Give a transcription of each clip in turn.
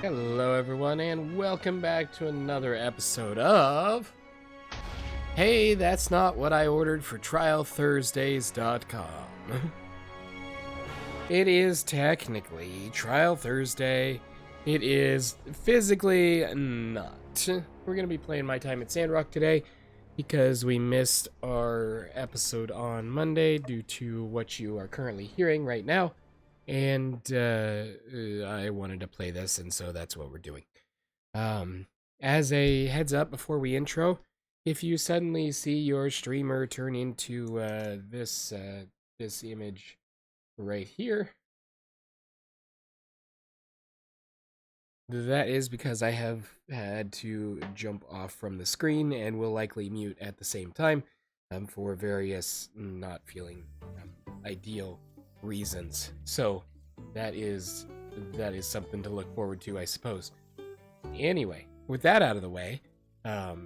Hello everyone and welcome back to another episode of Hey, That's Not What I Ordered for TrialThursdays.com. It is technically Trial Thursday. It is physically not. We're going to be playing My Time at Sandrock today because we missed our episode on Monday due to what you are currently hearing right now. And I wanted to play this, and so that's what we're doing. As a heads up before we intro, if you suddenly see your streamer turn into this image right here, that is because I have had to jump off from the screen and will likely mute at the same time for various not feeling ideal reasons. So that is something to look forward to, I suppose. Anyway, with that out of the way, for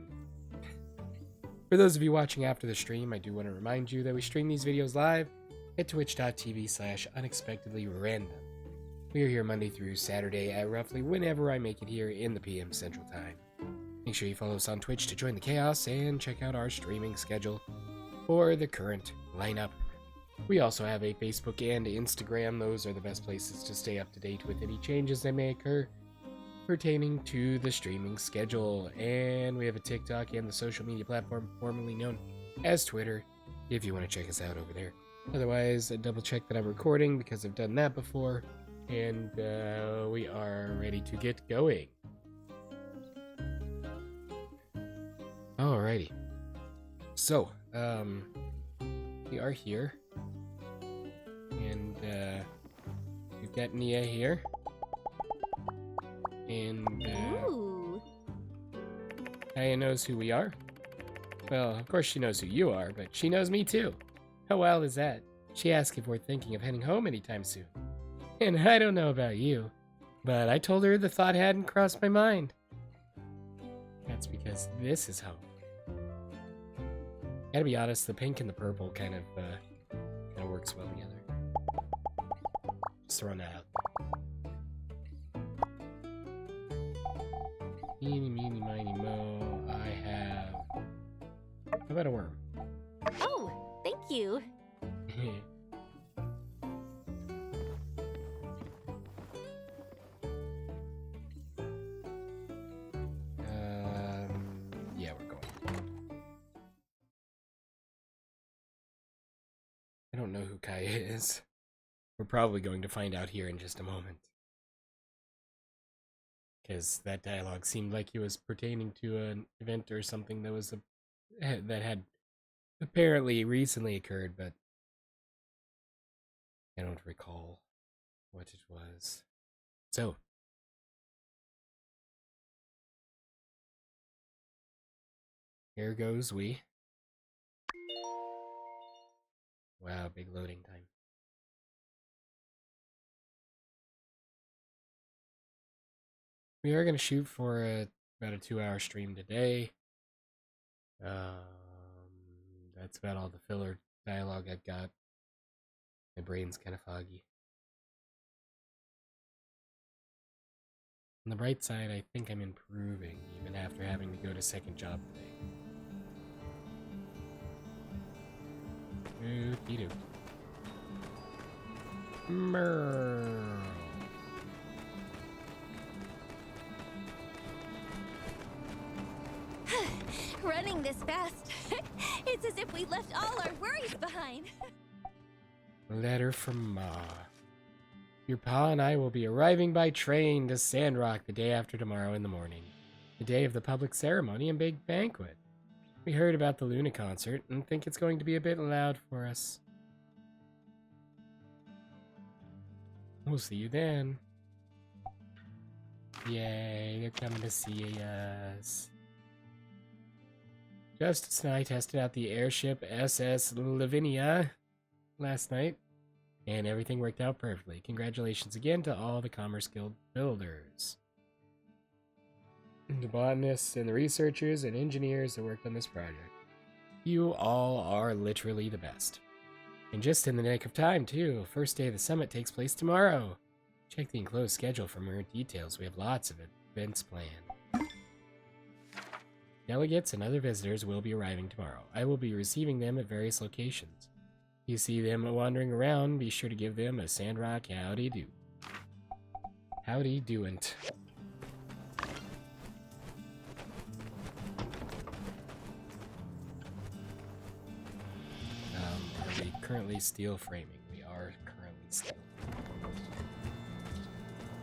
those of you watching after the stream, I do want to remind you that we stream these videos live at twitch.tv/unexpectedlyrandom. We are here Monday through Saturday at roughly whenever I make it here in the PM Central Time. Make sure you follow us on Twitch to join the chaos and check out our streaming schedule for the current lineup. We also have a Facebook and Instagram. Those are the best places to stay up to date with any changes that may occur pertaining to the streaming schedule. And we have a TikTok and the social media platform formerly known as Twitter if you want to check us out over there. Otherwise, double check that I'm recording because I've done that before. And we are ready to get going. Alrighty. So, we are here. And we've got Nia here. And Kaya knows who we are. Well, of course she knows who you are, but she knows me too. How wild is that? She asked if we're thinking of heading home anytime soon. And I don't know about you, but I told her the thought hadn't crossed my mind. That's because this is home. Gotta be honest, the pink and the purple kind of works well together. Just throwing that out. Eeny, meeny, miny, mo. I have... How about a worm? Oh, thank you. Yeah, we're going. I don't know who Kaya is. We're probably going to find out here in just a moment. Because that dialogue seemed like it was pertaining to an event or something that was that had apparently recently occurred, but I don't recall what it was. So, here goes we. Wow, big loading time. We are going to shoot for about a 2-hour stream today. That's about all the filler dialogue I've got. My brain's kind of foggy. On the bright side, I think I'm improving, even after having to go to second job today. Okie dokie. Merle. Running this fast. It's as if we left all our worries behind. Letter from Ma. Your pa and I will be arriving by train to Sandrock the day after tomorrow in the morning. The day of the public ceremony and big banquet. We heard about the Luna concert and think it's going to be a bit loud for us. We'll see you then. Yay, they're coming to see us. Justice and I tested out the airship SS Lavinia last night, and everything worked out perfectly. Congratulations again to all the Commerce Guild builders. The botanists and the researchers and engineers that worked on this project. You all are literally the best. And just in the nick of time, too. First day of the summit takes place tomorrow. Check the enclosed schedule for more details. We have lots of events planned. Delegates and other visitors will be arriving tomorrow. I will be receiving them at various locations. If you see them wandering around, be sure to give them a Sandrock howdy do. Howdy doant. Are we currently steel framing? We are currently steel framing.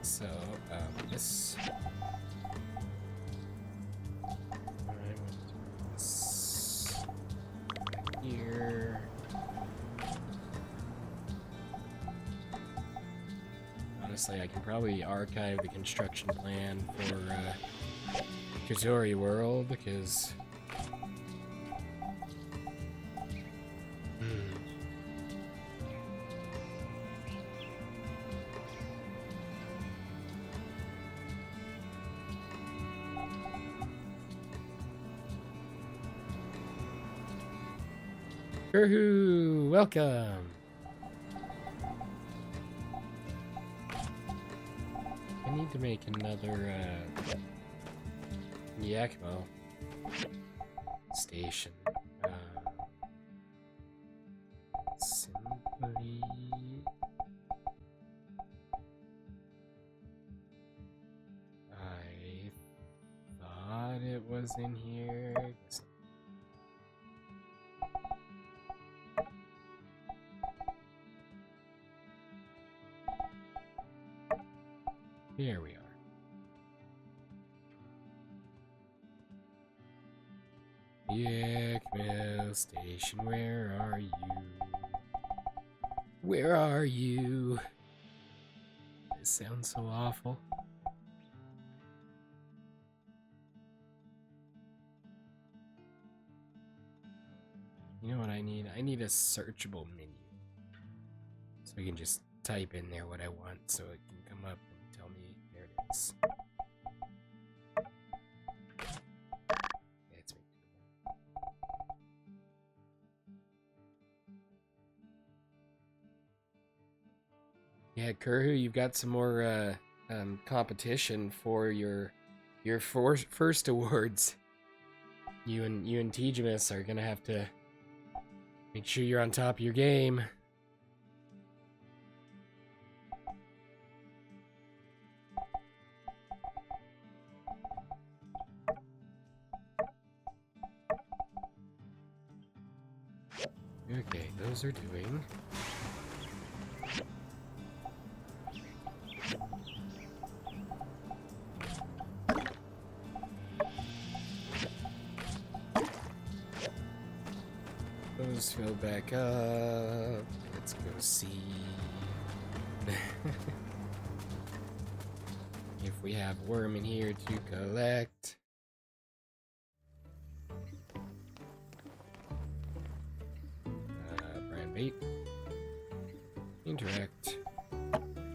So, this... Here. Honestly, I can probably archive the construction plan for Katori World because Woohoo! Welcome! I need to make another, Yakimo station. Simply... I thought it was in here. Here we are. Yakimo Station, where are you? Where are you? This sounds so awful. You know what I need? I need a searchable menu. So I can just type in there what I want so it can come up and tell me. There it is. That's me. Yeah, Kurhu, you've got some more competition for your first awards. You and Tejamus are gonna have to make sure you're on top of your game. Okay, those are doing. Those fill back up. Let's go see if we have worm in here to collect. Brand bait. Interact.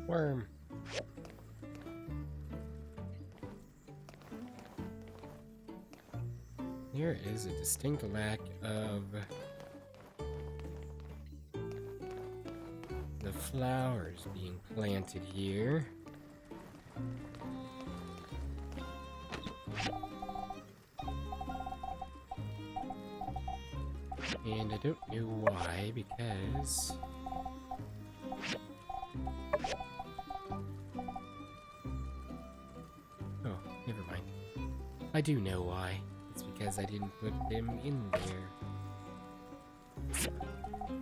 Worm. There is a distinct lack of the flowers being planted here. And I don't know why, because oh, never mind. I do know why. It's because I didn't put them in there.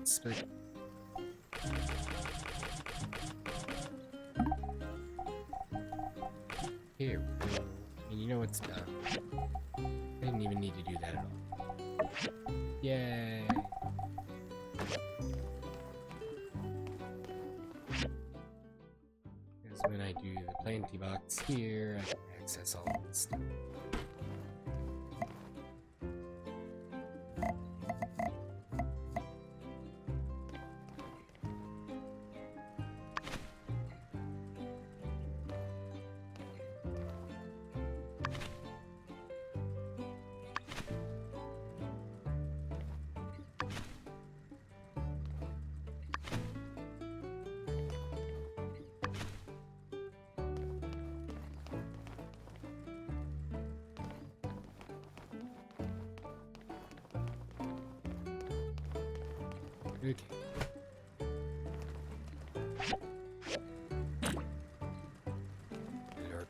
Split. Here we go. And you know what's done. I didn't even need to do that at all. Yay! Because when I do the planty box here, I can access all this stuff. Okay. Or-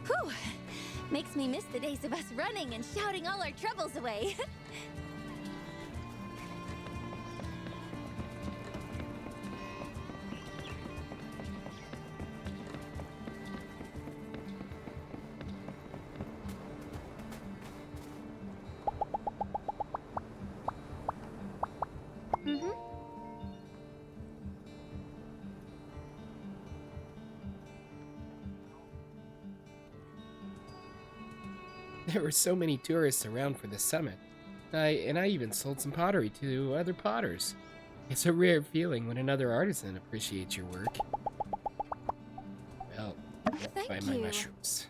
Whew! Makes me miss the days of us running and shouting all our troubles away. There were so many tourists around for the summit. I even sold some pottery to other potters. It's a rare feeling when another artisan appreciates your work. Well, Thank find my you. mushrooms.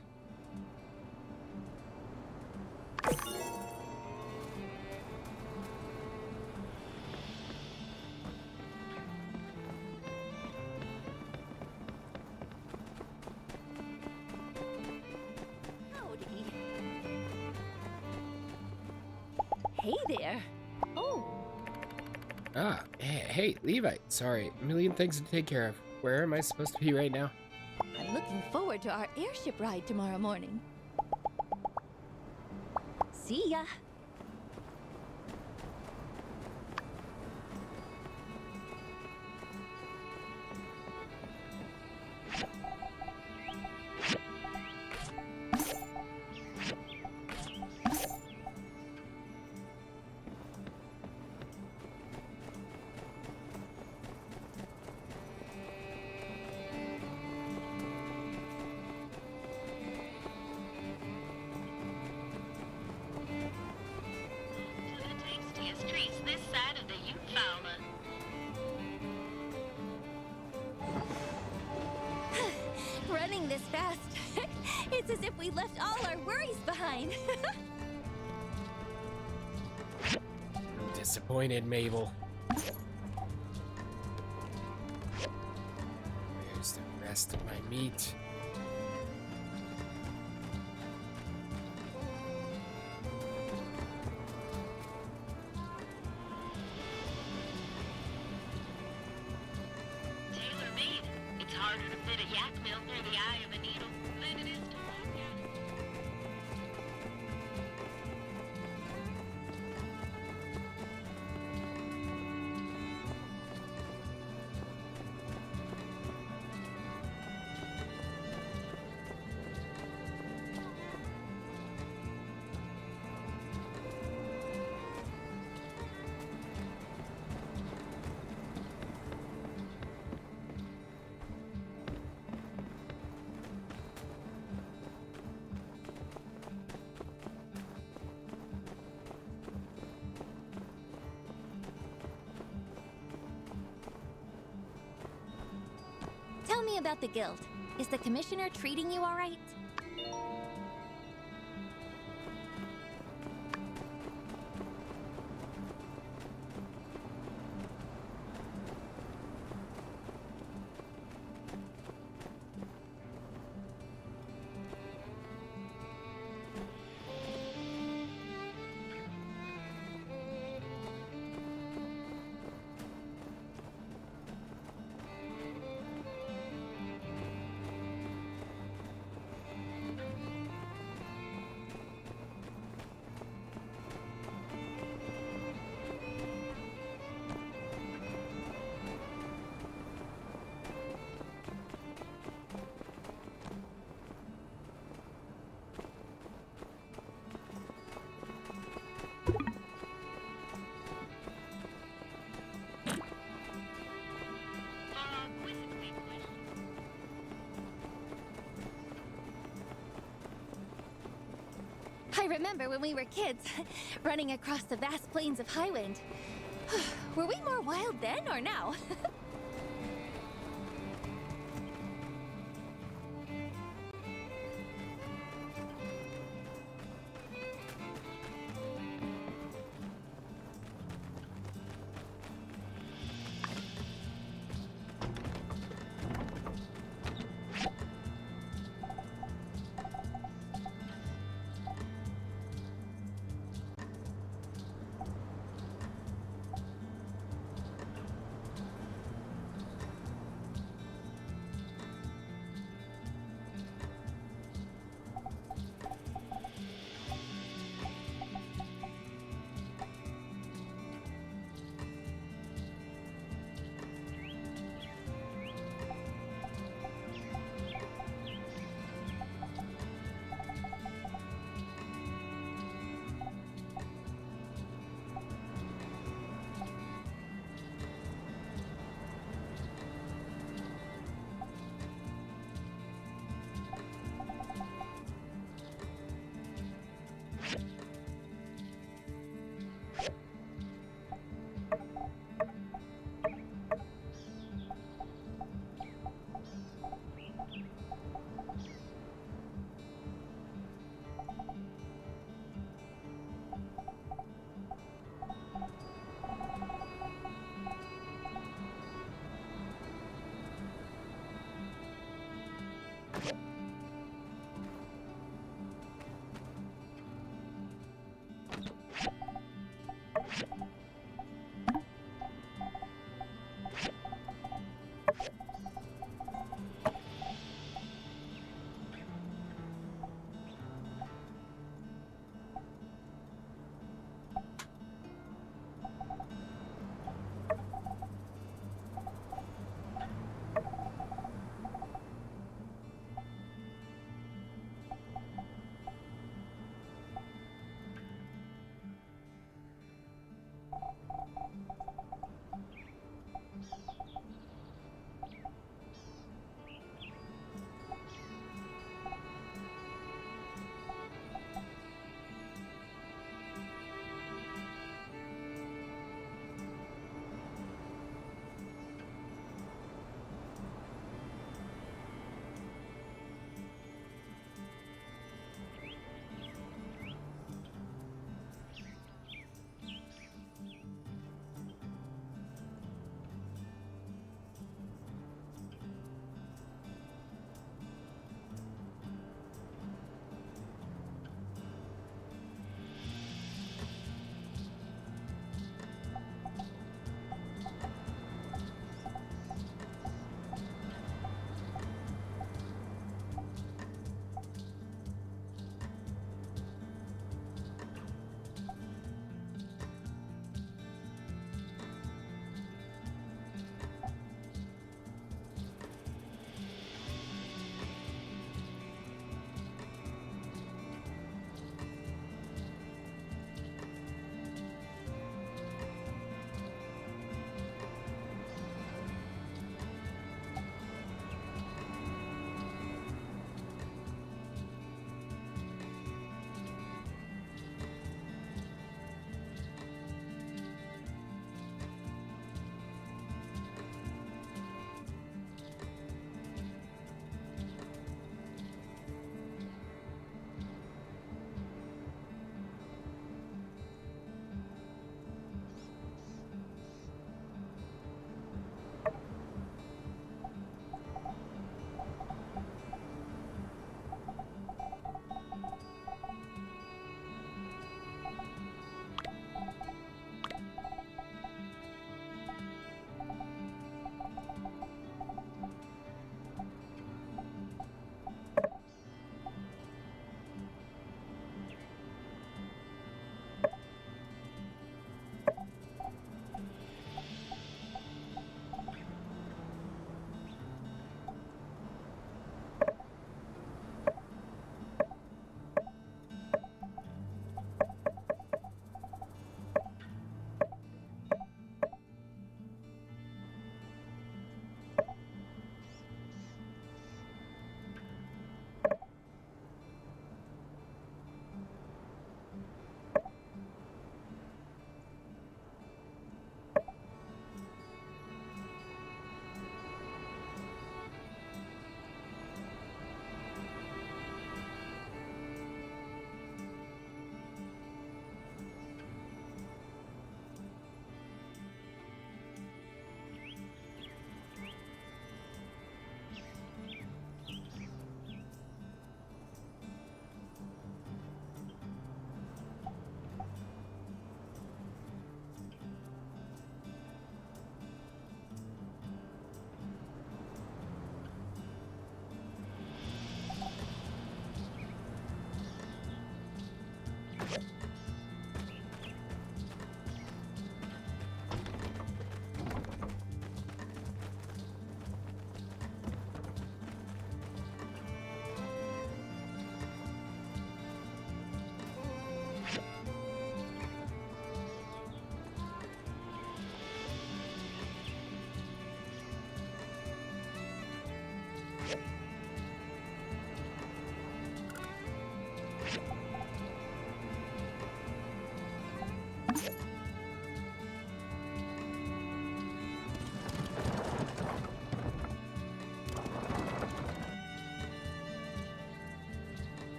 Howdy. Hey there. Oh, Ah, hey, Levi. Sorry, a million things to take care of. Where am I supposed to be right now? I'm looking forward to our airship ride tomorrow morning. See ya. streets this side of the Eufaula. Running this fast, it's as if we left all our worries behind. I'm disappointed, Mabel. Where's the rest of my meat? Tailor-made. It's harder to fit a yak mill through the eye of a needle than it is to walk out. Tell me about the guild. Is the commissioner treating you all right? I remember when we were kids, running across the vast plains of Highwind. Were we more wild then or now?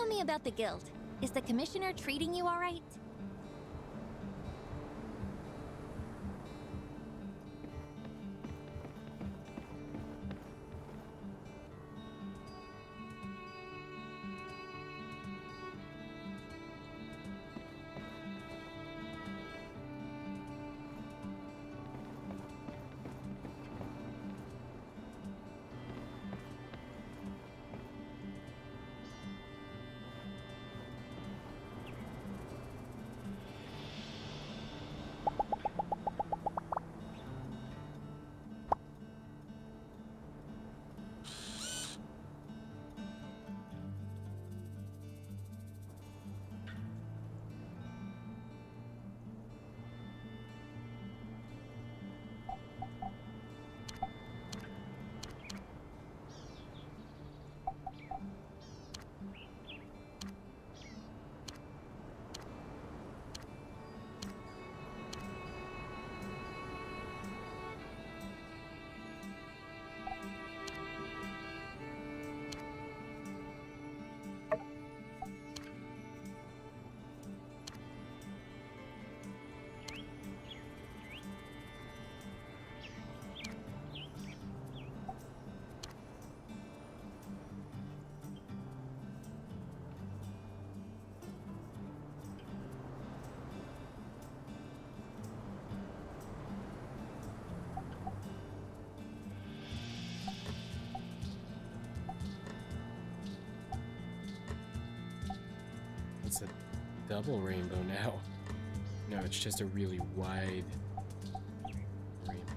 me about the guild. Is the commissioner treating you all right? It's a double rainbow now. No, it's just a really wide rainbow.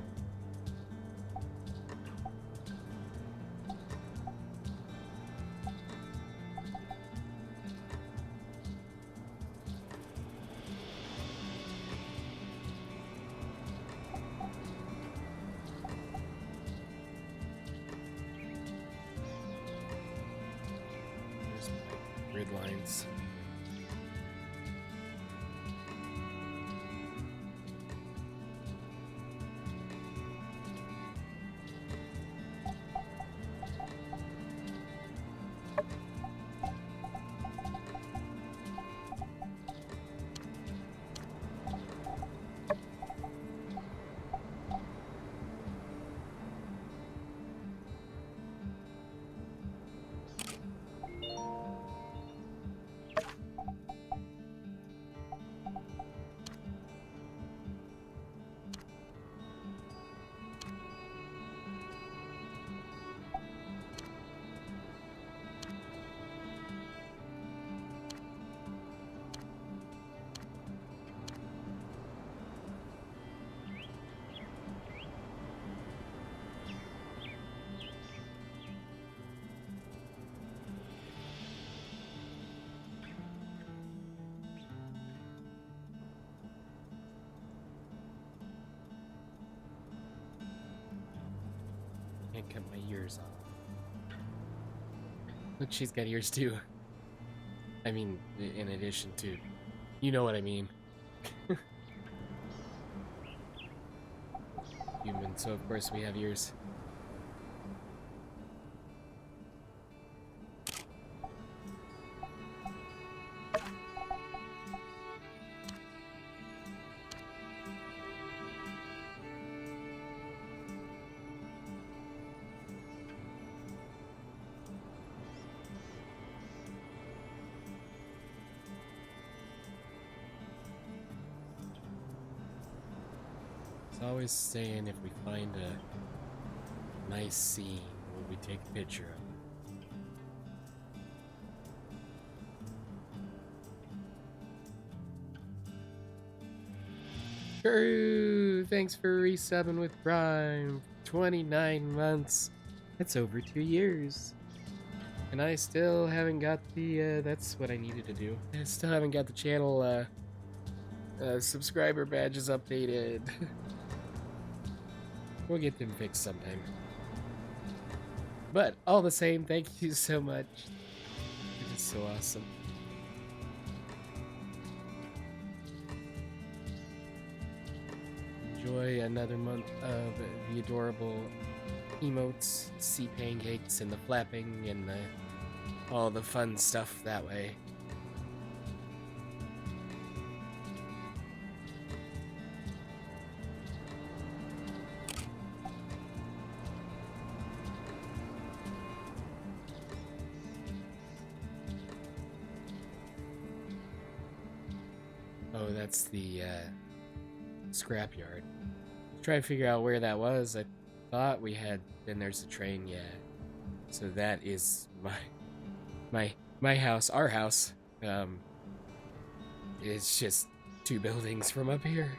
There's my grid lines. Can't cut my ears off. Look, she's got ears too. I mean, in addition to... You know what I mean. Human, so of course we have ears. Always saying if we find a nice scene, will we take a picture of it? True! Thanks for resubbing with Prime. 29 months. That's over 2 years. And I still haven't got the, that's what I needed to do. I still haven't got the channel, subscriber badges updated. We'll get them fixed sometime. But all the same, thank you so much. It is so awesome. Enjoy another month of the adorable emotes, sea pancakes, and the flapping, and the all the fun stuff that way. Oh, that's the scrapyard. Try to figure out where that was. I thought we had. Then there's the train. Yeah. So that is my house. Our house. It's just 2 buildings from up here.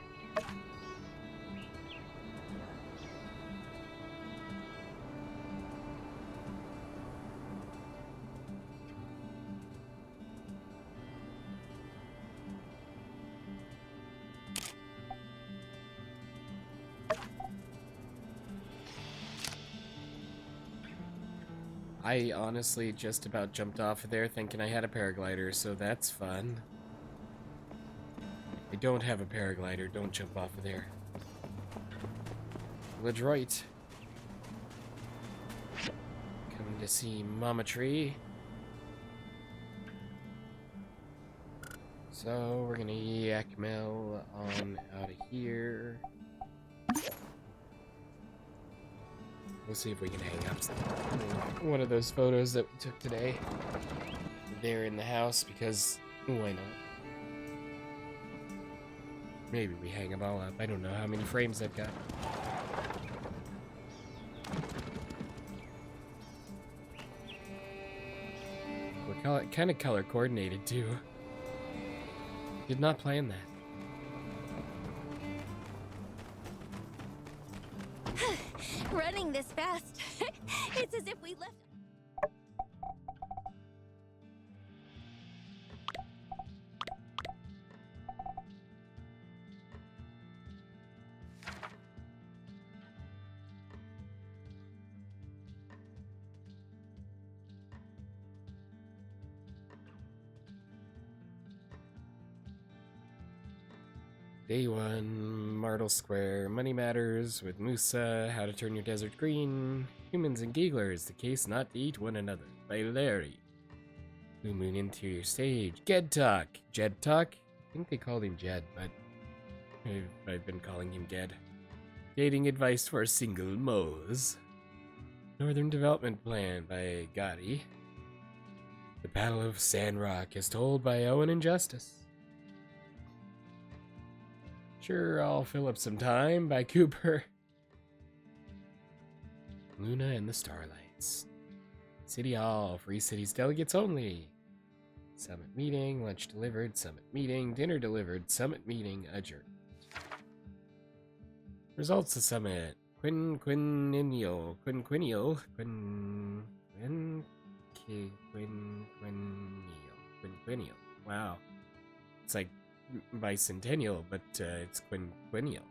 I honestly just about jumped off of there thinking I had a paraglider, so that's fun. I don't have a paraglider, don't jump off of there. Ledroit. Coming to see Mama Tree. So we're gonna yak Mel on out of here. We'll see if we can hang up one of those photos that we took today there in the house, because why not? Maybe we hang them all up. I don't know how many frames I've got. We're kind of color coordinated too. Did not plan that. Running this fast. It's as if we left. Day 1, Martle Square, Money Matters with Musa, How to Turn Your Desert Green, Humans and Gigglers, The Case Not to Eat One Another, by Larry. Blue Moon Interior Stage, Ged Talk, Jed Talk? I think they called him Jed, but I've been calling him Ged. Dating Advice for Single Moes. Northern Development Plan by Gotti. The Battle of Sandrock is told by Owen and Justice. Sure, I'll fill up some time by Cooper. Luna and the Starlights. City Hall, Free Cities delegates only. Summit meeting, lunch delivered, summit meeting, dinner delivered, summit meeting adjourned. Results of summit. Quinquennial. Wow. It's like bicentennial, but it's quinquennial.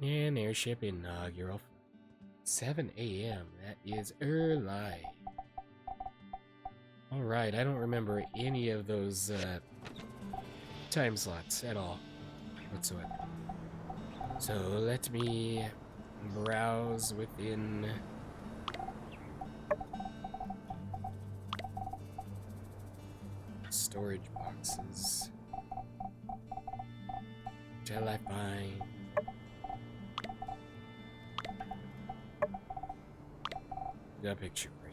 And airship inaugural. 7 a.m. That is early. Alright, I don't remember any of those time slots at all whatsoever. So let me browse within storage boxes till I find the picture frame.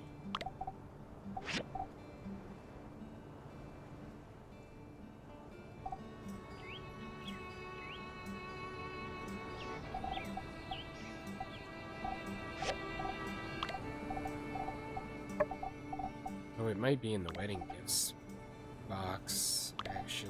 Oh, it might be in the wedding gifts box, actually.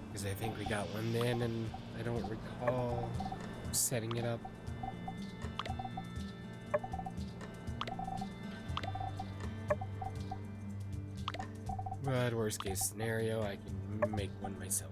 Because I think we got one then, and I don't recall setting it up. But worst case scenario, I can make one myself.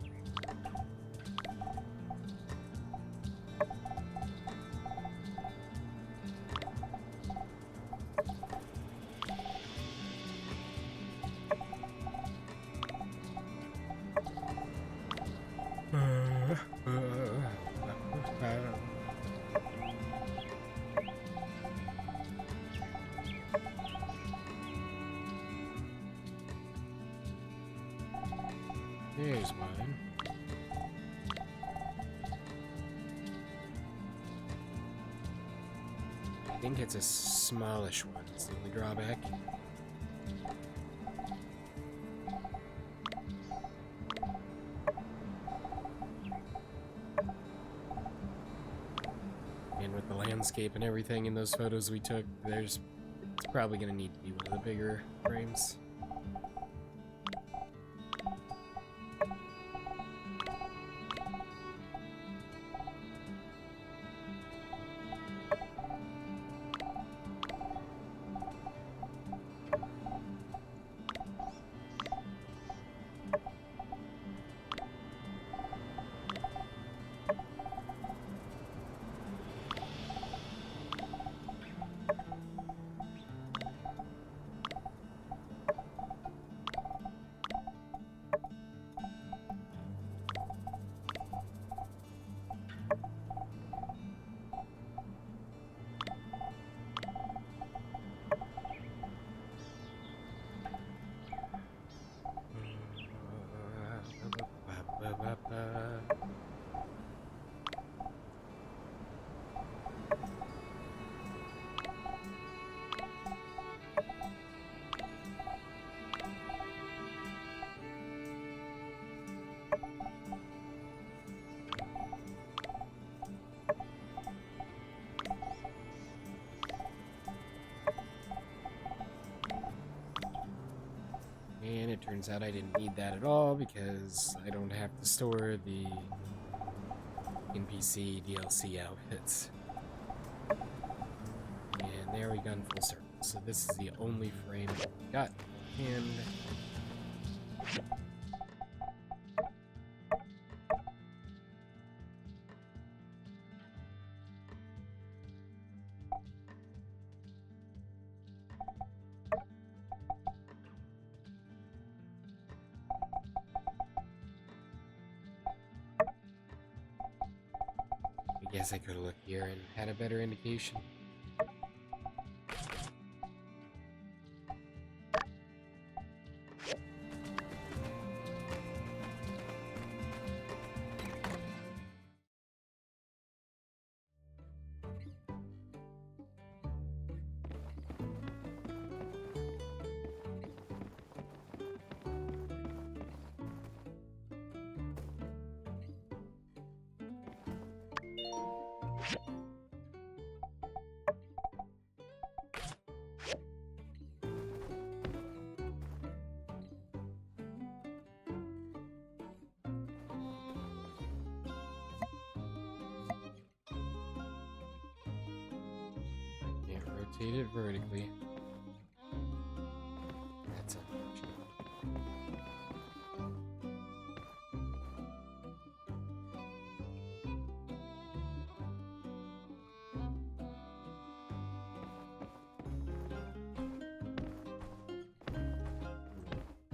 There's one. I think it's a smallish one. It's the only drawback. And with the landscape and everything in those photos we took, it's probably going to need to be one of the bigger frames. And it turns out I didn't need that at all because I don't have to store the NPC DLC outfits. And there we gone full circle. So this is the only frame I've got. And I guess I could have looked here and had a better indication. Rotate it vertically. That's unfortunate.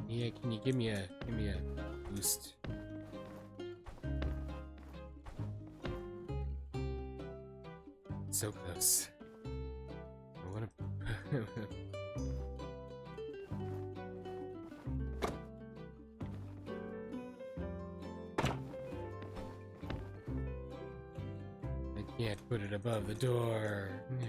Yeah, can you give me a boost? So close. I wanna I can't put it above the door. No.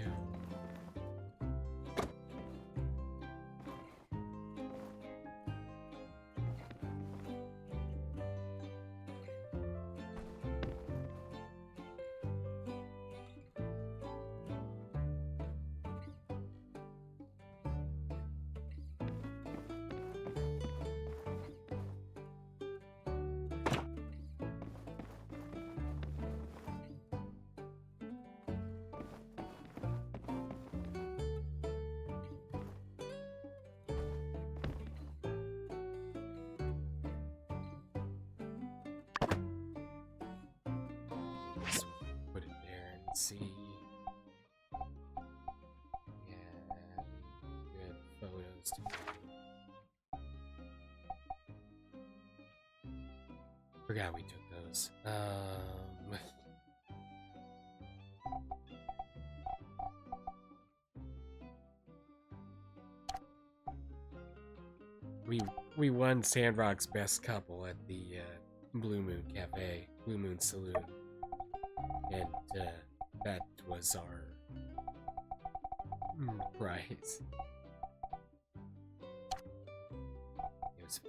Forgot we took those. We won Sandrock's best couple at the Blue Moon Cafe, Blue Moon Saloon, and that was our prize. It was.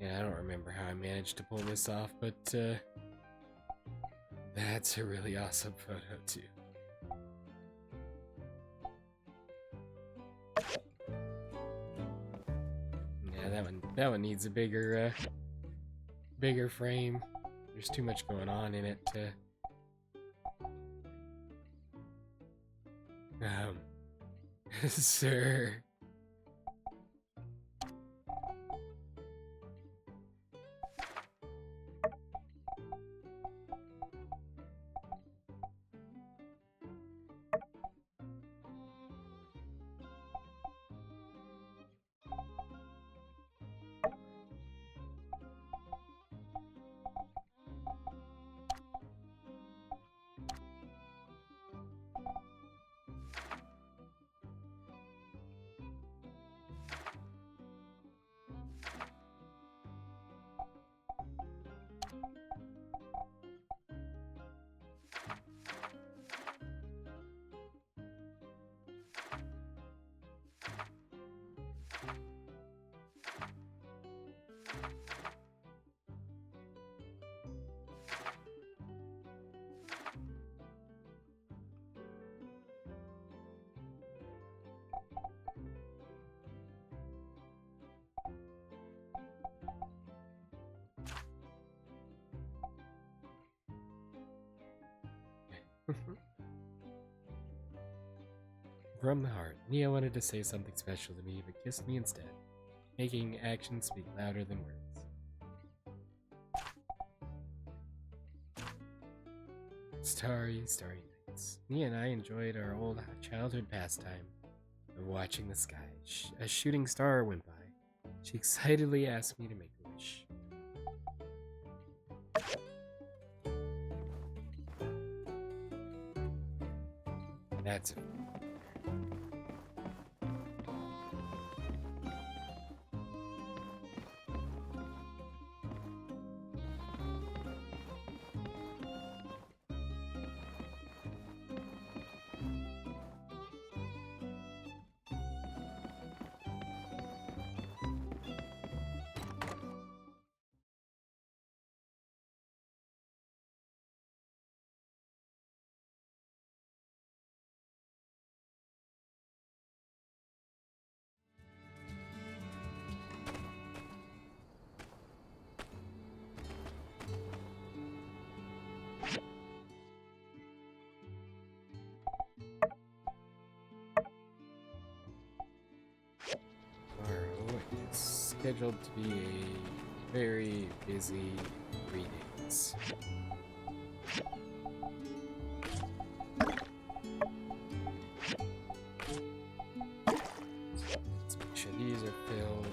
Yeah, I don't remember how I managed to pull this off, but that's a really awesome photo too. Yeah, that one needs a bigger frame. There's too much going on in it to sir. From the heart, Nia wanted to say something special to me, but kissed me instead, making actions speak louder than words. Starry, starry nights. Nia and I enjoyed our old childhood pastime of watching the sky. A shooting star went by. She excitedly asked me to make a wish. That's it. Scheduled to be a very busy 3 days. Let's make sure these are filled.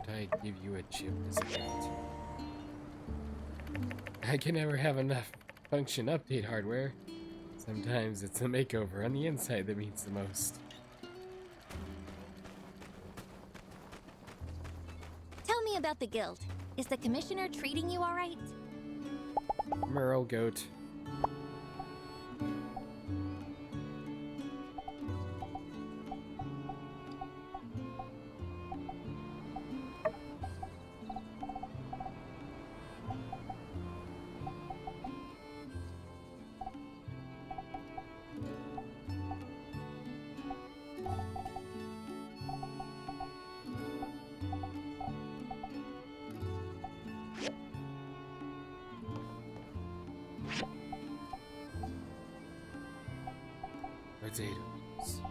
don't I give you a chip as a gift? I can never have enough function update hardware. Sometimes it's a makeover on the inside that means the most. Tell me about the guild. Is the commissioner treating you all right? Merle goat. Potatoes.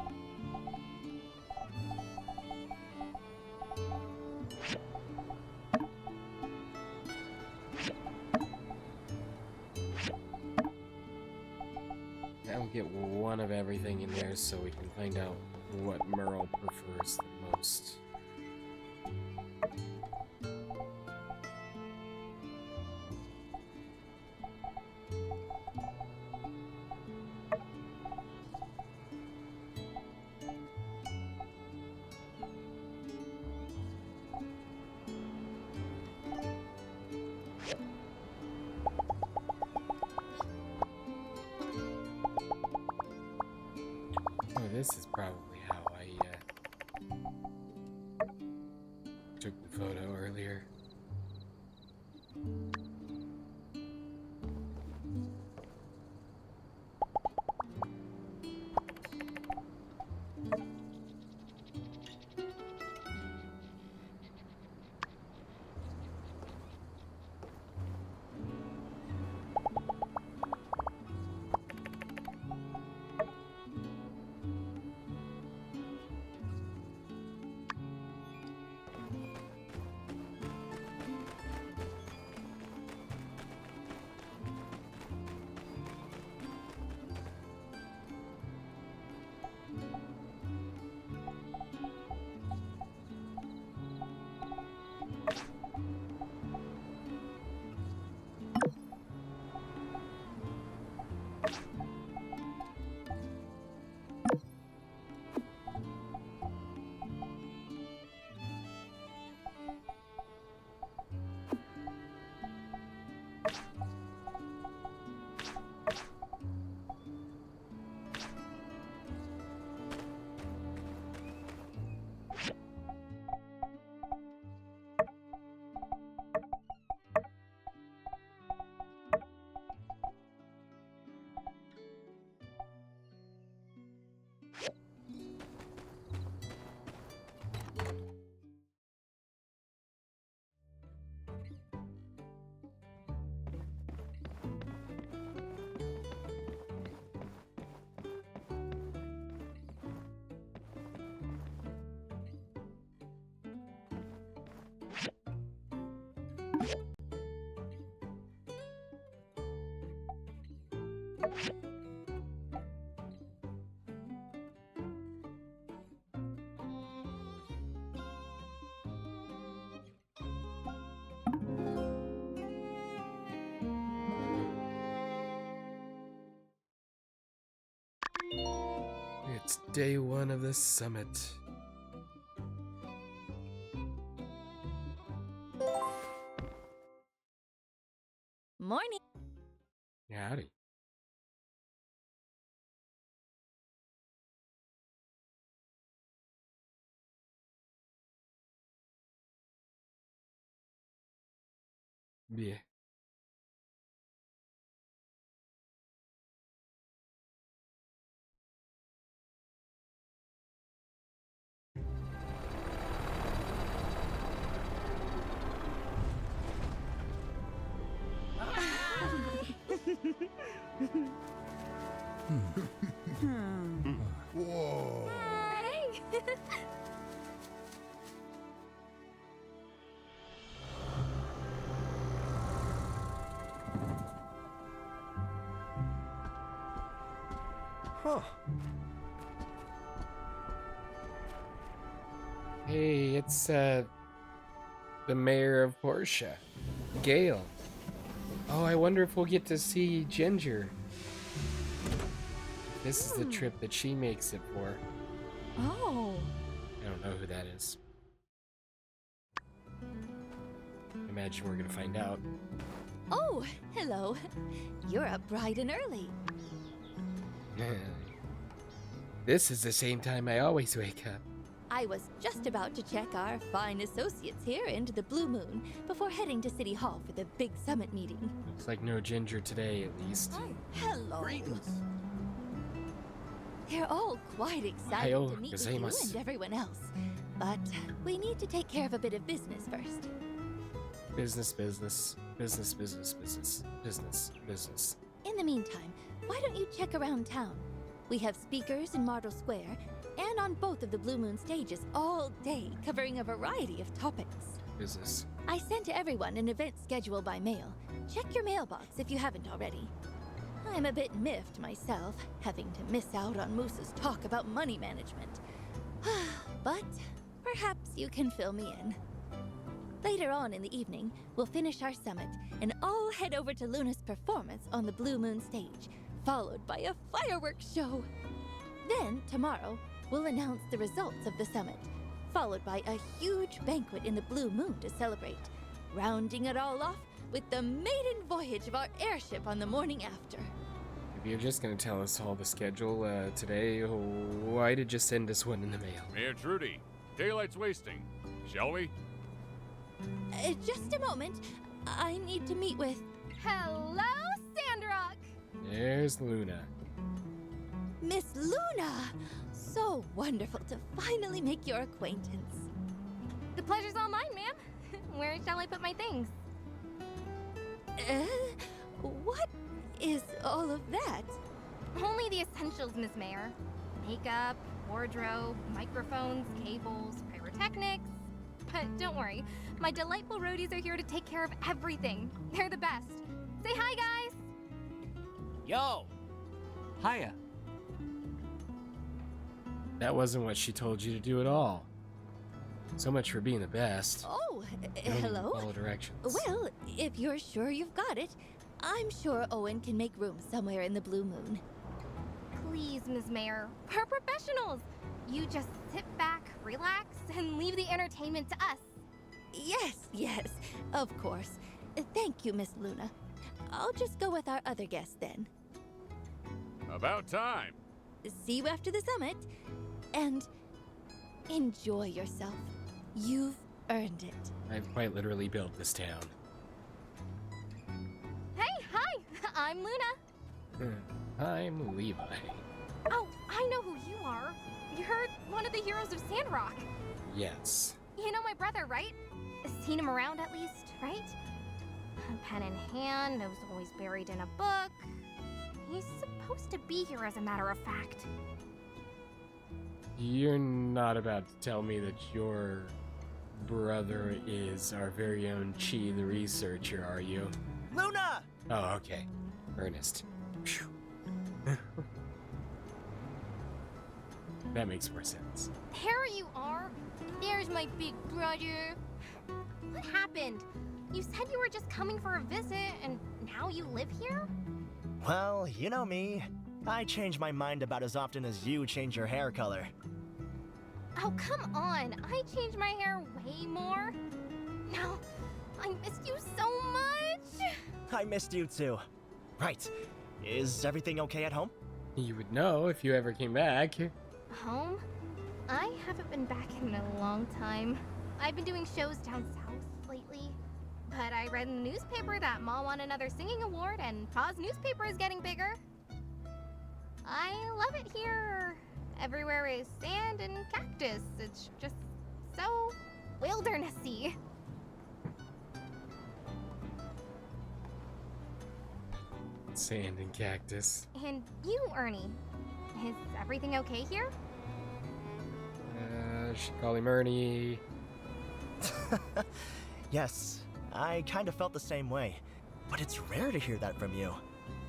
I'll get one of everything in there so we can find out what Merle prefers the most. Oh, this is probably how I took the photo earlier. It's day one of the summit. Morning. Howdy. Yeah. Whoa. Hey. Huh. Hey, it's the mayor of Portia, Gale. Oh, I wonder if we'll get to see Ginger. This is the trip that she makes it for. Oh. I don't know who that is. Imagine we're gonna find out. Oh, hello. You're up bright and early. This is the same time I always wake up. I was just about to check our fine associates here into the Blue Moon before heading to City Hall for the big summit meeting. Looks like no Ginger today, at least. Hello. Greetings. They're all quite excited Ohio to meet with you gozaimasu. and everyone else. But we need to take care of a bit of business first. Business, business, business, business, business, business, business. In the meantime, why don't you check around town? We have speakers in Martel Square and on both of the Blue Moon stages all day, covering a variety of topics. Business. I sent to everyone an event schedule by mail. Check your mailbox if you haven't already. I'm a bit miffed myself, having to miss out on Moose's talk about money management. But perhaps you can fill me in. Later on in the evening, we'll finish our summit and all head over to Luna's performance on the Blue Moon stage, followed by a fireworks show. Then, tomorrow, we'll announce the results of the summit, followed by a huge banquet in the Blue Moon to celebrate, rounding it all off with the maiden voyage of our airship on the morning after. If you're just gonna tell us all the schedule today, why did you send us one in the mail? Mayor Trudy, daylight's wasting. Shall we? Just a moment. I need to meet with... Hello, Sandrock! There's Luna. Miss Luna! So wonderful to finally make your acquaintance. The pleasure's all mine, ma'am. Where shall I put my things? What is all of that? Only the essentials, Miss Mayor. Makeup, wardrobe, microphones, cables, pyrotechnics. But don't worry, my delightful roadies are here to take care of everything. They're the best. Say hi, guys! Yo! Hiya. That wasn't what she told you to do at all. So much for being the best. Oh, You don't even hello? Follow directions. Well, if you're sure you've got it, I'm sure Owen can make room somewhere in the Blue Moon. Please, Miss Mayor, we're professionals. You just sit back, relax, and leave the entertainment to us. Yes, of course. Thank you, Miss Luna. I'll just go with our other guests then. About time. See you after the summit, and enjoy yourself. You've earned it. I've quite literally built this town. Hey, hi! I'm Luna. I'm Levi. Oh, I know who you are. You're one of the heroes of Sandrock. Yes. You know my brother, right? Seen him around at least, right? Pen in hand, nose always buried in a book. He's supposed to be here as a matter of fact. You're not about to tell me that your brother is our very own Chi the researcher, are you? Luna! Oh, okay. Ernest. Phew. That makes more sense. There you are. There's my big brother. What happened? You said you were just coming for a visit, and now you live here? Well, you know me. I change my mind about as often as you change your hair color. Oh, come on. I change my hair way more. No, I missed you so much. I missed you too. Right. Is everything okay at home? You would know if you ever came back. Home? I haven't been back in a long time. I've been doing shows down south lately. But I read in the newspaper that Ma won another singing award and Pa's newspaper is getting bigger. I love it here. Everywhere is sand and cactus. It's just so wildernessy. Sand and cactus. And you, Ernie, is everything okay here? Should call him Ernie. Yes, I kind of felt the same way. But it's rare to hear that from you.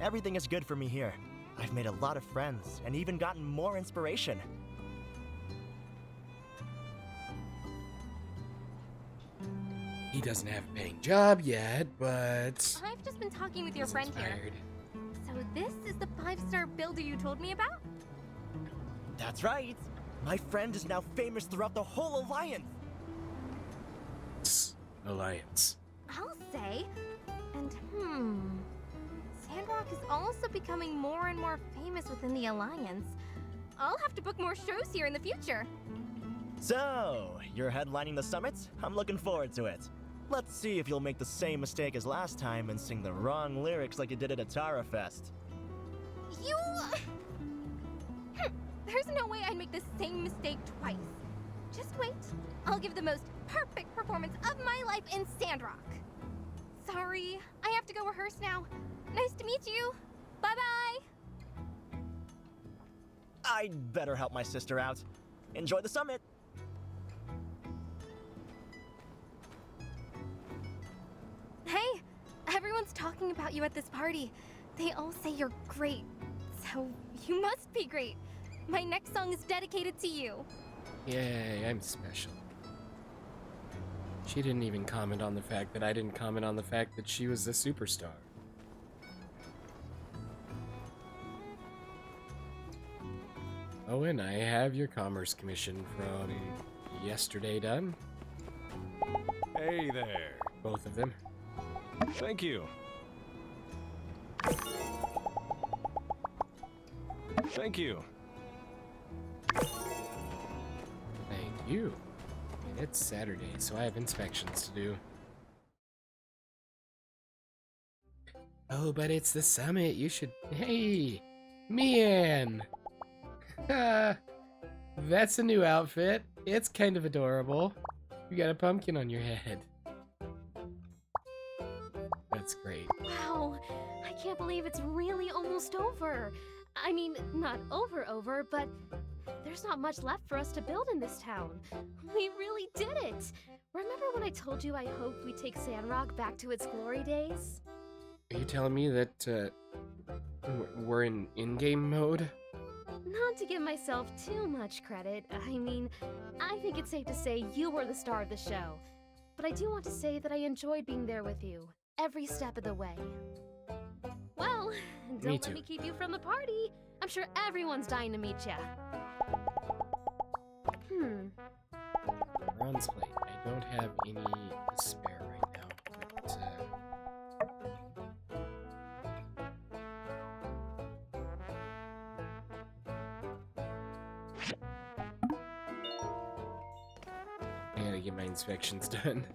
Everything is good for me here. I've made a lot of friends and even gotten more inspiration. He doesn't have a paying job yet, but I've just been talking with your he's friend here. inspired. So this is the 5-star builder you told me about? That's right. My friend is now famous throughout the whole Alliance. Alliance. I'll say. And Sandrock is also becoming more and more famous within the Alliance. I'll have to book more shows here in the future. So, you're headlining the summit? I'm looking forward to it. Let's see if you'll make the same mistake as last time and sing the wrong lyrics like you did at Atara Fest. You... There's no way I'd make the same mistake twice. Just wait. I'll give the most perfect performance of my life in Sandrock. Sorry, I have to go rehearse now. Nice to meet you. Bye-bye. I'd better help my sister out. Enjoy the summit! Hey, everyone's talking about you at this party. They all say you're great. So, you must be great. My next song is dedicated to you. Yay, I'm special. She didn't even comment on the fact that I didn't comment on the fact that she was a superstar. Oh, and I have your Commerce Commission from yesterday done. Hey there. Both of them. Thank you. Thank you. Thank you. And it's Saturday, so I have inspections to do. Oh, but it's the summit. You should... Hey! Mian! That's a new outfit. It's kind of adorable. You got a pumpkin on your head. That's great. Wow, I can't believe it's really almost over. I mean, not over, but there's not much left for us to build in this town. We really did it! Remember when I told you I hoped we'd take Sandrock back to its glory days? Are you telling me that, we're in in-game mode? Not to give myself too much credit, I mean, I think it's safe to say you were the star of the show. But I do want to say that I enjoyed being there with you, every step of the way. Well, don't let me keep you from the party. I'm sure everyone's dying to meet ya. Bronze plate. I don't have any to spare right now, but, I gotta get my inspections done.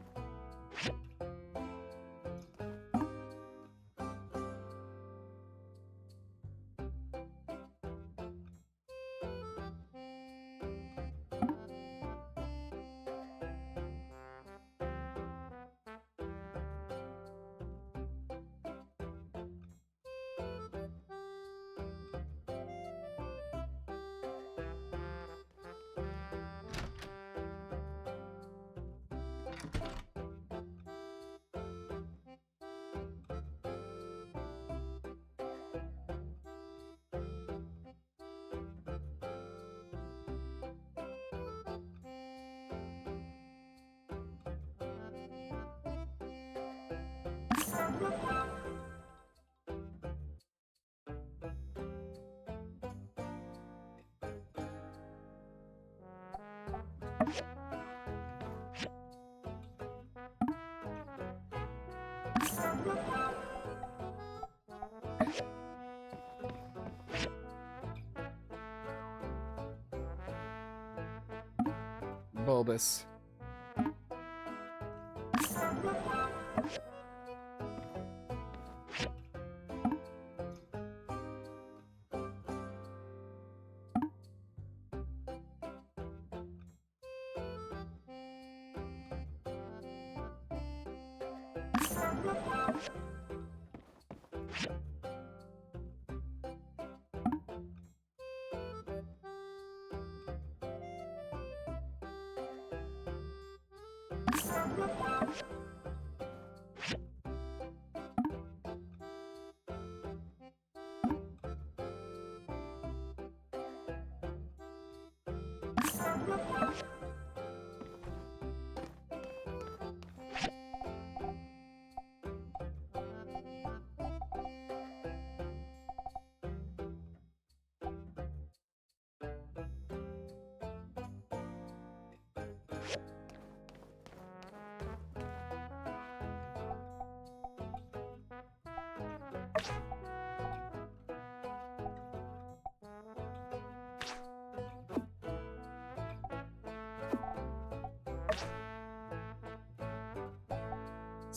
Bulbous.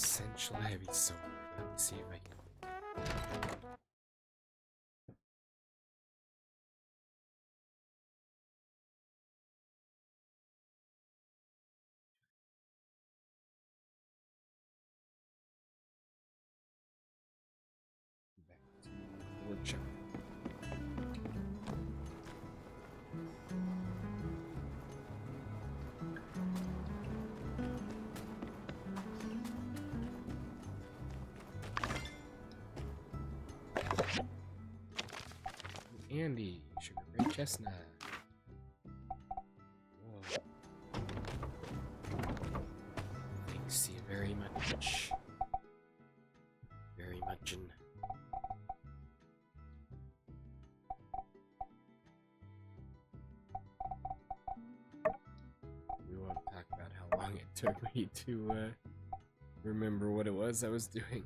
Essential heavy sword. Let me see if I can. Back to the workshop. Andy, sugar red chestnut. Whoa. Thanks you very much. Very much. We won't talk about how long it took me to remember what it was I was doing.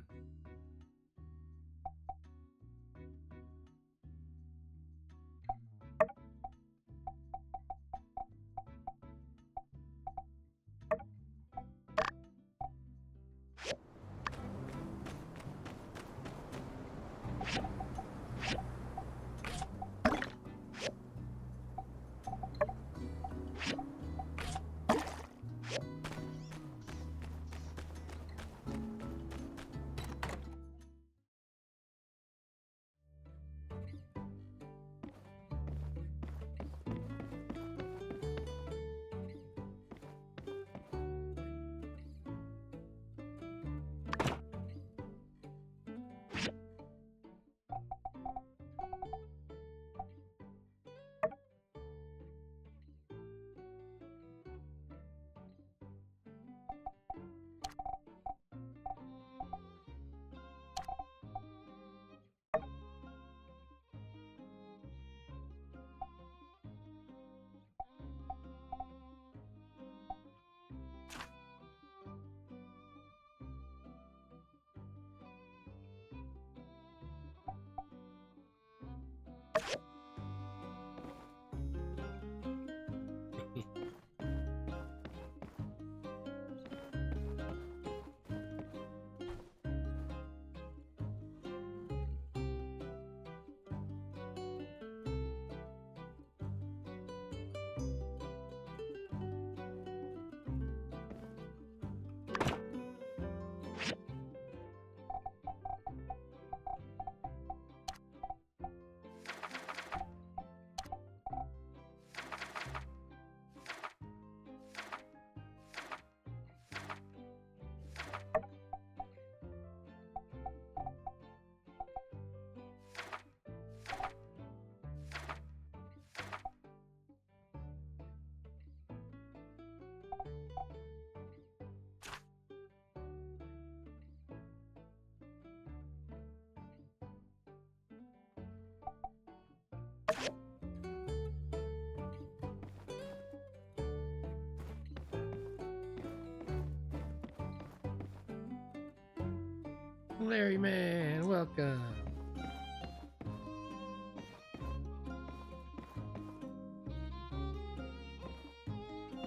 Larry Man, welcome.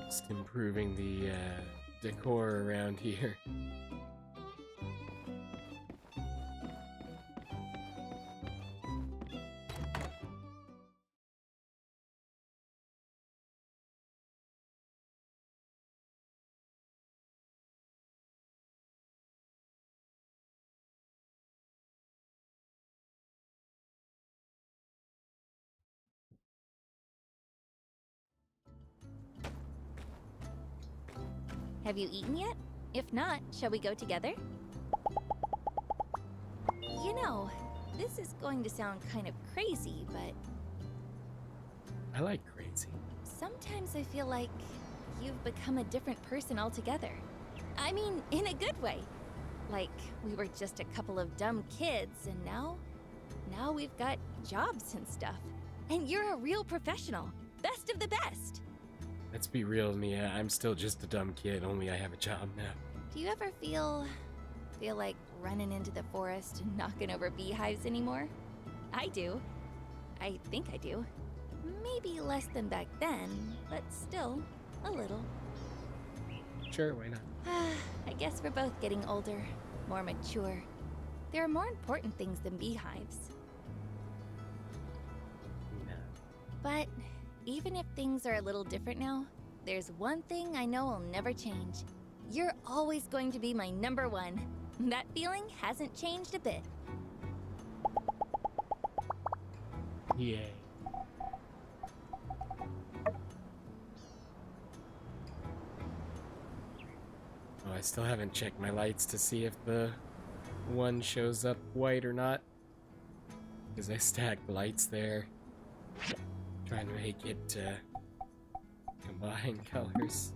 Just improving the decor around here. Have you eaten yet? If not, shall we go together? You know, this is going to sound kind of crazy, but I like crazy. sometimes I feel like you've become a different person altogether. I mean, in a good way. Like, we were just a couple of dumb kids, and now we've got jobs and stuff. And you're a real professional. Best of the best. Let's be real, Mia. I'm still just a dumb kid, only I have a job now. Do you ever feel like running into the forest and knocking over beehives anymore? I do. I think I do. Maybe less than back then, but still, a little. Sure, why not? I guess we're both getting older, more mature. There are more important things than beehives. No. But even if things are a little different now, there's one thing I know will never change. You're always going to be my number one. That feeling hasn't changed a bit. Yay. Oh, I still haven't checked my lights to see if the one shows up white or not. Because I stacked lights there. Trying to make it combine colors.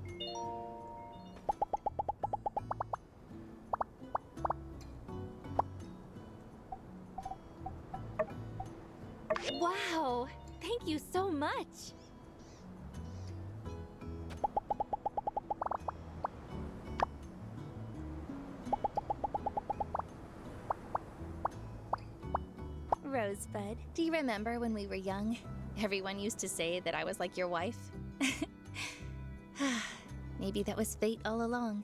Wow! Thank you so much! Rosebud, do you remember when we were young? Everyone used to say that I was like your wife. Maybe that was fate all along.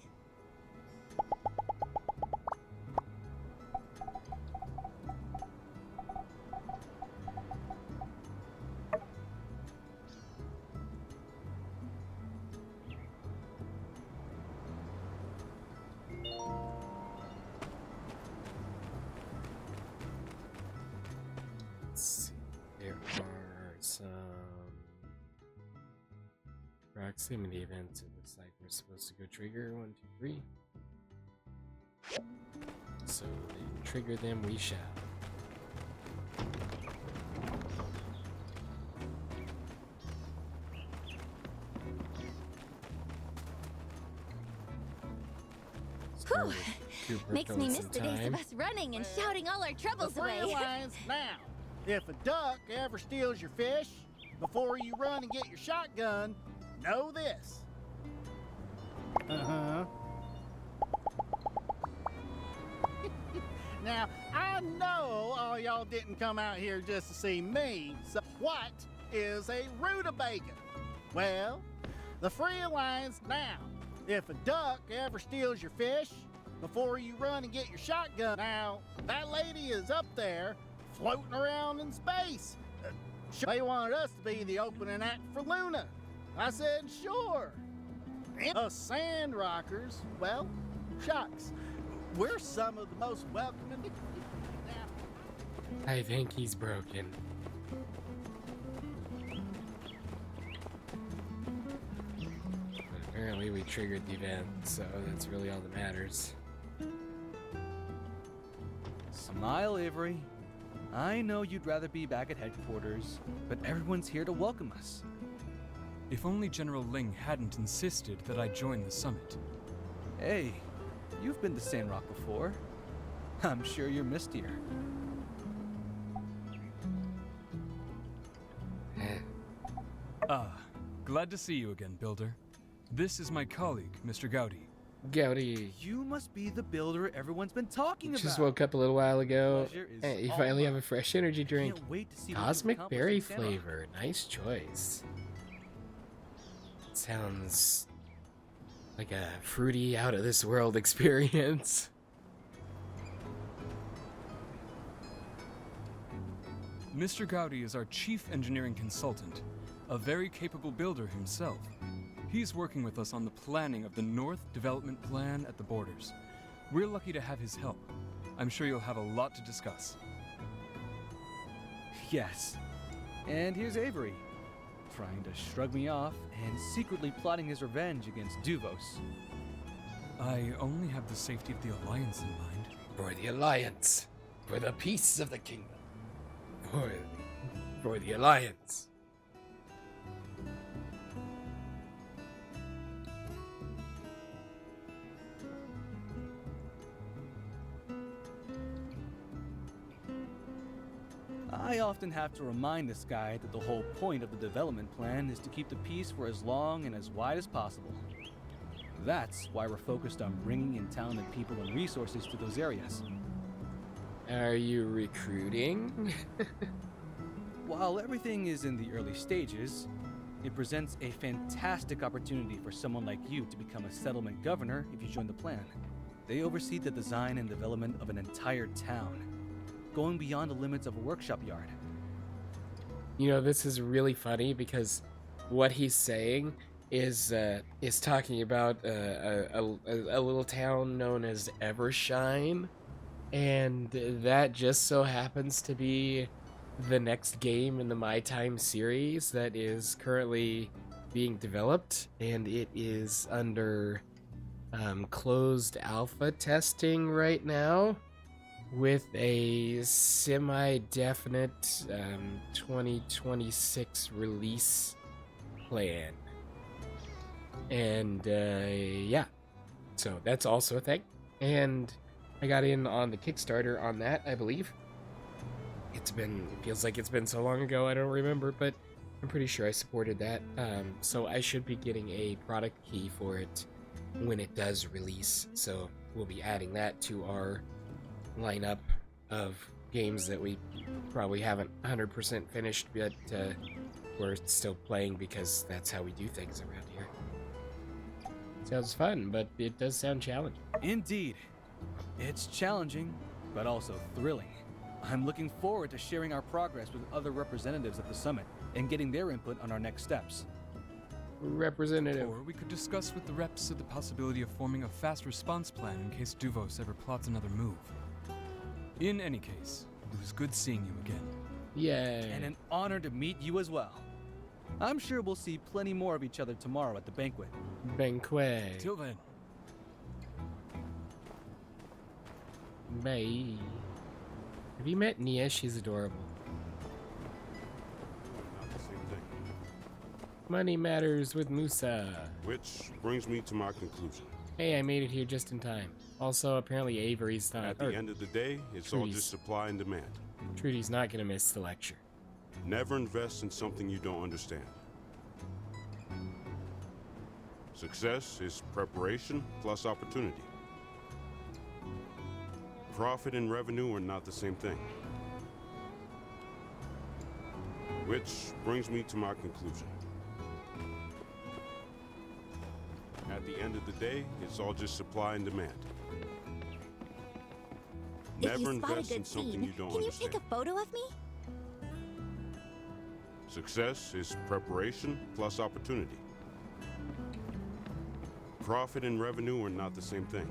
Let's see. There are some proximity events. It looks like we're supposed to go trigger 1, 2, 3. So then trigger them we shall. Start with Cooper Makes me filling miss some the days time. of us running and shouting all our troubles The away. lines now. If a duck ever steals your fish, before you run and get your shotgun, know this. Uh-huh. Now, I know all y'all didn't come out here just to see me, so what is a rutabaga? Well, the free lines now. If a duck ever steals your fish, before you run and get your shotgun, now, that lady is up there floating around in space. They wanted us to be the opening act for Luna. I said, sure. And us Sandrockers, well, shucks. We're some of the most welcoming. I think he's broken. But apparently we triggered the event, so that's really all that matters. Smile, Avery. I know you'd rather be back at headquarters, but everyone's here to welcome us. If only General Ling hadn't insisted that I join the summit. Hey, you've been to Sandrock before. I'm sure you're missed here. Glad to see you again, Builder. This is my colleague, Mr. Gowdy. Gowdy. You must be the builder everyone's been talking about. Just woke up a little while ago. Pleasure is Hey, you all finally have mine. a fresh energy drink. Can't wait to see what you've Cosmic accomplished berry in Sandrock. flavor. Nice choice. Sounds like a fruity, out of this world experience. Mr. Gowdy is our chief engineering consultant, a very capable builder himself. He's working with us on the planning of the North Development Plan at the borders. We're lucky to have his help. I'm sure you'll have a lot to discuss. Yes. And here's Avery, trying to shrug me off and secretly plotting his revenge against Duvos. I only have the safety of the Alliance in mind. For the Alliance. For the peace of the kingdom. For the Alliance. I often have to remind this guy that the whole point of the development plan is to keep the peace for as long and as wide as possible. That's why we're focused on bringing in talented people and resources to those areas. Are you recruiting? While everything is in the early stages, It presents a fantastic opportunity for someone like you to become a settlement governor if you join the plan. They oversee the design and development of an entire town, going beyond the limits of a workshop yard. You know, this is really funny because what he's saying is talking about a little town known as Evershine, and that just so happens to be the next game in the My Time series that is currently being developed, and it is under closed alpha testing right now with a semi-definite 2026 release plan. And yeah, so that's also a thing. And I got in on the Kickstarter on that, I believe. It feels like it's been so long ago, I don't remember, but I'm pretty sure I supported that. So I should be getting a product key for it when it does release. So we'll be adding that to our lineup of games that we probably haven't 100% finished, but we're still playing because that's how we do things around here. Sounds fun, but it does sound challenging. Indeed. It's challenging, but also thrilling. I'm looking forward to sharing our progress with other representatives at the summit and getting their input on our next steps. Representative. Or we could discuss with the reps the possibility of forming a fast response plan in case Duvos ever plots another move. In any case, it was good seeing you again. Yay. And an honor to meet you as well. I'm sure we'll see plenty more of each other tomorrow at the banquet. Banquet. Till then. Bye. Have you met Nia? She's adorable. Not the same thing. Money matters with Musa. Which brings me to my conclusion. Hey, I made it here just in time. Also, apparently Avery's not. At the end of the day, it's all just supply and demand. Trudy's not gonna miss the lecture. Never invest in something you don't understand. Success is preparation plus opportunity. Profit and revenue are not the same thing. Which brings me to my conclusion. At the end of the day, it's all just supply and demand. Never invest in something you don't understand. Can you take a photo of me? Success is preparation plus opportunity. Profit and revenue are not the same thing.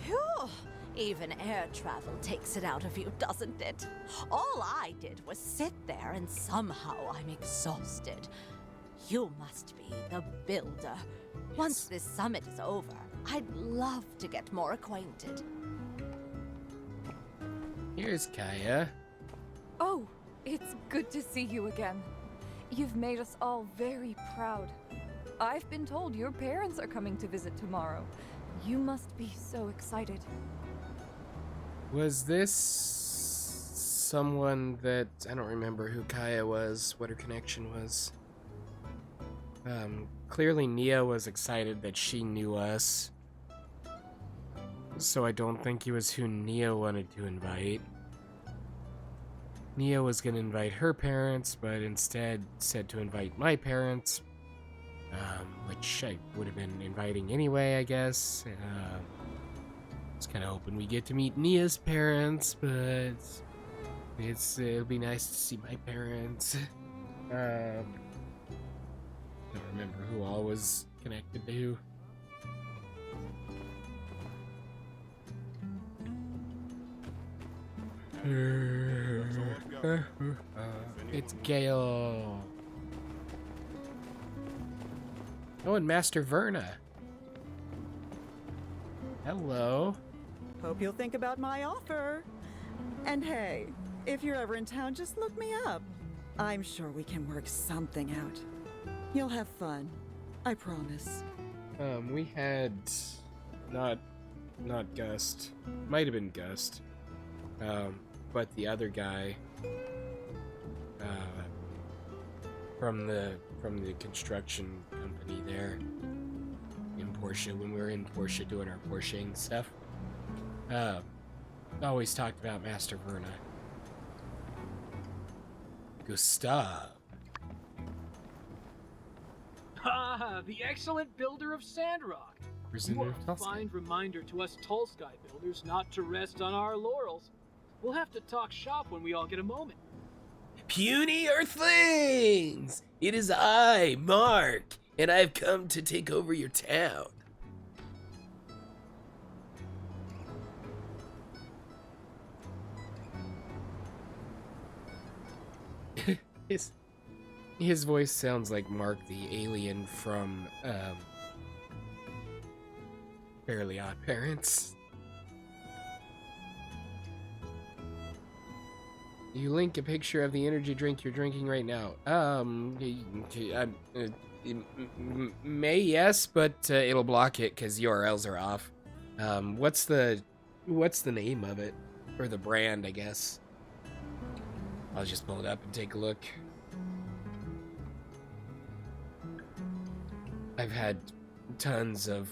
Phew! Even air travel takes it out of you, doesn't it? All I did was sit there and somehow I'm exhausted. You must be the builder. Once this summit is over, I'd love to get more acquainted. Here's Kaya. Oh, it's good to see you again. You've made us all very proud. I've been told your parents are coming to visit tomorrow. You must be so excited. Was this someone that... I don't remember who Kaya was, what her connection was. Clearly Nia was excited that she knew us. So I don't think he was who Nia wanted to invite. Nia was going to invite her parents, but instead said to invite my parents, which I would have been inviting anyway, I guess. I was kind of hoping we get to meet Nia's parents, but it'll be nice to see my parents. Don't remember who all was connected to who. It's Gale. Oh, and Master Verna. Hello. Hope you'll think about my offer. And hey, if you're ever in town, just look me up. I'm sure we can work something out. You'll have fun. I promise. We had not Gust. Might have been Gust. But the other guy from the construction company there in Portia, when we were in Portia doing our Porscheing stuff, always talked about Master Verna. Gustav. Ah, the excellent builder of Sandrock. Prisoner of What a fine reminder to us Tolsky builders not to rest on our laurels. We'll have to talk shop when we all get a moment. Puny Earthlings! It is I, Mark, and I've come to take over your town. His voice sounds like Mark the alien from Fairly Odd Parents. You link a picture of the energy drink you're drinking right now. May, yes, but it'll block it because URLs are off. What's the name of it? Or the brand, I guess. I'll just pull it up and take a look. I've had tons of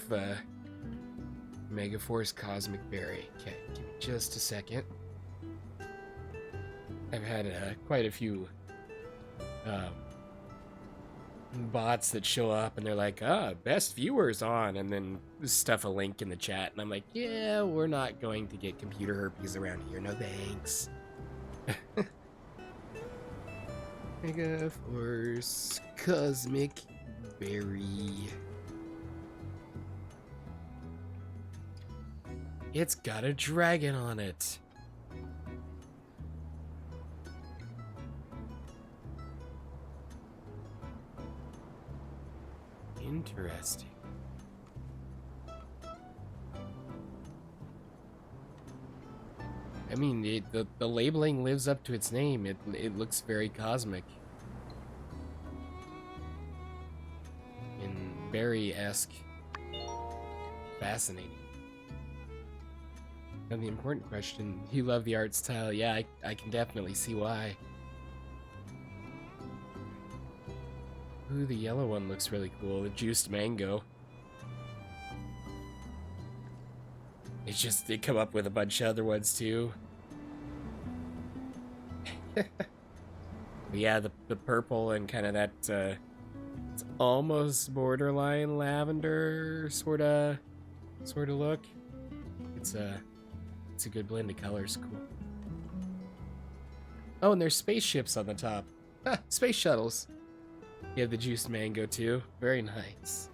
Megaforce Cosmic Berry. Okay, give me just a second. I've had quite a few bots that show up and they're like, best viewers on, and then stuff a link in the chat, and I'm like, yeah, we're not going to get computer herpes around here, no thanks. Megaforce Cosmic Berry. It's got a dragon on it. Interesting. I mean, the labeling lives up to its name. It looks very cosmic. And berry-esque. Fascinating. And the important question, you love the art style. Yeah, I can definitely see why. Ooh, the yellow one looks really cool. The juiced mango. It's just, they come up with a bunch of other ones too. Yeah, the purple and kind of that, it's almost borderline lavender sort of look. It's a good blend of colors. Cool. Oh, and there's spaceships on the top. Space shuttles. You have the juiced mango too. Very nice.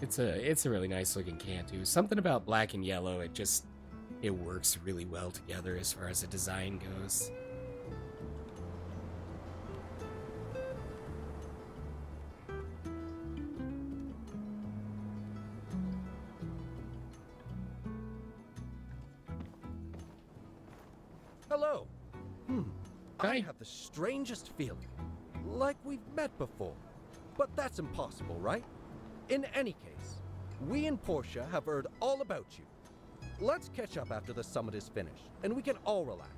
It's a really nice looking can too. Something about black and yellow, it works really well together as far as the design goes. Hello. Hi. I have the strangest feeling. Like we've met before. But that's impossible, right? In any case, we in Portia have heard all about you. Let's catch up after the summit is finished, and we can all relax.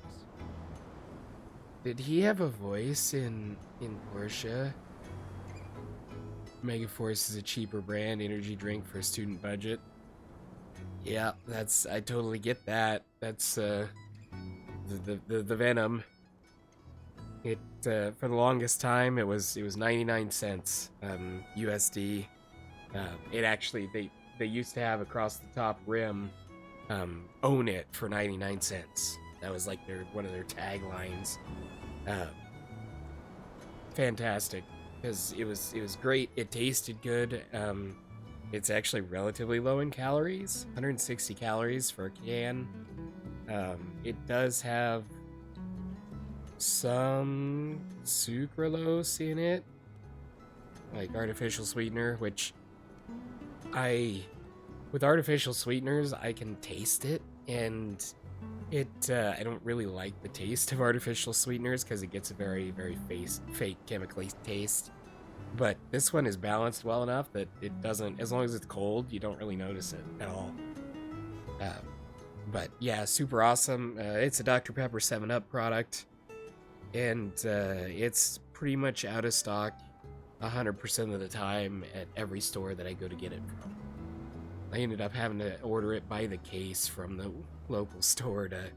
Did he have a voice in Portia? Megaforce is a cheaper brand energy drink for a student budget. Yeah, I totally get that. That's the Venom. It for the longest time it was 99 cents USD. It actually they used to have across the top rim own it for 99 cents. That was like one of their taglines. Fantastic, because it was great. It tasted good. It's actually relatively low in calories, 160 calories for a can. It does have some sucralose in it, like artificial sweetener, which with artificial sweeteners, I can taste it, and I don't really like the taste of artificial sweeteners because it gets a very, very fake chemically taste. But this one is balanced well enough that it doesn't, as long as it's cold, you don't really notice it at all. But yeah, super awesome. It's a Dr. Pepper 7-Up product, and it's pretty much out of stock 100% of the time at every store that I go to get it from. I ended up having to order it by the case from the local store to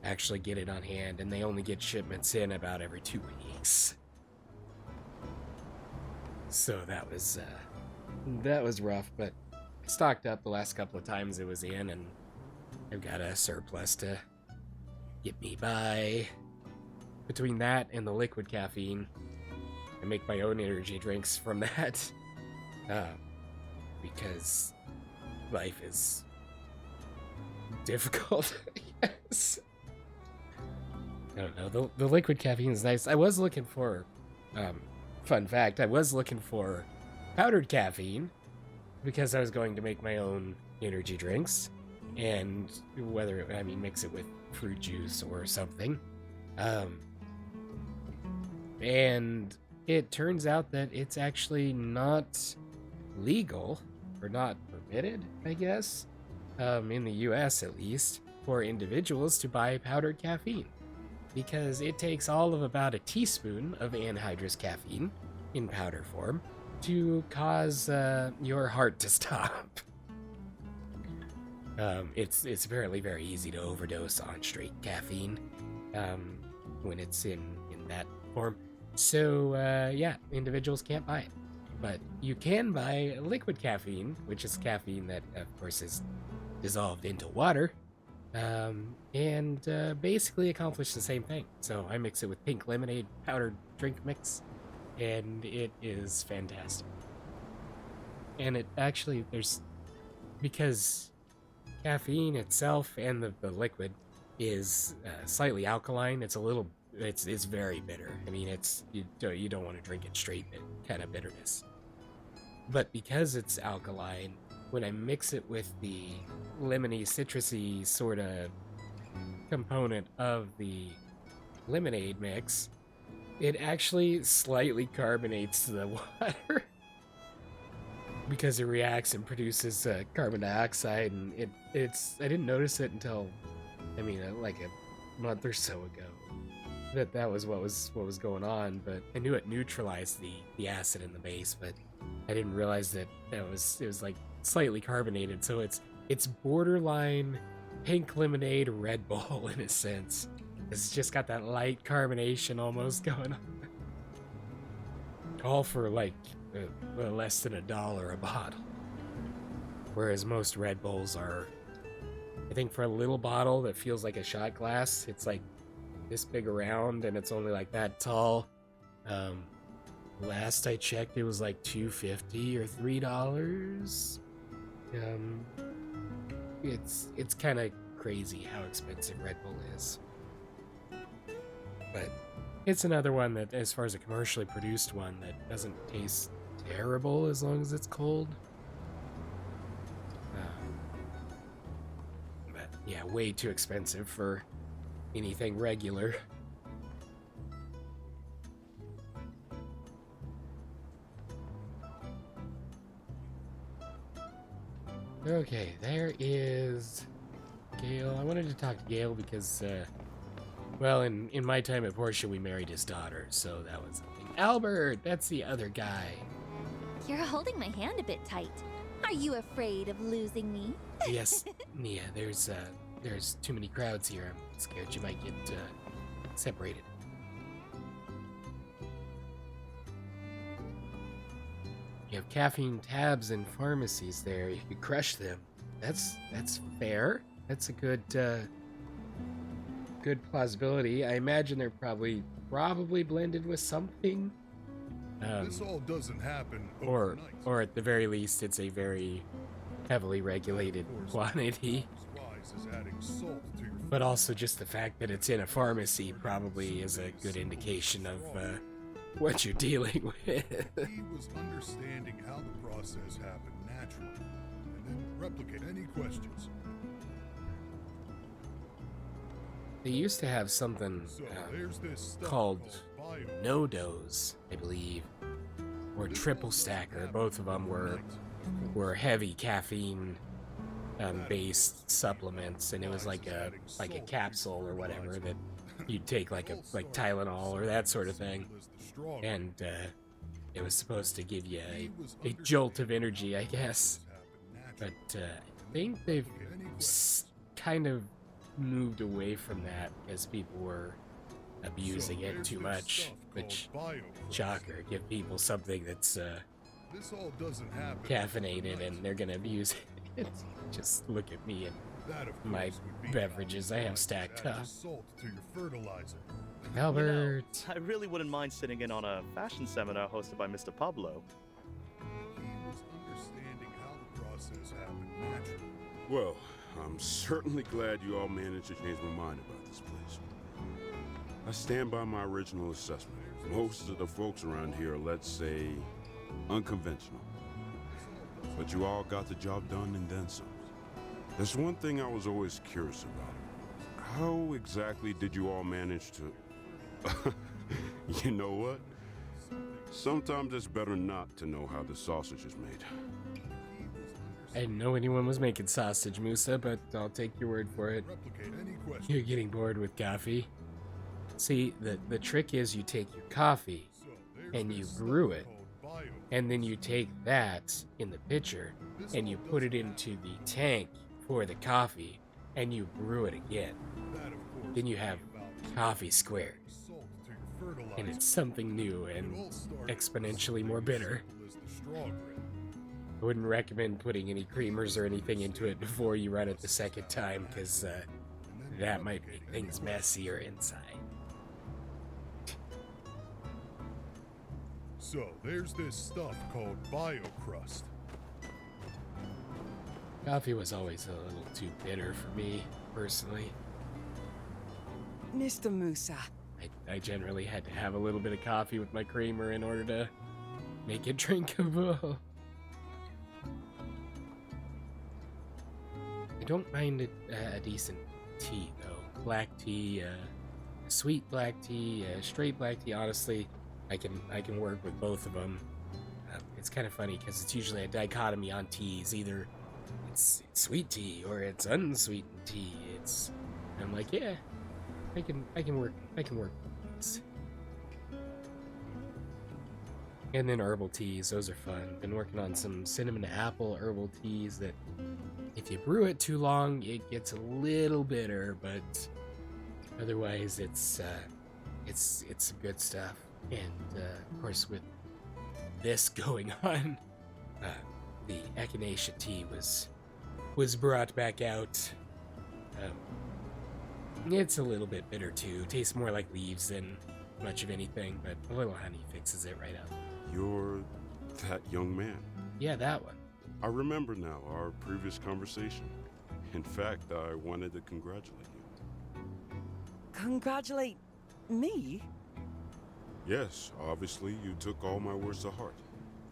actually get it on hand, and they only get shipments in about every 2 weeks. So that was rough, but I stocked up the last couple of times it was in, and I've got a surplus to get me by. Between that and the liquid caffeine, I make my own energy drinks from that. Because life is difficult, I guess. I don't know, the liquid caffeine is nice. I was looking for, fun fact, I was looking for powdered caffeine because I was going to make my own energy drinks, and mix it with fruit juice or something. And it turns out that it's actually not legal, or not permitted, I guess, in the US at least, for individuals to buy powdered caffeine, because it takes all of about a teaspoon of anhydrous caffeine in powder form to cause your heart to stop. It's apparently very easy to overdose on straight caffeine when it's in that form. So yeah, individuals can't buy it. But you can buy liquid caffeine, which is caffeine that, of course, is dissolved into water, and basically accomplish the same thing. So I mix it with pink lemonade powdered drink mix, and it is fantastic. And it actually, because caffeine itself and the liquid is slightly alkaline, it's very bitter. I mean, you don't want to drink it straight, kind of bitterness. But because it's alkaline, when I mix it with the lemony, citrusy sort of component of the lemonade mix, it actually slightly carbonates the water because it reacts and produces carbon dioxide, and I didn't notice it until, like a month or so ago, that was what was going on. But I knew it neutralized the acid in the base, but I didn't realize that it was like slightly carbonated. So it's borderline pink lemonade Red Bull in a sense. It's just got that light carbonation almost going on. All for like less than $1 a bottle. Whereas most Red Bulls are, I think, for a little bottle that feels like a shot glass, it's like this big around, and it's only like that tall. Last I checked, it was like $2.50 or $3. It's kind of crazy how expensive Red Bull is. But it's another one that, as far as a commercially produced one, that doesn't taste terrible as long as it's cold. But yeah, way too expensive for anything regular. Okay, there is Gail. I wanted to talk to Gail because, well, in my time at Portia, we married his daughter, so that was something. Albert, that's the other guy. You're holding my hand a bit tight. Are you afraid of losing me? Yes, Nia, there's too many crowds here. I'm scared you might get separated. You have caffeine tabs in pharmacies there. You could crush them. That's fair. That's a good plausibility. I imagine they're probably blended with something. This all doesn't happen or at the very least, it's a very heavily regulated quantity. But also just the fact that it's in a pharmacy probably is a good indication of what you're dealing with. He was understanding how the process happened naturally, and then replicate any questions. They used to have something called no-dose, I believe, or triple stacker. Both of them were heavy caffeine based supplements, and it was like a capsule or whatever that you'd take like Tylenol or that sort of thing, and it was supposed to give you a jolt of energy, I guess. but I think they've kind of moved away from that as people were abusing it too much. Which, shocker, give people something that's This all doesn't happen caffeinated and they're gonna abuse it. Just look at me and my beverages I have stacked up. salt to your fertilizer. Albert. You know, I really wouldn't mind sitting in on a fashion seminar hosted by Mr. Pablo. He was understanding how the process happened naturally. Well, I'm certainly glad you all managed to change my mind about this place. I stand by my original assessment. Most of the folks around here are, let's say, unconventional. But you all got the job done and then some. There's one thing I was always curious about. How exactly did you all manage to... You know what? Sometimes it's better not to know how the sausage is made. I didn't know anyone was making sausage, Musa, but I'll take your word for it. You're getting bored with coffee. See, the trick is you take your coffee and you brew it, and then you take that in the pitcher and you put it into the tank for the coffee and you brew it again. Then you have coffee squared. And it's something new and exponentially more bitter. I wouldn't recommend putting any creamers or anything into it before you run it the second time, because that might make things messier inside. So, there's this stuff called biocrust. Coffee was always a little too bitter for me, personally. Mr. Musa. I generally had to have a little bit of coffee with my creamer in order to make it drinkable. I don't mind a decent tea, though. Black tea, sweet black tea, straight black tea, honestly. I can work with both of them. It's kind of funny because it's usually a dichotomy on teas. Either it's sweet tea or it's unsweetened tea. I'm like, yeah, I can work with these. And then herbal teas, those are fun. Been working on some cinnamon apple herbal teas that, if you brew it too long, it gets a little bitter, but otherwise it's some good stuff. And of course, with this going on, the echinacea tea was brought back out. It's a little bit bitter too. Tastes more like leaves than much of anything, but a little honey fixes it right up. You're that young man. Yeah, that one. I remember now our previous conversation. In fact, I wanted to congratulate you. Congratulate me? Yes, obviously you took all my words to heart.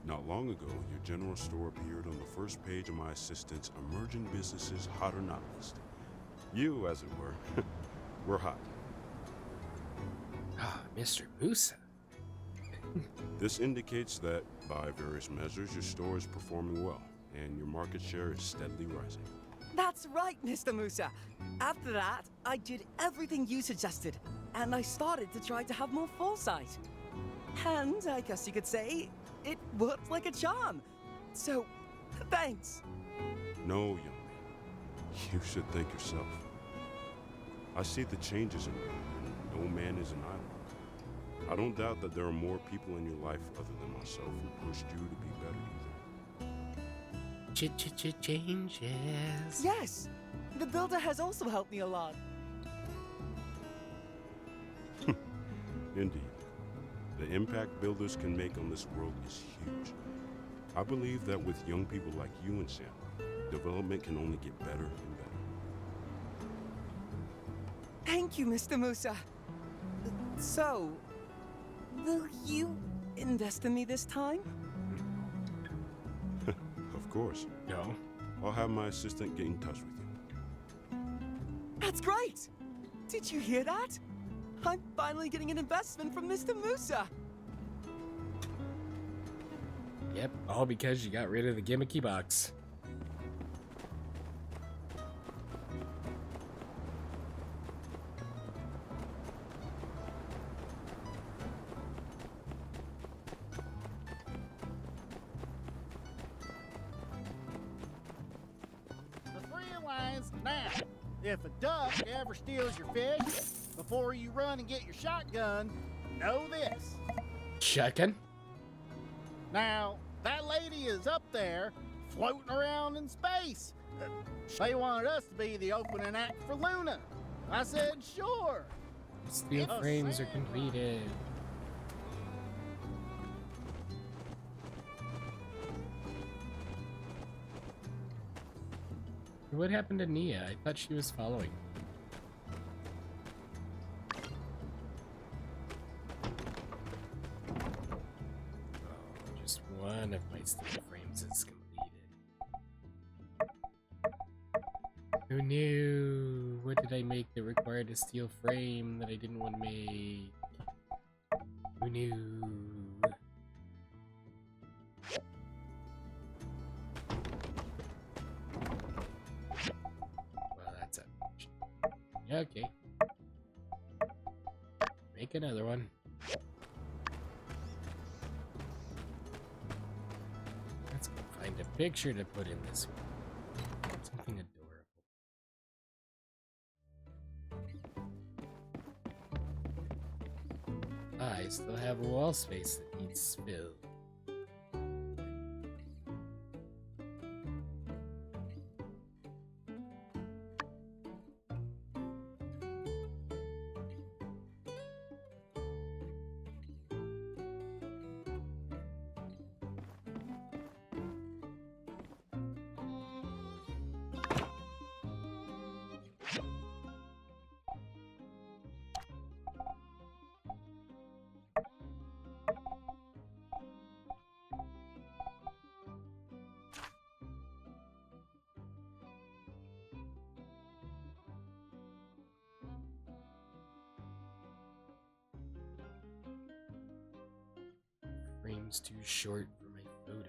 Not long ago, your general store appeared on the first page of my assistant's Emerging Businesses Hot or Not list. You, as it were, were hot. Ah, Mr. Musa. This indicates that, by various measures, your store is performing well, and your market share is steadily rising. That's right, Mr. Musa. After that, I did everything you suggested, and I started to try to have more foresight. And I guess you could say, it worked like a charm. So, thanks. No, young man. You should thank yourself. I see the changes in you, and no man is an island. I don't doubt that there are more people in your life other than myself who pushed you to be better either. Changes. Yes! The builder has also helped me a lot. Indeed. The impact builders can make on this world is huge. I believe that with young people like you and Sandrock, development can only get better and better. Thank you, Mr. Musa. So, will you invest in me this time? Of course. No. I'll have my assistant get in touch with you. That's great! Did you hear that? I'm finally getting an investment from Mr. Musa. Yep, all because you got rid of the gimmicky box. Now, if a duck ever steals your fish, before you run and get your shotgun, know this. Shotgun? Now, that lady is up there, floating around in space. They wanted us to be the opening act for Luna. I said, sure. Steel frames are completed. What happened to Nia? I thought she was following. Oh, just one of my steel frames is completed. Who knew? What did I make that required a steel frame that I didn't want to make? Who knew? Well, that's a... Okay. Make another one. Let's go find a picture to put in this one. Something adorable. I still have wall space that needs filled. Frame's too short for my photo.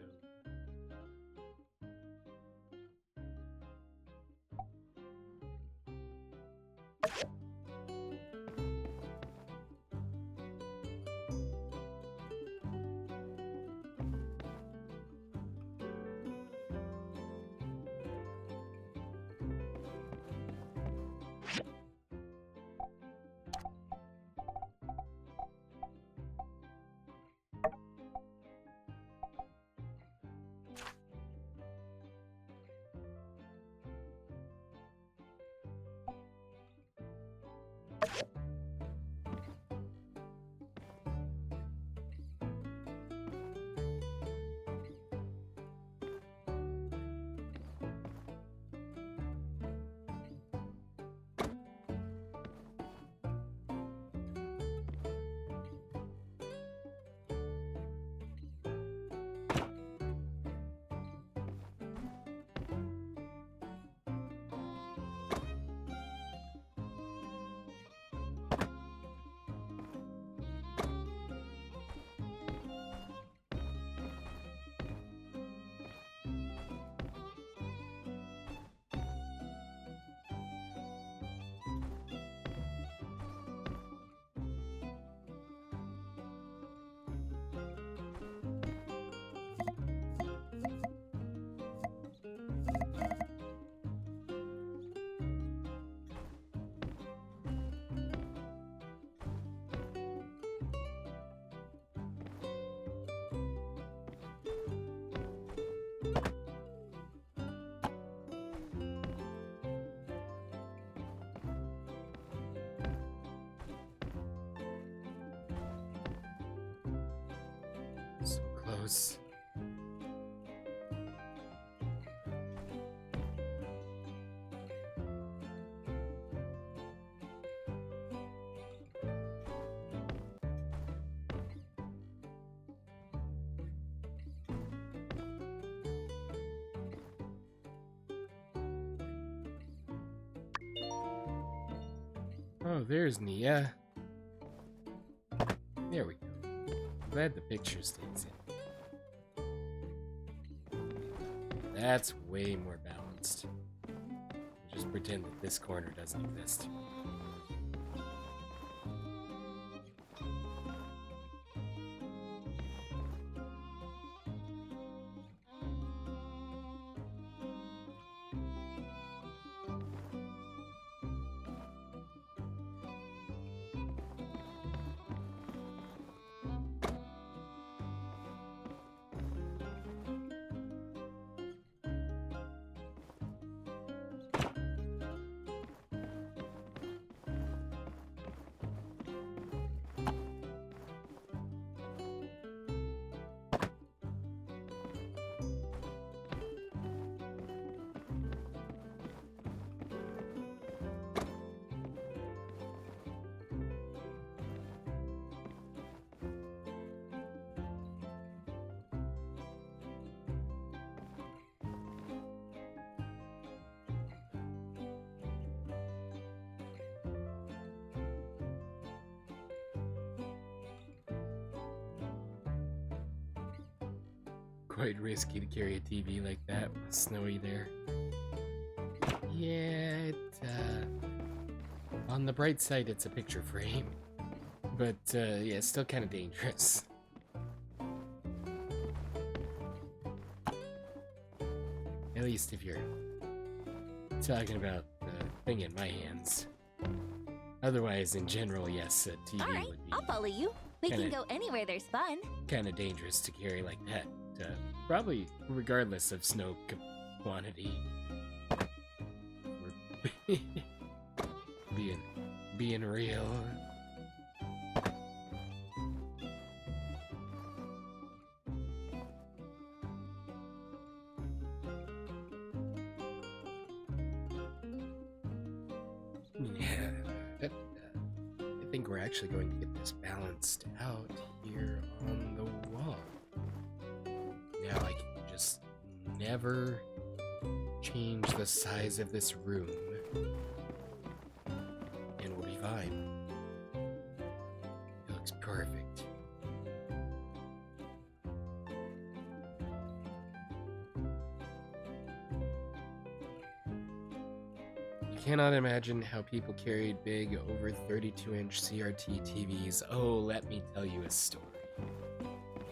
So close. Oh, there's Nia. There we go. Glad the picture stays in. That's way more balanced. We'll just pretend that this corner doesn't exist. quite risky to carry a TV like that with snowy there. Yeah, on the bright side, it's a picture frame. But, yeah, it's still kind of dangerous. At least if you're talking about the thing in my hands. Otherwise, in general, yes, a TV Alright, would be I'll follow you. We can go anywhere there's fun. kind of dangerous to carry like that. Probably regardless of snow quantity. We're being real. Yeah, I think we're actually going to get this balanced out here on the wall. Now I can just never change the size of this room, and we'll be fine. It looks perfect. You cannot imagine how people carried big over 32-inch CRT TVs. Oh, let me tell you a story.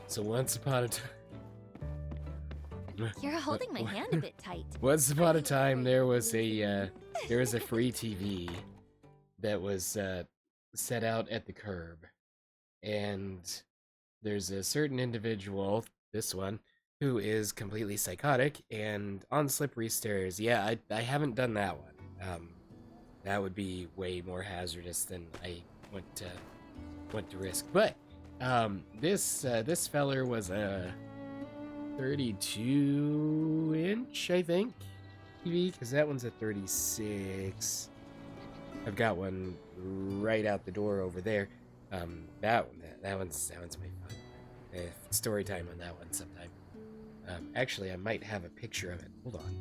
So once upon a time... You're holding my hand a bit tight. Once upon a time, there was a free TV that was set out at the curb, and there's a certain individual, this one, who is completely psychotic and on slippery stairs. Yeah, I haven't done that one. That would be way more hazardous than I want to risk. But this feller was a 32-inch, I think, TV, because that one's a 36. I've got one right out the door over there. That one's my fun. Story time on that one sometime. Actually, I might have a picture of it. Hold on,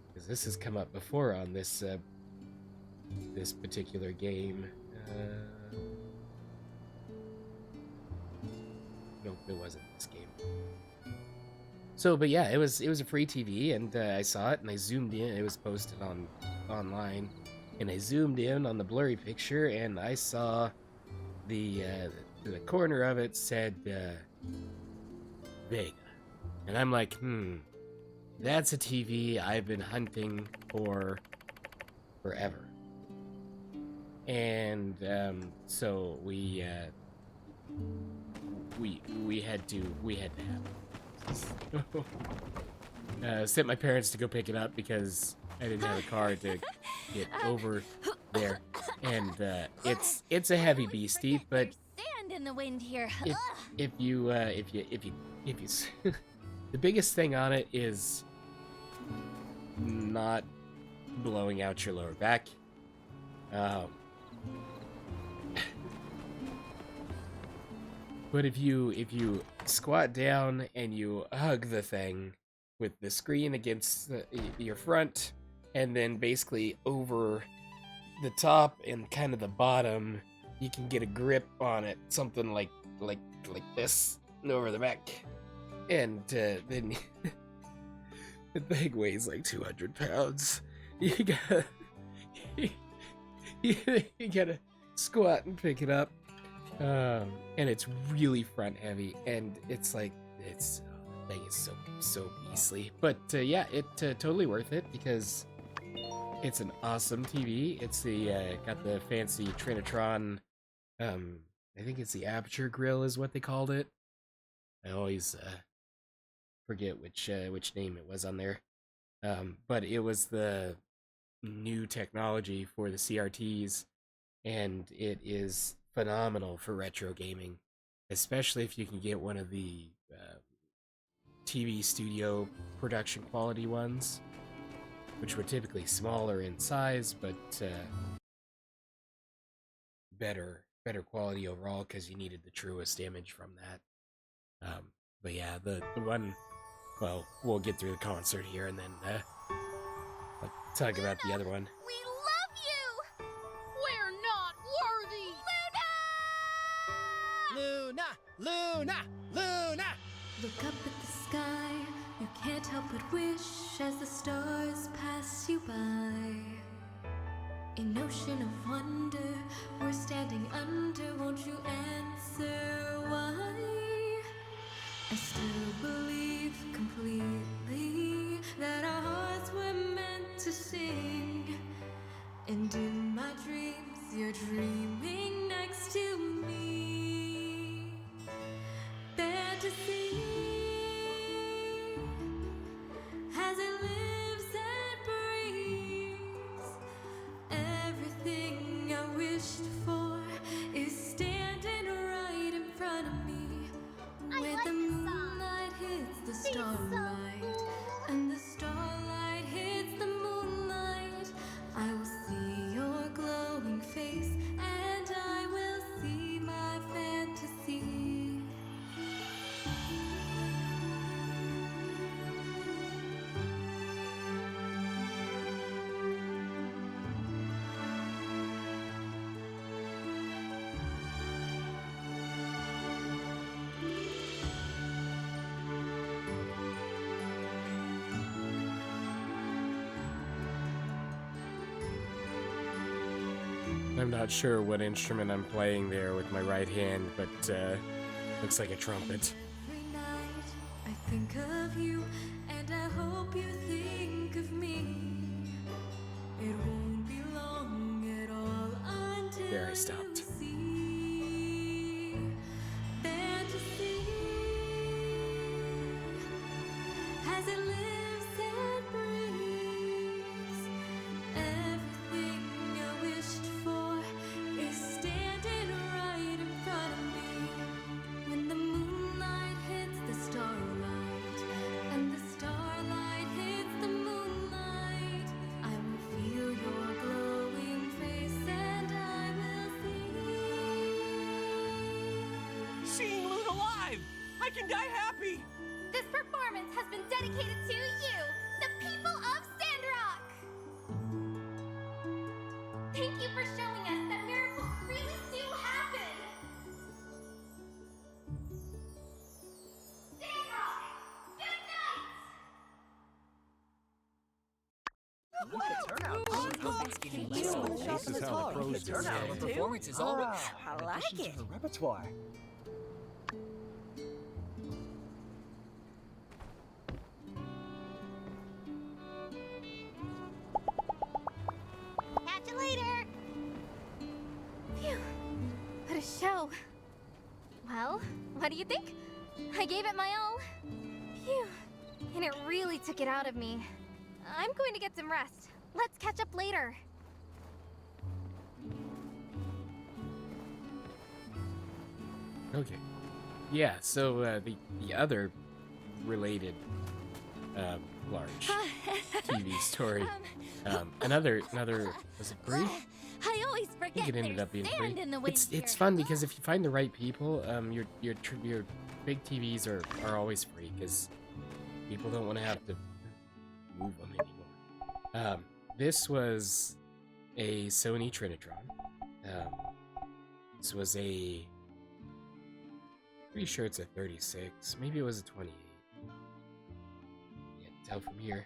because this has come up before on this this particular game. Nope, it wasn't this game. So, but yeah, it was a free TV, and I saw it, and I zoomed in. It was posted online, and I zoomed in on the blurry picture, and I saw the corner of it said Vega, and I'm like, that's a TV I've been hunting for forever. And so we had to have it. Sent my parents to go pick it up because I didn't have a car to get over there, and it's a heavy beastie. But Sand in the wind here. if you the biggest thing on it is not blowing out your lower back. But if you squat down and you hug the thing with the screen against your front, and then basically over the top and kind of the bottom, you can get a grip on it, something like this, over the back, and then the thing weighs like 200 pounds. You gotta squat and pick it up. And it's really front heavy, and it's like, the thing is so beastly. But yeah, it totally worth it because it's an awesome TV. It's got the fancy Trinitron, I think it's the aperture grill is what they called it. I always forget which name it was on there. But it was the new technology for the CRTs, and it is phenomenal for retro gaming, especially if you can get one of the TV studio production quality ones, which were typically smaller in size, but better quality overall because you needed the truest image from that. But yeah, the one, well, we'll get through the concert here and then I'll talk about the other one. We love you! We're not worthy! Luna! Luna! Luna! Look up at the sky. help but wish as the stars pass you by. An ocean of wonder we're standing under, won't you answer why? I still believe completely that our hearts were meant to sing. And in my dreams, you're dreaming next to me. Fantasy, as it lives and breathes, everything I wished for is standing right in front of me. When the moonlight hits the starlight, and the starlight hits the moonlight, I will see your glowing face, and I will see my fantasy. I'm not sure what instrument I'm playing there with my right hand, but looks like a trumpet. Every night I think of you, and I hope you think of me. It won't be long at all until There, I stopped. you see fantasy as it lives and breathes. Everything I wished for is standing right in front of me. When the moonlight hits the starlight, and the starlight hits the moonlight, I will feel your glowing face, and I will see. Seeing Luna live! I can die happy! This performance has been dedicated to you, the people of Sandrock! Thank you for showing us that miracles really do happen! Sandrock! Good night! This is how the pros do it. Performance is always. I like it. Her repertoire. Catch you later! Phew, what a show. Well, what do you think? I gave it my all. Phew, and it really took it out of me. I'm going to get some rest. Let's catch up later. Okay. Yeah, so the other related large TV story, another was it Bree? I always I forget think it ended there's up being sand Bree. in the wind It's here. fun because if you find the right people, your big TVs are always free because people don't want to have to move them anymore. This was a Sony Trinitron. This was a pretty sure it's a 36. Maybe it was a 28. Can't tell from here.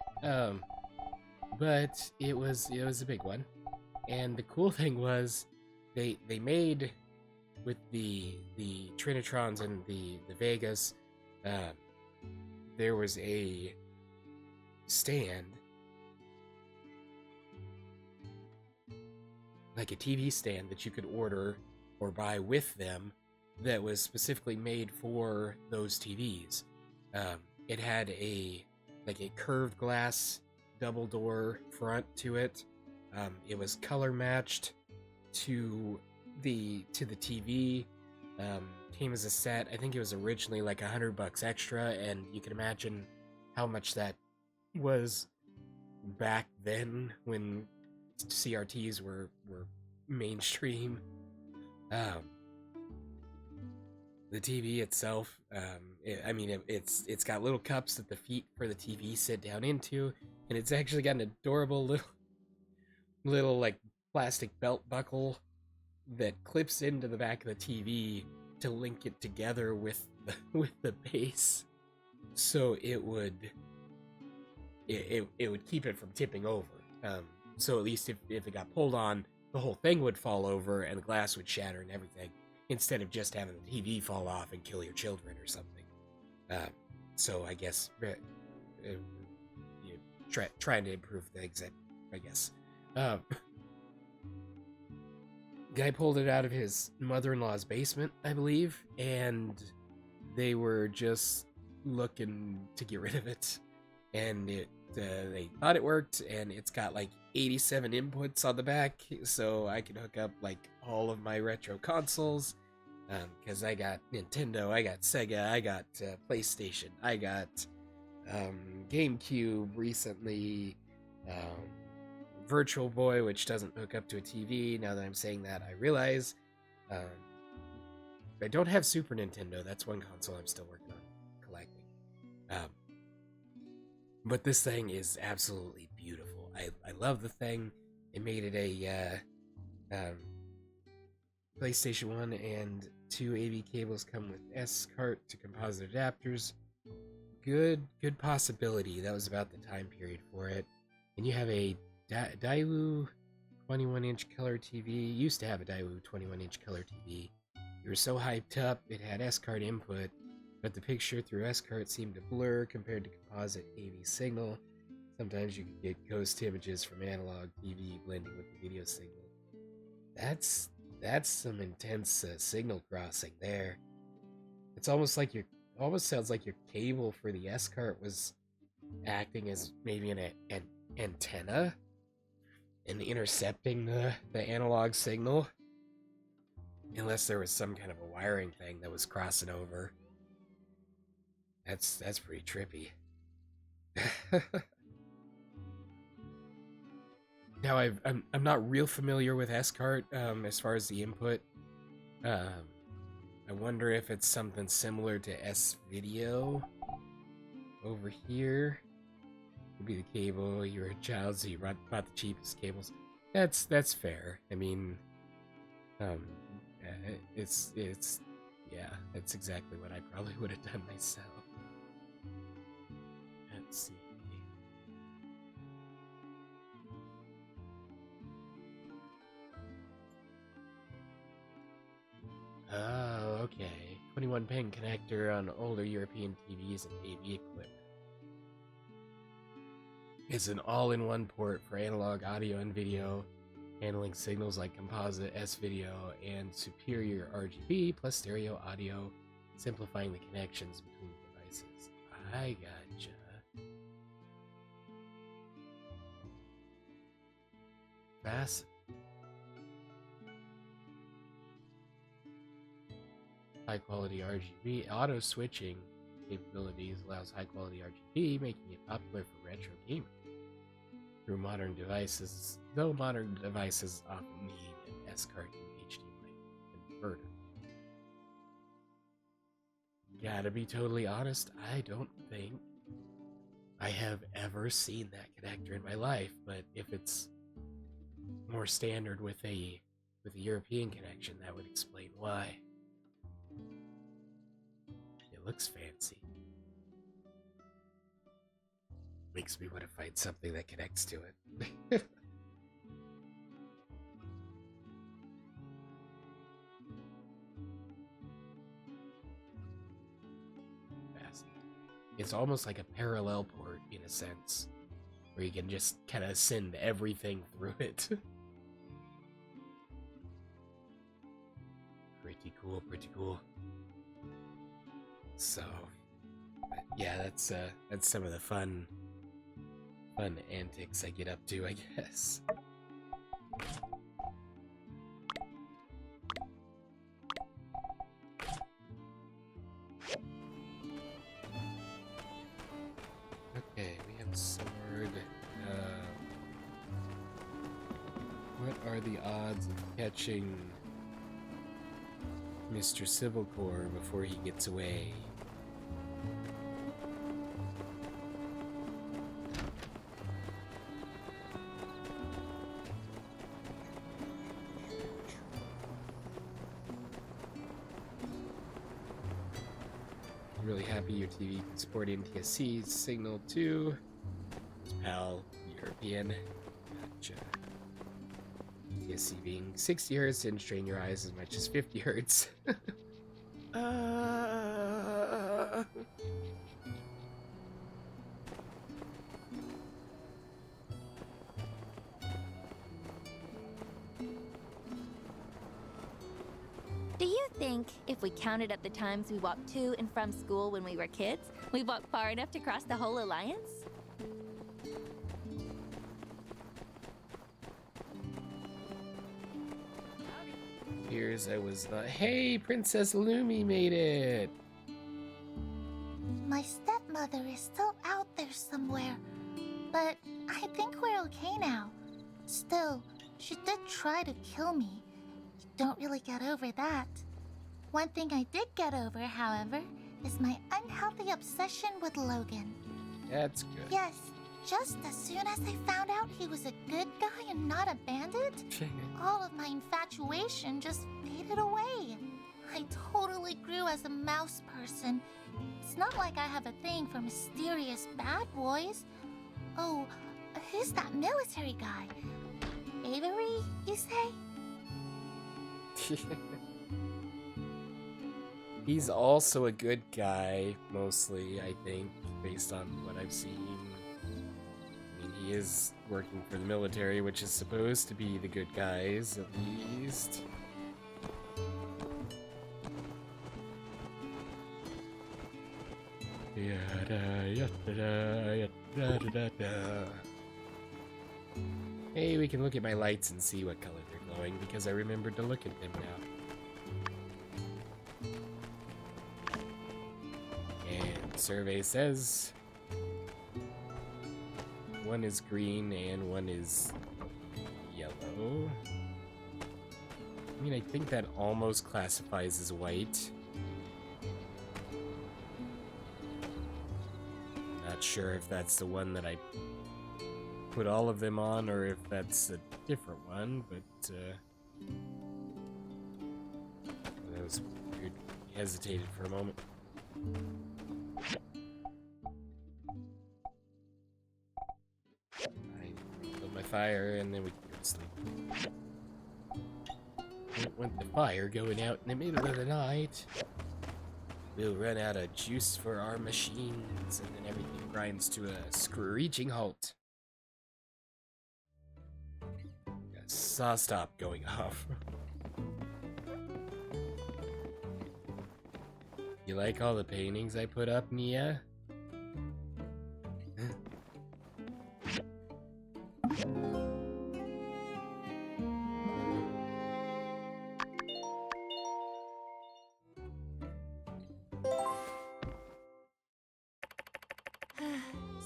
But it was a big one. And the cool thing was they made with the Trinitrons and the Vegas, there was a stand, like a TV stand that you could order or buy with them that was specifically made for those TVs. It had a curved glass double door front to it. It was color matched to the TV. Came as a set. I think it was originally like $100 extra, and you can imagine how much that was back then when CRTs were mainstream. The TV itself, it's got little cups that the feet for the TV sit down into, and it's actually got an adorable little like plastic belt buckle that clips into the back of the TV to link it together with the base, so it would it would keep it from tipping over. So at least if it got pulled on, the whole thing would fall over and the glass would shatter and everything, instead of just having the TV fall off and kill your children or something. So I guess trying to improve things, I guess. Guy pulled it out of his mother-in-law's basement, I believe, and they were just looking to get rid of it. And they thought it worked, and it's got like 87 inputs on the back, so I can hook up like all of my retro consoles. Because I got Nintendo, I got Sega, I got PlayStation, I got GameCube recently, Virtual Boy, which doesn't hook up to a TV. Now that I'm saying that, I realize I don't have Super Nintendo. That's one console I'm still working on collecting. But this thing is absolutely beautiful. I love the thing. It made it a PlayStation 1 and 2 AV cables come with S-cart to composite adapters. Good possibility. That was about the time period for it. And you have a Daewoo 21-inch color TV. Used to have a Daewoo 21-inch color TV. You were so hyped up, it had S-cart input, but the picture through S-cart seemed to blur compared to composite AV signal. Sometimes you could get ghost images from analog TV blending with the video signal. That's some intense signal crossing there. It's almost sounds like your cable for the S-cart was acting as maybe an antenna and intercepting the analog signal. Unless there was some kind of a wiring thing that was crossing over. That's pretty trippy. Now I'm not real familiar with S-cart as far as the input. I wonder if it's something similar to S-video over here. Could be the cable. You're a child, so you bought the cheapest cables. That's fair. I mean, it's yeah, that's exactly what I probably would have done myself. Let's see. Oh, okay. 21-pin connector on older European TVs and AV equipment. It's an all-in-one port for analog audio and video, handling signals like composite, S-video, and superior RGB plus stereo audio, simplifying the connections between devices. I gotcha. Fascinating. High quality RGB auto switching capabilities allows high quality RGB, making it popular for retro gamers. Through modern devices, though modern devices often need an S-card and HDMI converter. Gotta be totally honest, I don't think I have ever seen that connector in my life, but if it's more standard with a European connection, that would explain why. It looks fancy. Makes me want to find something that connects to it. It's almost like a parallel port in a sense, where you can just kind of send everything through it. Pretty cool. So, yeah, that's some of the fun antics I get up to, I guess. Okay, we have a sword. What are the odds of catching Mr. Civil Corps before he gets away? Really happy your TV can support NTSC signal too. It's PAL European. Gotcha. DSC being 60 hertz didn't strain your eyes as much as 50 hertz. Do you think if we counted up the times we walked to and from school when we were kids, we walked far enough to cross the whole alliance? Here's I was not. Hey, Princess Lumi made it. My stepmother is still out there somewhere, but I think we're okay now. Still, she did try to kill me. Don't really get over that. One thing I did get over, however, is my unhealthy obsession with Logan. That's good. Yes, just as soon as I found out he was a good guy and not a bandit, all of my infatuation just faded away. I totally grew as a mouse person. It's not like I have a thing for mysterious bad boys. Oh, who's that military guy? Avery, you say? He's also a good guy, mostly, I think, based on what I've seen. I mean, he is working for the military, which is supposed to be the good guys, at least. Hey, we can look at my lights and see what color they're glowing, because I remembered to look at them now. And the survey says one is green and one is yellow. I mean, I think that almost classifies as white. Not sure if that's the one that I put all of them on or if that's a different one, but that was weird. Hesitated for a moment. I built my fire and then we can go to sleep. Don't want the fire going out in the middle of the night. We'll run out of juice for our machines and then everything grinds to a screeching halt. Saw stop going off. You like all the paintings I put up, Nia?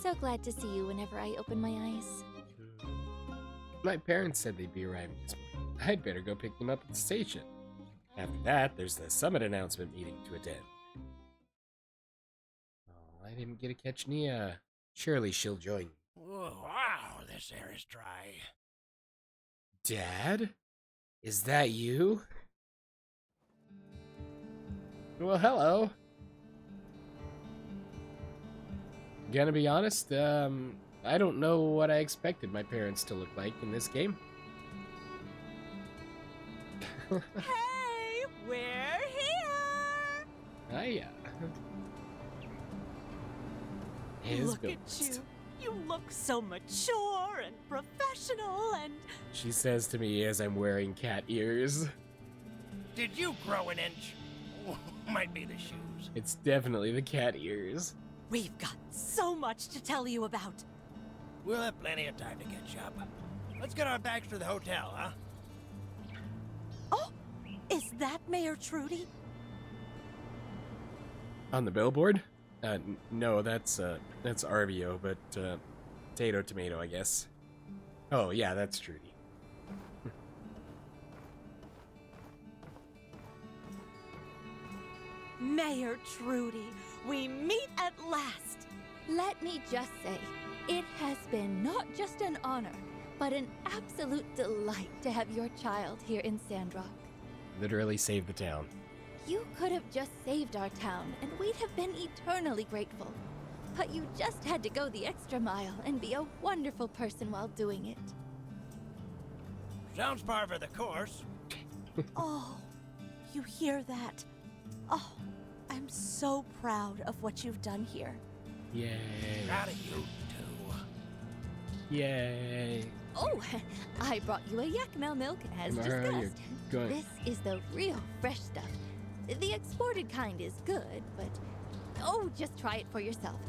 So glad to see you whenever I open my eyes. My parents said they'd be arriving this morning. I'd better go pick them up at the station. After that, there's the summit announcement meeting to attend. Oh, I didn't get to catch Nia. Surely she'll join me. Whoa, wow, this air is dry. Dad? Is that you? Well, hello. Gonna be honest, I don't know what I expected my parents to look like in this game. Hey, we're here! Hiya. Look at you. You look so mature and professional and... She says to me as I'm wearing cat ears. Did you grow an inch? Might be the shoes. It's definitely the cat ears. We've got so much to tell you about. We'll have plenty of time to catch up. Let's get our bags to the hotel, huh? Oh, is that Mayor Trudy? On the billboard? No, that's Arvio, but potato, tomato, I guess. Oh, yeah, that's Trudy. Mayor Trudy, we meet at last. Let me just say, it has been not just an honor, but an absolute delight to have your child here in Sandrock. Literally saved the town. You could have just saved our town, and we'd have been eternally grateful. But you just had to go the extra mile and be a wonderful person while doing it. Sounds par for the course. Oh, you hear that? Oh, I'm so proud of what you've done here. Yay. Proud of you, too. Yay. Oh, I brought you a Yakmel milk as Tomorrow you're discussed. going. This is the real fresh stuff. The exported kind is good, but... Oh, just try it for yourself.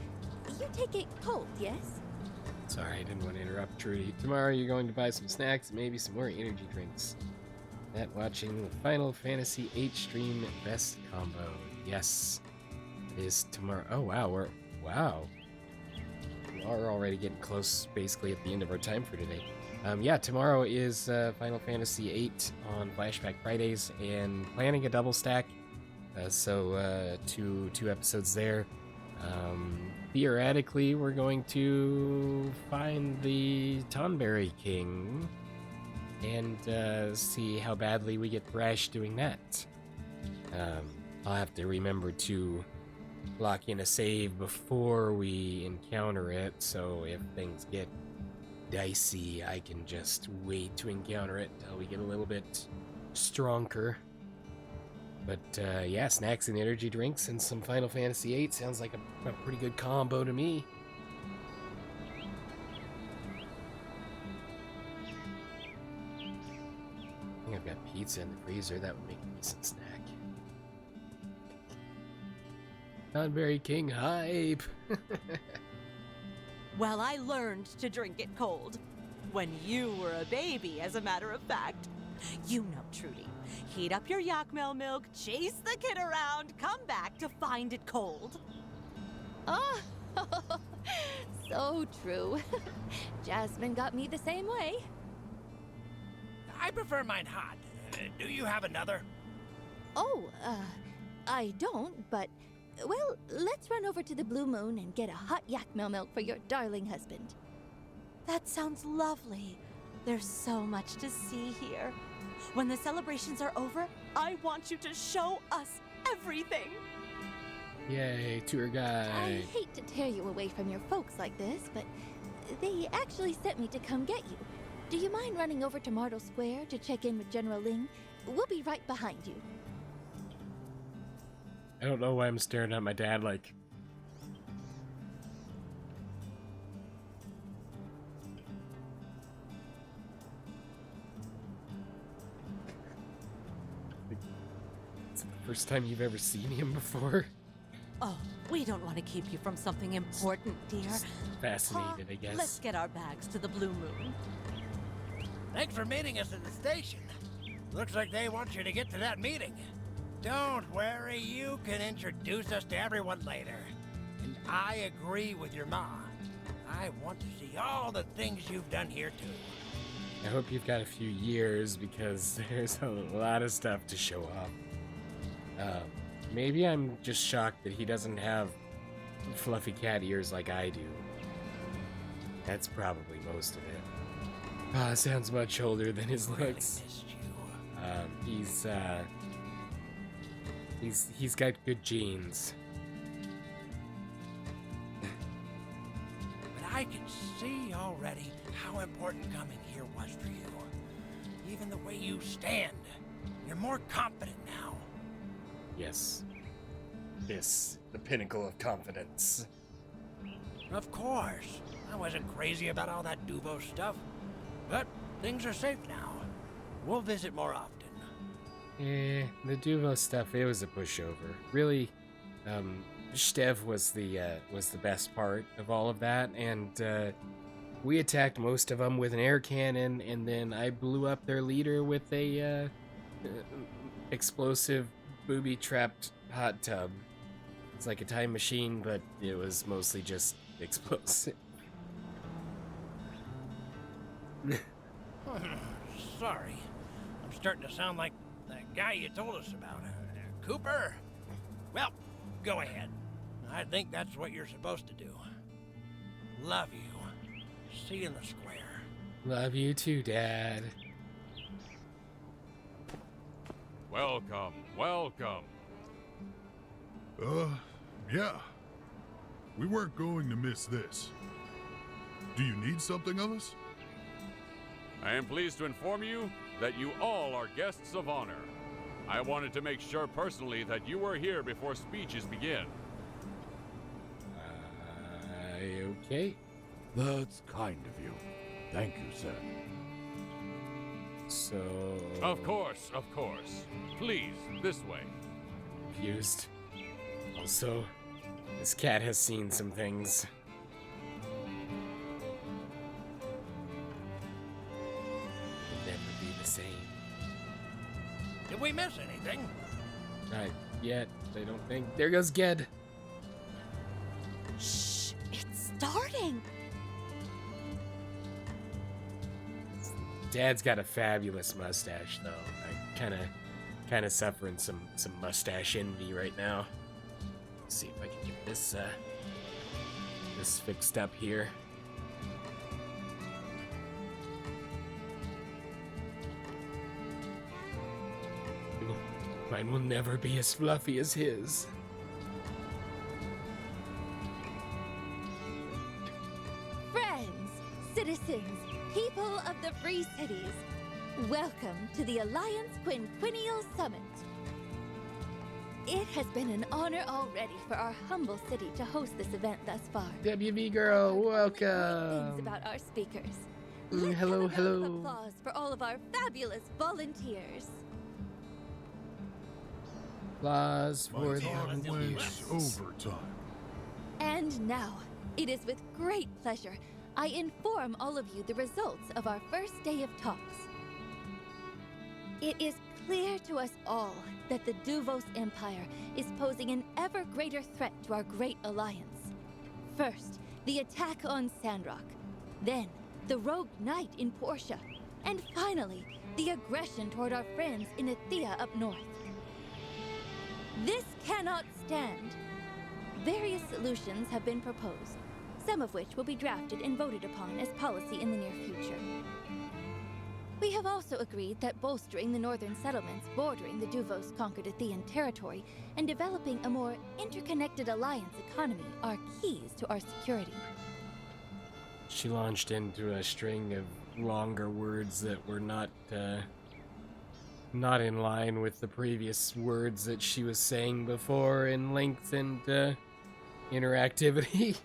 You take it cold, yes? Sorry, I didn't want to interrupt Trudy. Tomorrow you're going to buy some snacks and maybe some more energy drinks. That watching the Final Fantasy VIII stream best combo. Yes. It is tomorrow. Oh, wow. Wow. We are already getting close, basically, at the end of our time for today. Yeah, tomorrow is Final Fantasy VIII on Flashback Fridays and planning a double stack. So two episodes there. Theoretically, we're going to find the Tonberry King and see how badly we get thrashed doing that. I'll have to remember to lock in a save before we encounter it, so if things get dicey, I can just wait to encounter it until we get a little bit stronger. But yeah, snacks and energy drinks and some Final Fantasy VIII sounds like a pretty good combo to me. I think I've got pizza in the freezer. That would make a decent snack. Tonberry King hype! Well, I learned to drink it cold. When you were a baby, as a matter of fact. You know, Trudy. Heat up your Yakmel milk, chase the kid around, come back to find it cold. Oh, so true. Jasmine got me the same way. I prefer mine hot. Do you have another? Oh, I don't, but... Well, let's run over to the Blue Moon and get a hot Yakmel milk for your darling husband. That sounds lovely. There's so much to see here. When the celebrations are over, I want you to show us everything. Yay, tour guide. I hate to tear you away from your folks like this, but they actually sent me to come get you. Do you mind running over to Martel Square to check in with General Ling? We'll be right behind you. I don't know why I'm staring at my dad like... It's the first time you've ever seen him before? Oh, we don't want to keep you from something important, dear. Just fascinated, I guess. Let's get our bags to the Blue Moon. Thanks for meeting us at the station. Looks like they want you to get to that meeting. Don't worry, you can introduce us to everyone later. And I agree with your ma. I want to see all the things you've done here, too. I hope you've got a few years, because there's a lot of stuff to show off. Maybe I'm just shocked that he doesn't have fluffy cat ears like I do. That's probably most of it. Sounds much older than his looks. He's got good genes. But I can see already how important coming here was for you. Even the way you stand. You're more confident now. Yes. This, the pinnacle of confidence. Of course. I wasn't crazy about all that Duvo stuff. But things are safe now. We'll visit more often. The Duvo stuff, it was a pushover. Really, Stev was the best part of all of that, and we attacked most of them with an air cannon, and then I blew up their leader with a explosive booby-trapped hot tub. It's like a time machine, but it was mostly just explosive. Sorry. I'm starting to sound like that guy you told us about. Cooper? Well, go ahead. I think that's what you're supposed to do. Love you. See you in the square. Love you too, Dad. Welcome, welcome. Yeah. We weren't going to miss this. Do you need something of us? I am pleased to inform you that you all are guests of honor. I wanted to make sure personally that you were here before speeches begin. Okay. That's kind of you. Thank you, sir. So... Of course, of course. Please, this way. Confused. Also, this cat has seen some things. Never be the same. Did we miss anything? Not yet, I don't think. There goes Ged. Shh, it's starting. Dad's got a fabulous mustache, though. I kind of suffering some mustache envy right now. Let's see if I can get this this fixed up here. Mine will never be as fluffy as his. Friends, citizens, people of the Free Cities, welcome to the Alliance Quinquennial Summit. It has been an honor already for our humble city to host this event thus far. WB girl, Things welcome. about our speakers. Hello, Round of hello. applause for all of our fabulous volunteers. Applause for the Talk went volunteers. overtime. And now, it is with great pleasure I inform all of you the results of our first day of talks. It is clear to us all that the Duvos Empire is posing an ever greater threat to our great alliance. First, the attack on Sandrock. Then, the rogue knight in Portia. And finally, the aggression toward our friends in Athea up north. This cannot stand. Various solutions have been proposed, some of which will be drafted and voted upon as policy in the near future. We have also agreed that bolstering the northern settlements bordering the Duvos conquered Athean territory and developing a more interconnected alliance economy are keys to our security. She launched into a string of longer words that were not in line with the previous words that she was saying before in length and interactivity.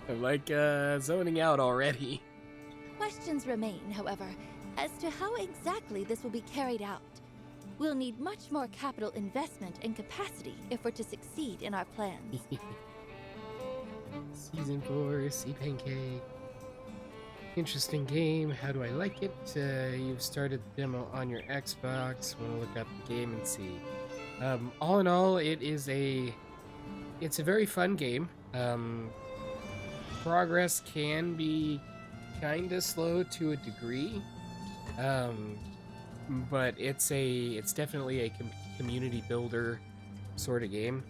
I'm like zoning out already. Questions remain, however, as to how exactly this will be carried out. We'll need much more capital investment and capacity if we're to succeed in our plans. Season 4, Sea Pancake. Interesting game. How do I like it? You've started the demo on your Xbox. Want to look up the game and see. All in all, it's a very fun game. Progress can be kind of slow to a degree, but it's definitely a community builder sort of game.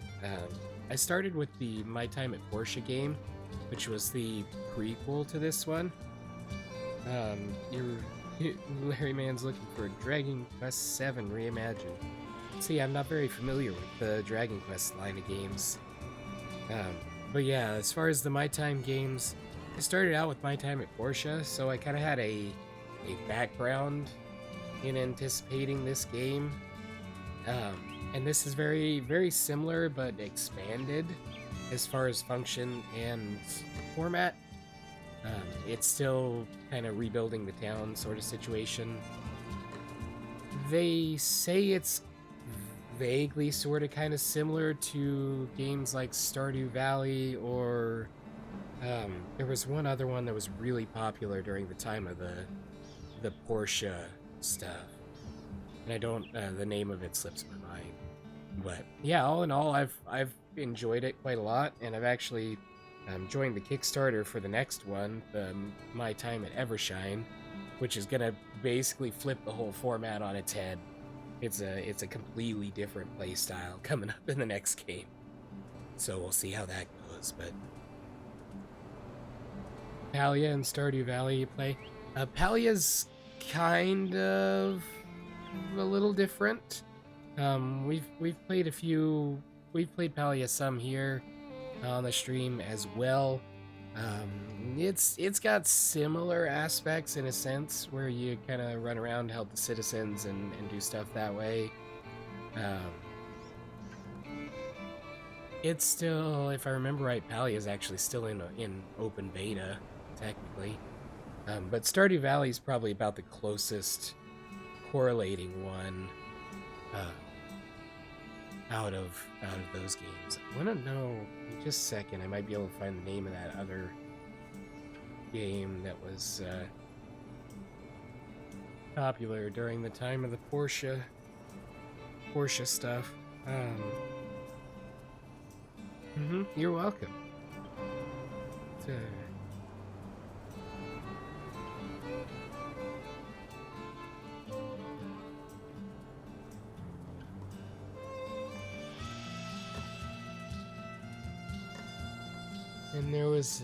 I started with the My Time at Portia game, which was the prequel to this one. Larry Man's looking for Dragon Quest VII Reimagined. See, I'm not very familiar with the Dragon Quest line of games. But yeah, as far as the My Time games, I started out with My Time at Portia, so I kind of had a background in anticipating this game. And this is very, very similar, but expanded as far as function and format. It's still kind of rebuilding the town sort of situation. They say it's vaguely sort of kind of similar to games like Stardew Valley, or there was one other one that was really popular during the time of the Portia stuff. And I don't, the name of it slips my mind. But yeah, all in all, I've enjoyed it quite a lot, and I've actually joined the Kickstarter for the next one, My Time at Evershine, which is gonna basically flip the whole format on its head. It's a completely different play style coming up in the next game, so we'll see how that goes. But Palia and Stardew Valley you play. Palia's kind of a little different. We've played Palia some here. on the stream as well. It's got similar aspects in a sense where you kind of run around, help the citizens, and do stuff that way. It's still, if I remember right, Palia is actually still in open beta, technically. But Stardew Valley is probably about the closest correlating one out of those games. I want to know, just a second, I might be able to find the name of that other game that was popular during the time of the Portia stuff. You're welcome. And there was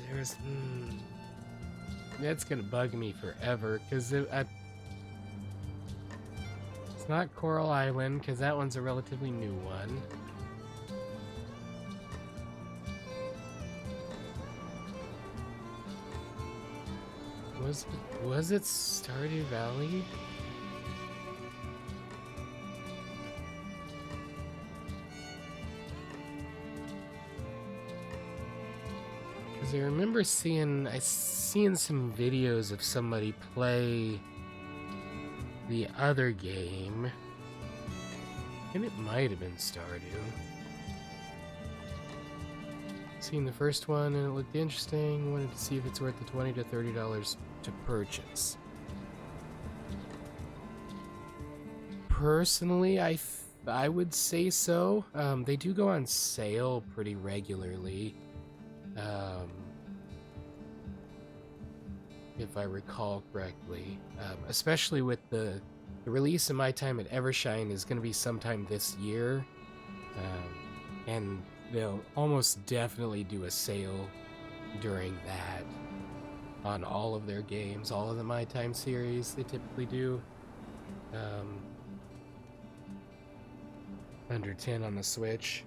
that's gonna bug me forever, because it's not Coral Island, because that one's a relatively new one. Was it Stardew Valley? Because I remember seeing some videos of somebody play the other game, and it might have been Stardew. Seen the first one and it looked interesting. Wanted to see if it's worth the $20 to $30 to purchase. Personally, I would say so. They do go on sale pretty regularly. If I recall correctly, especially with the release of My Time at Evershine is going to be sometime this year, and they'll almost definitely do a sale during that on all of their games, all of the My Time series. They typically do under 10 on the Switch.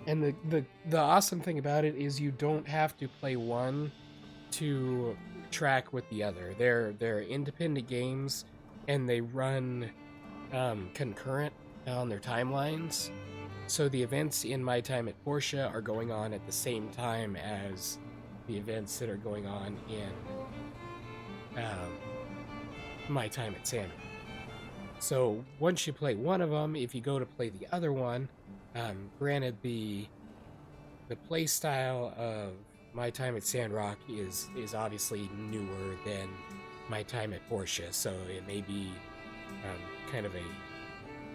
And the awesome thing about it is you don't have to play one to track with the other. They're independent games, and they run concurrent on their timelines. So the events in My Time at Portia are going on at the same time as the events that are going on in My Time at Sandrock. So once you play one of them, if you go to play the other one, granted the play style of My Time at Sandrock is obviously newer than My Time at Portia, so it may be kind of a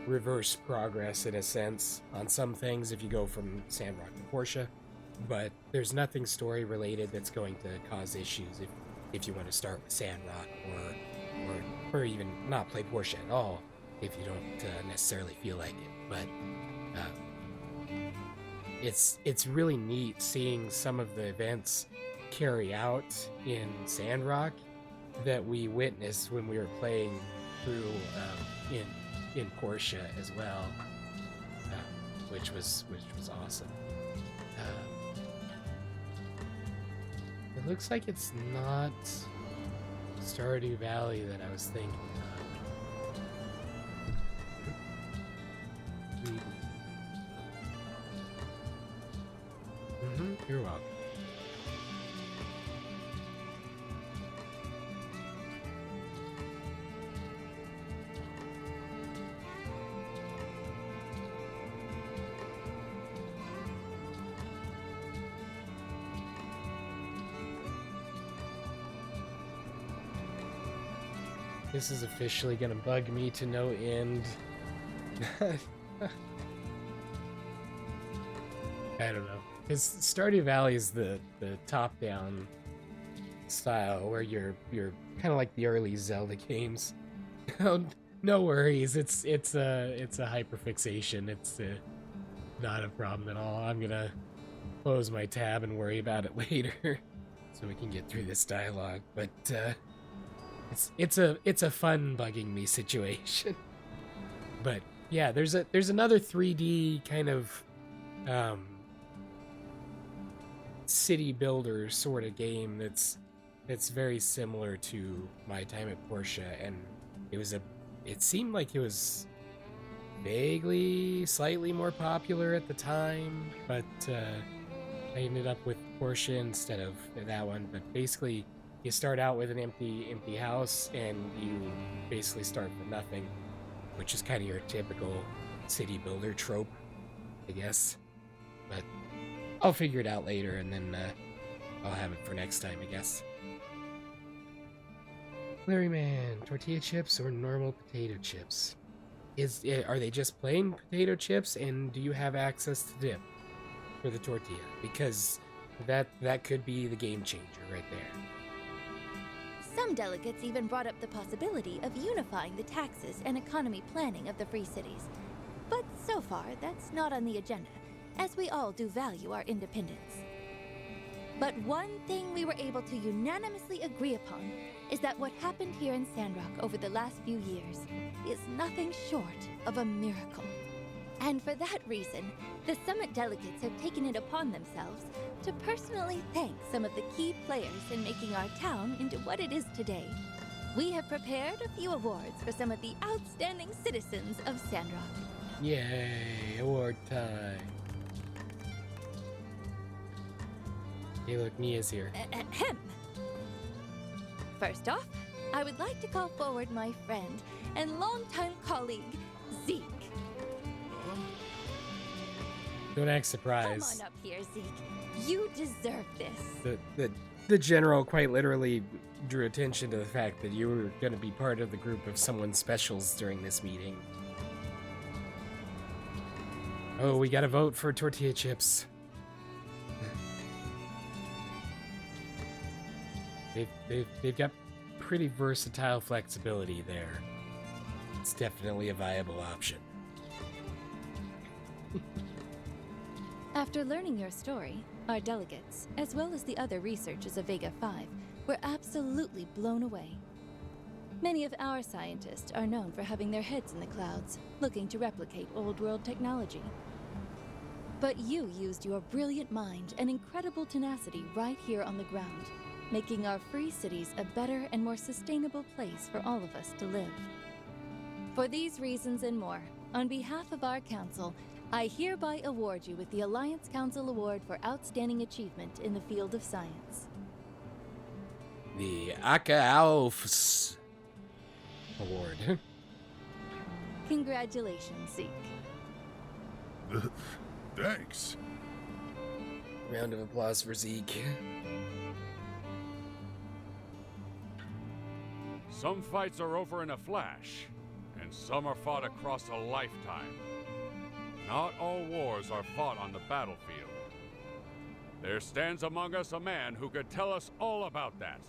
reverse progress in a sense on some things if you go from Sandrock to Portia, but there's nothing story related that's going to cause issues if you want to start with Sandrock or even not play Portia at all if you don't necessarily feel like it. But it's really neat seeing some of the events carry out in Sandrock that we witnessed when we were playing through in Portia as well, which was awesome. It looks like it's not Stardew Valley that I was thinking of. You're welcome. This is officially gonna bug me to no end. I don't know. Because Stardew Valley is the top-down style where you're kind of like the early Zelda games. No worries. It's a hyperfixation. It's not a problem at all. I'm gonna close my tab and worry about it later, so we can get through this dialogue. But it's a fun bugging me situation. But yeah, there's another 3D kind of city builder sort of game that's very similar to my time at Portia, and it seemed like it was vaguely slightly more popular at the time, but I ended up with Portia instead of that one. But basically, you start out with an empty house, and you basically start with nothing, which is kind of your typical city builder trope, I guess. But I'll figure it out later, and then I'll have it for next time, I guess. Larry Man, tortilla chips or normal potato chips? Are they just plain potato chips, and do you have access to dip for the tortilla? Because that could be the game changer right there. Some delegates even brought up the possibility of unifying the taxes and economy planning of the free cities. But so far, that's not on the agenda, as we all do value our independence. But one thing we were able to unanimously agree upon is that what happened here in Sandrock over the last few years is nothing short of a miracle. And for that reason, the summit delegates have taken it upon themselves to personally thank some of the key players in making our town into what it is today. We have prepared a few awards for some of the outstanding citizens of Sandrock. Yay, award time. Hey, look, Mia's here. Ahem. First off, I would like to call forward my friend and longtime colleague, Zeke. Don't act surprised. Come on up here, Zeke. You deserve this. The general quite literally drew attention to the fact that you were going to be part of the group of someone's specials during this meeting. Oh, we got to vote for tortilla chips. They've got pretty versatile flexibility there. It's definitely a viable option. After learning your story, our delegates, as well as the other researchers of Vega 5, were absolutely blown away. Many of our scientists are known for having their heads in the clouds, looking to replicate old-world technology. But you used your brilliant mind and incredible tenacity right here on the ground, making our free cities a better and more sustainable place for all of us to live. For these reasons and more, on behalf of our council, I hereby award you with the Alliance Council Award for Outstanding Achievement in the Field of Science. The Aka Alfs Award. Congratulations, Zeke. Thanks. Round of applause for Zeke. Some fights are over in a flash, and some are fought across a lifetime. Not all wars are fought on the battlefield. There stands among us a man who could tell us all about that.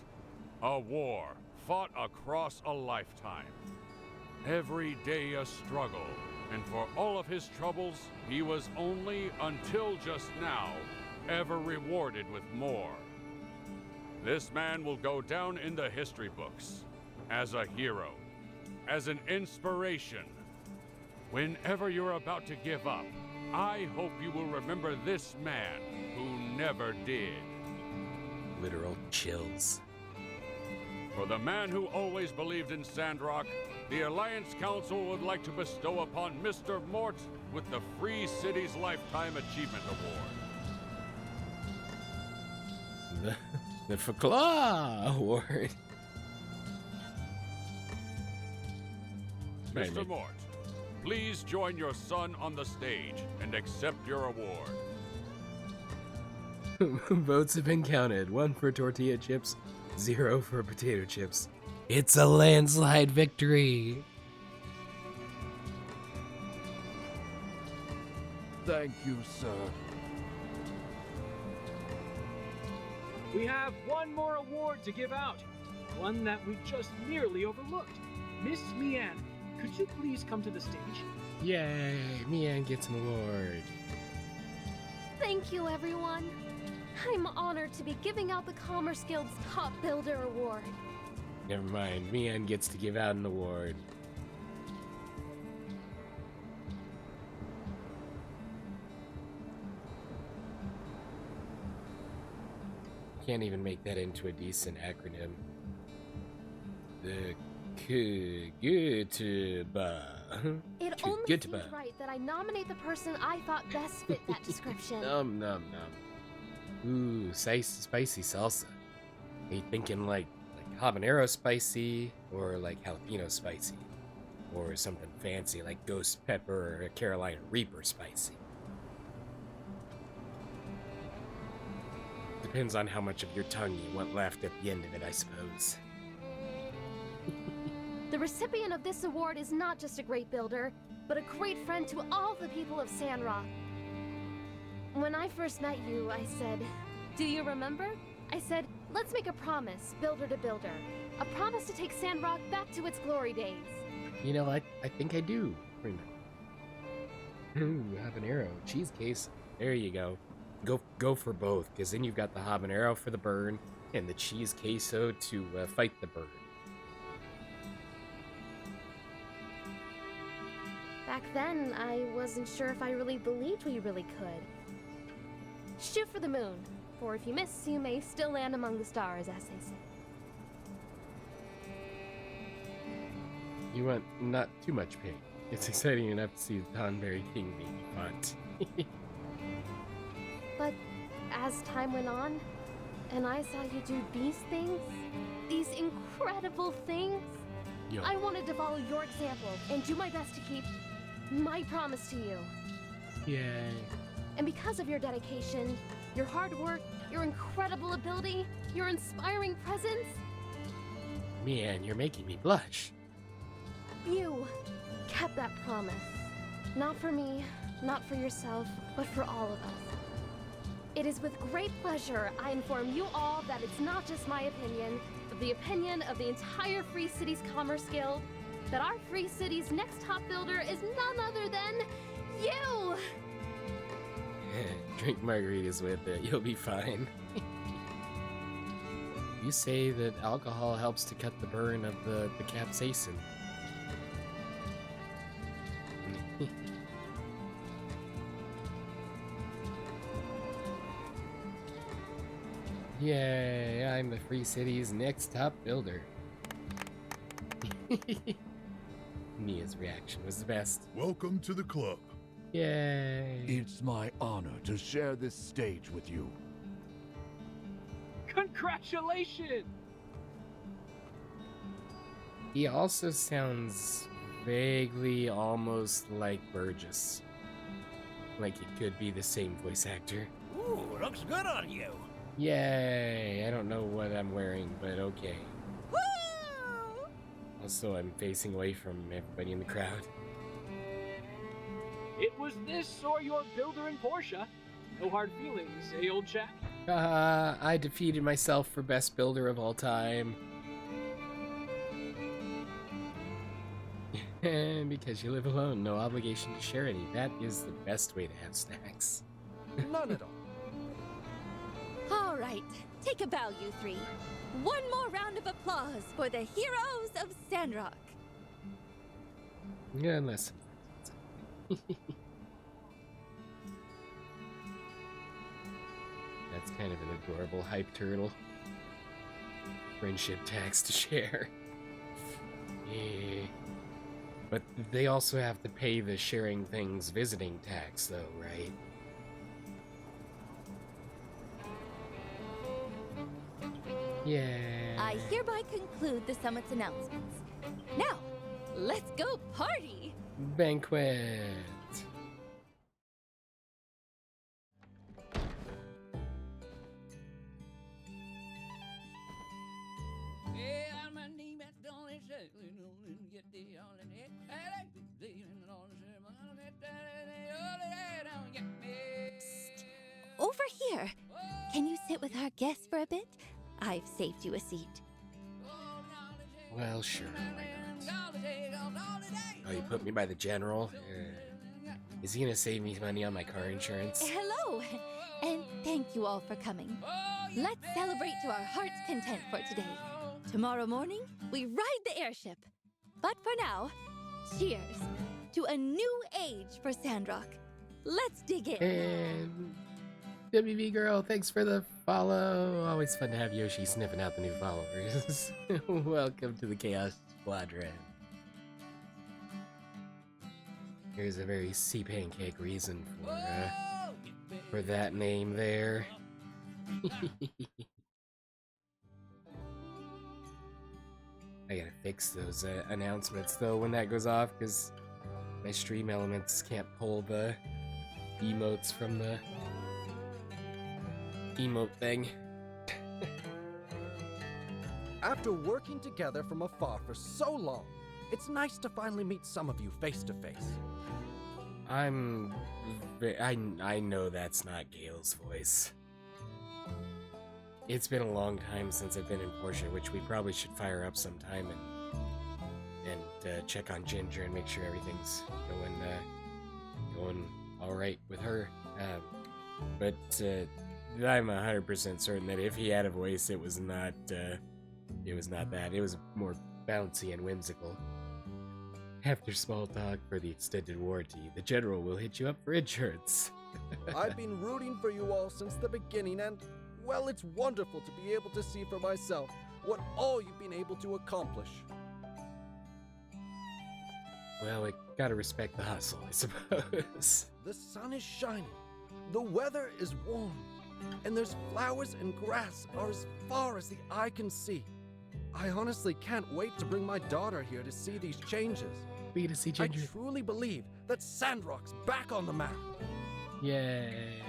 A war fought across a lifetime. Every day a struggle, and for all of his troubles, he was only, until just now, ever rewarded with more. This man will go down in the history books as a hero, as an inspiration. Whenever you're about to give up, I hope you will remember this man who never did. Literal chills. For the man who always believed in Sandrock, the Alliance Council would like to bestow upon Mr. Mort with the Free Cities Lifetime Achievement Award. The Faclaw Award. Mr. Mort, please join your son on the stage and accept your award. Votes have been counted. 1 for tortilla chips, 0 for potato chips. It's a landslide victory. Thank you, sir. We have one more award to give out. One that we just nearly overlooked. Miss Mian, could you please come to the stage? Yay, Mian gets an award. Thank you, everyone. I'm honored to be giving out the Commerce Guild's Top Builder Award. Never mind, Mian gets to give out an award. Can't even make that into a decent acronym. The Kugutaba. It only seems right that I nominate the person I thought best fit that description. Nom. Ooh, spicy salsa. Are you thinking like habanero spicy, or like jalapeno spicy? Or something fancy like ghost pepper or Carolina Reaper spicy? Depends on how much of your tongue you want left at the end of it, I suppose. The recipient of this award is not just a great builder, but a great friend to all the people of Sandrock. When I first met you, I said, do you remember? I said, let's make a promise, builder to builder. A promise to take Sandrock back to its glory days. You know, I think I do remember. Ooh, habanero, cheese case. There you go. Go for both, because then you've got the habanero for the burn, and the cheese queso to fight the burn. Back then, I wasn't sure if I really believed we really could. Shoot for the moon, for if you miss, you may still land among the stars, as they say. You want not too much pain. It's exciting enough to see the Tonberry King baby font. But as time went on, and I saw you do these things, these incredible things, Yo. I wanted to follow your example and do my best to keep my promise to you. Yay. And because of your dedication, your hard work, your incredible ability, your inspiring presence, Man, you're making me blush. you kept that promise. Not for me, not for yourself, but for all of us. It is with great pleasure I inform you all that it's not just my opinion, but the opinion of the entire Free Cities Commerce Guild, that our Free Cities' next top builder is none other than you! Drink margaritas with it, you'll be fine. You say that alcohol helps to cut the burn of the capsaicin. Yay, I'm the Free City's next top builder. Mia's reaction was the best. Welcome to the club. Yay. It's my honor to share this stage with you. Congratulations! He also sounds vaguely almost like Burgess. Like it could be the same voice actor. Ooh, looks good on you. Yay! I don't know what I'm wearing, but okay. Woo! Also, I'm facing away from everybody in the crowd. It was this or your builder in Portia. No hard feelings, eh, old chap? I defeated myself for best builder of all time. And because you live alone, no obligation to share any. That is the best way to have snacks. None at all. All right, take a bow, you three. One more round of applause for the heroes of Sandrock. Yeah, unless... That's kind of an adorable hype turtle. Friendship tax to share. Yeah. But they also have to pay the sharing things visiting tax, though, right? Yeah. I hereby conclude the summit's announcements. Now, let's go party! Banquet. Psst. Over here. Can you sit with our guests for a bit? I've saved you a seat. Well, sure. Why not? Oh, you put me by the general? Is he gonna save me money on my car insurance? Hello, and thank you all for coming. Let's celebrate to our heart's content for today. Tomorrow morning, we ride the airship. But for now, cheers to a new age for Sandrock. Let's dig in. And WB girl, thanks for the follow. Always fun to have Yoshi sniffing out the new followers. Welcome to the Chaos Squadron. Here's a very sea pancake reason for that name there. I gotta fix those announcements though when that goes off, because my stream elements can't pull the emotes from the emote thing. After working together from afar for so long, it's nice to finally meet some of you face to face. I know that's not Gale's voice. It's been a long time since I've been in Portia, which we probably should fire up sometime and check on Ginger and make sure everything's going all right with her. But I'm 100% certain that if he had a voice, it was not that. It was more bouncy and whimsical. After small talk for the extended warranty, the General will hit you up for insurance. I've been rooting for you all since the beginning, and, well, it's wonderful to be able to see for myself what all you've been able to accomplish. Well, we gotta respect the hustle, I suppose. The sun is shining, the weather is warm, and there's flowers and grass are as far as the eye can see. I honestly can't wait to bring my daughter here to see these changes. We get to see Ginger. I truly believe that Sandrock's back on the map. Yay.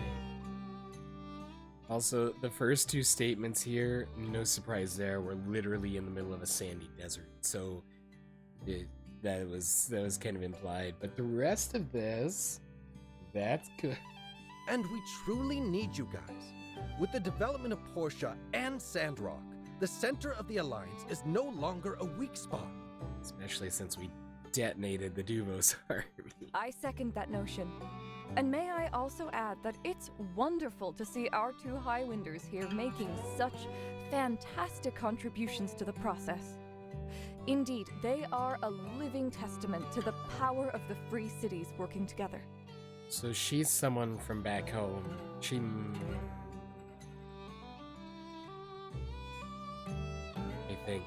Also, the first two statements here, no surprise there, we're literally in the middle of a sandy desert, so that was kind of implied. But the rest of this, that's good. And we truly need you guys. With the development of Portia and Sandrock, the center of the Alliance is no longer a weak spot. Especially since we detonated the Duvos army. I second that notion. And may I also add that it's wonderful to see our two Highwinders here making such fantastic contributions to the process. Indeed, they are a living testament to the power of the free cities working together. So she's someone from back home. I think.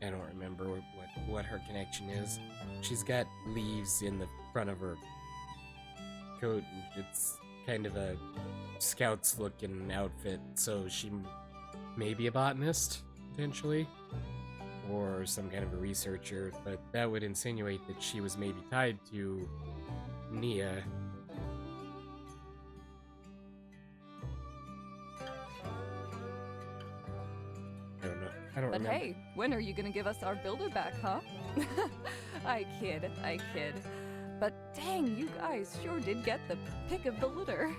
I don't remember what her connection is. She's got leaves in the front of her coat, and it's kind of a scout's looking outfit, so she may be a botanist, potentially, or some kind of a researcher, but that would insinuate that she was maybe tied to Nia. I don't remember. Hey, when are you gonna give us our builder back, huh? I kid. But dang, you guys sure did get the pick of the litter.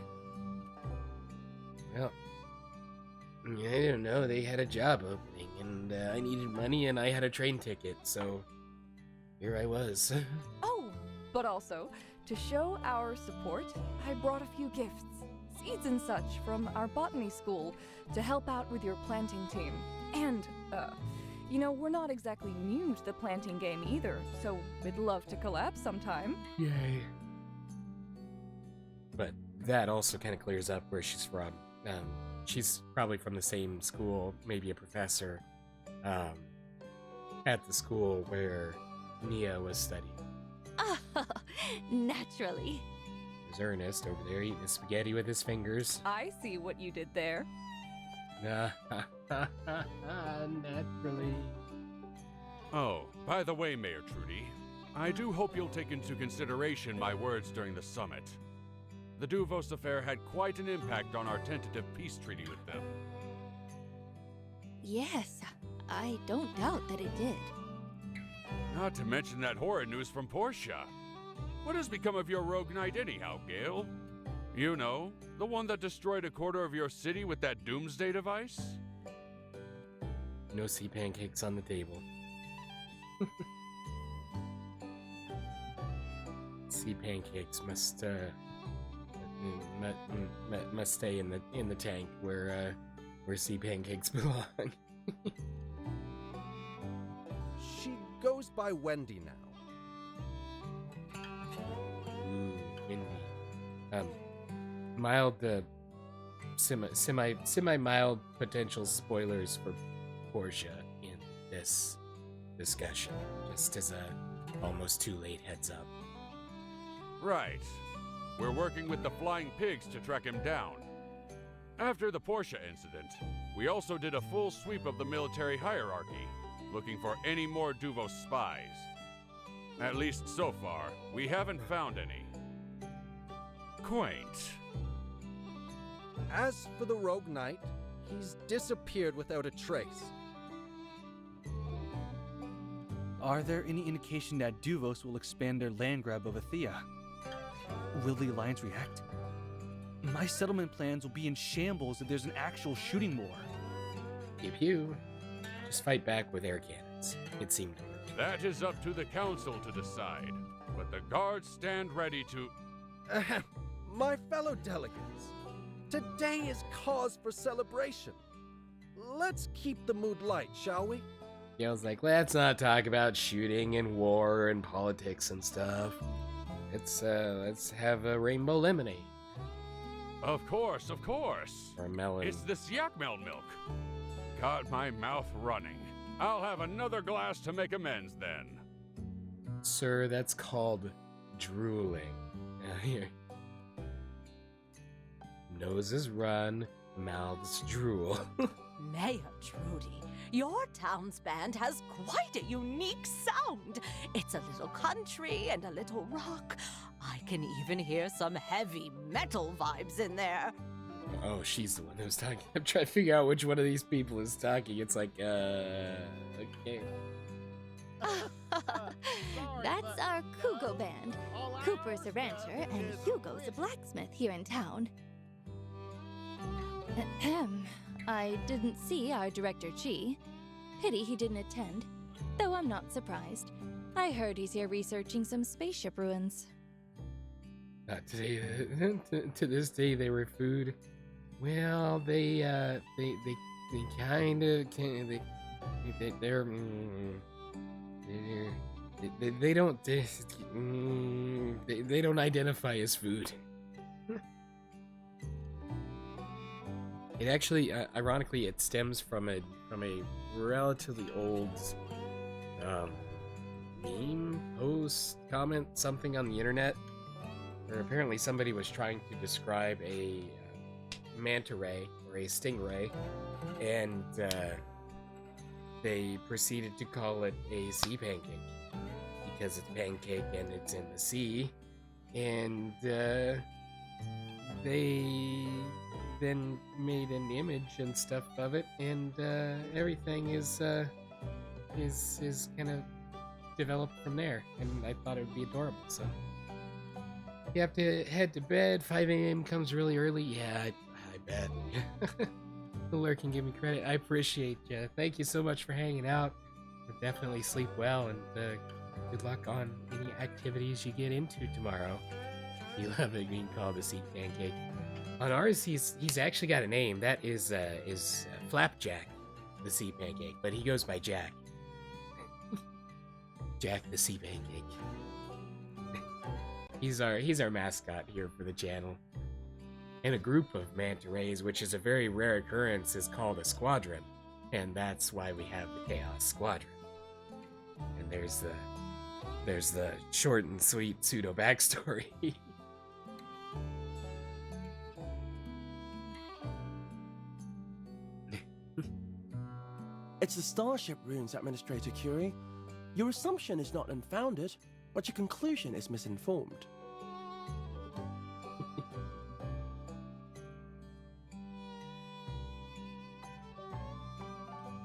Well, I don't know, they had a job opening, and I needed money, and I had a train ticket, so here I was. Oh, but also, to show our support, I brought a few gifts, seeds and such, from our botany school to help out with your planting team. And, we're not exactly new to the planting game either, so we'd love to collab sometime. Yay. But that also kind of clears up where she's from. She's probably from the same school, maybe a professor, at the school where Nia was studying. Oh, naturally. There's Ernest over there eating his spaghetti with his fingers. I see what you did there. Naturally. Oh, by the way, Mayor Trudy, I do hope you'll take into consideration my words during the summit. The Duvos affair had quite an impact on our tentative peace treaty with them. Yes, I don't doubt that it did. Not to mention that horrid news from Portia. What has become of your rogue knight anyhow, Gale? You know, the one that destroyed a quarter of your city with that doomsday device? No sea pancakes on the table. Sea pancakes must stay in the tank where sea pancakes belong. She goes by Wendy now. Ooh, Wendy. Mild semi mild potential spoilers for Portia in this discussion, just as a almost too late heads up. Right. We're working with the flying pigs to track him down. After the Portia incident, we also did a full sweep of the military hierarchy, looking for any more Duvos spies. At least so far, we haven't found any. Quaint. As for the rogue knight, he's disappeared without a trace. Are there any indication that Duvos will expand their land grab of Athea? Will the Alliance react? My settlement plans will be in shambles if there's an actual shooting war. Pew pew. Just fight back with air cannons. It seemed to work. That is up to the council to decide, but the guards stand ready to... Ahem. My fellow delegates, today is cause for celebration. Let's keep the mood light, shall we? Gail's like, let's not talk about shooting and war and politics and stuff. Let's have a rainbow lemonade. Of course, of course. Or melon. It's the Siakmel milk. Got my mouth running. I'll have another glass to make amends then. Sir, that's called drooling. Here. Noses run, mouths drool. Mayor Trudy, your town's band has quite a unique sound. It's a little country and a little rock. I can even hear some heavy metal vibes in there. Oh, she's the one who's talking. I'm trying to figure out which one of these people is talking. It's like, okay. That's our Kugo band. Cooper's a rancher and Hugo's a blacksmith here in town. Ahem. I didn't see our director Chi. Pity he didn't attend, though I'm not surprised. I heard he's here researching some spaceship ruins. Today, to this day, they were food. Well, they kind of they don't identify as food. It actually, ironically, it stems from a relatively old meme, post, comment, something on the internet, where apparently somebody was trying to describe a manta ray or a stingray, and they proceeded to call it a sea pancake because it's pancake and it's in the sea, and they then made an image and stuff of it, and everything is kind of developed from there, and I thought it would be adorable. So you have to head to bed. 5 a.m. comes really early. Yeah, I bet. The lurk can give me credit. I appreciate you. Thank you so much for hanging out. Definitely sleep well, and good luck on any activities you get into tomorrow. You love it being called a sea pancake. On ours, he's actually got a name. That is Flapjack, the sea pancake, but he goes by Jack. Jack the sea pancake. He's our mascot here for the channel. And a group of manta rays, which is a very rare occurrence, is called a squadron, and that's why we have the Chaos Squadron. And there's the short and sweet pseudo backstory. It's the Starship runes, Administrator Curie. Your assumption is not unfounded, but your conclusion is misinformed.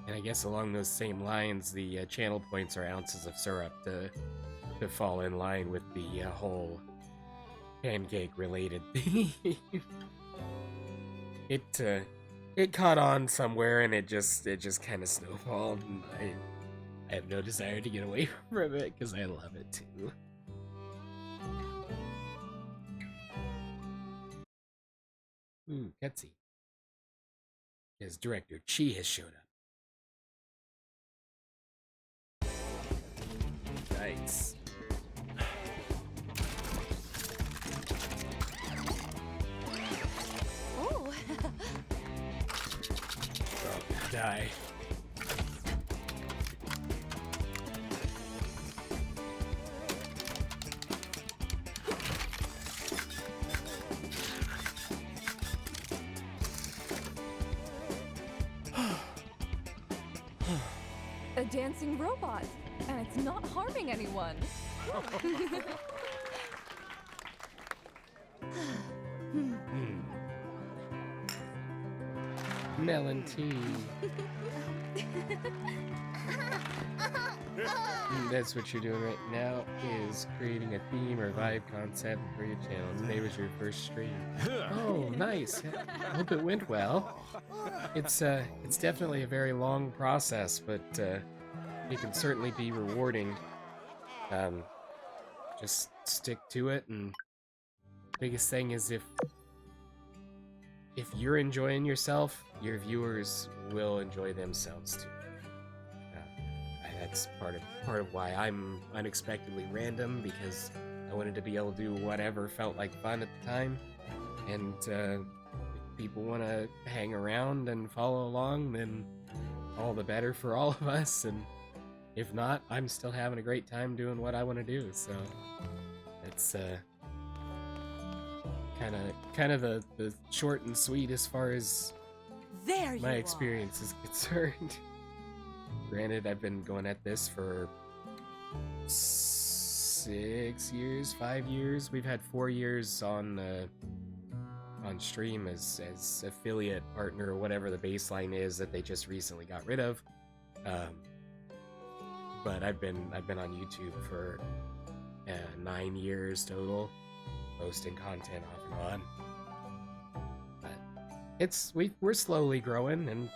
And I guess along those same lines, the channel points are ounces of syrup to fall in line with the whole pancake-related theme. It caught on somewhere, and it just kind of snowballed, and I have no desire to get away from it because I love it too. Ooh, cutscene. His director Chi has showed up. Nice. Oh, die. A dancing robot, and it's not harming anyone. Melon tea. That's what you're doing right now, is creating a theme or vibe concept for your channel. Today was your first stream. Oh, nice. I hope it went well. It's definitely a very long process, but it can certainly be rewarding. Just stick to it, and biggest thing is if you're enjoying yourself, your viewers will enjoy themselves too. That's part of why I'm unexpectedly random, because I wanted to be able to do whatever felt like fun at the time, and if people want to hang around and follow along, then all the better for all of us, and if not, I'm still having a great time doing what I want to do, so it's kind of the short and sweet as far as my experience is concerned. Granted, I've been going at this for 6 years, 5 years. We've had 4 years on stream as affiliate partner, or whatever the baseline is that they just recently got rid of. But I've been on YouTube for 9 years total, posting content off and on. We're slowly growing, and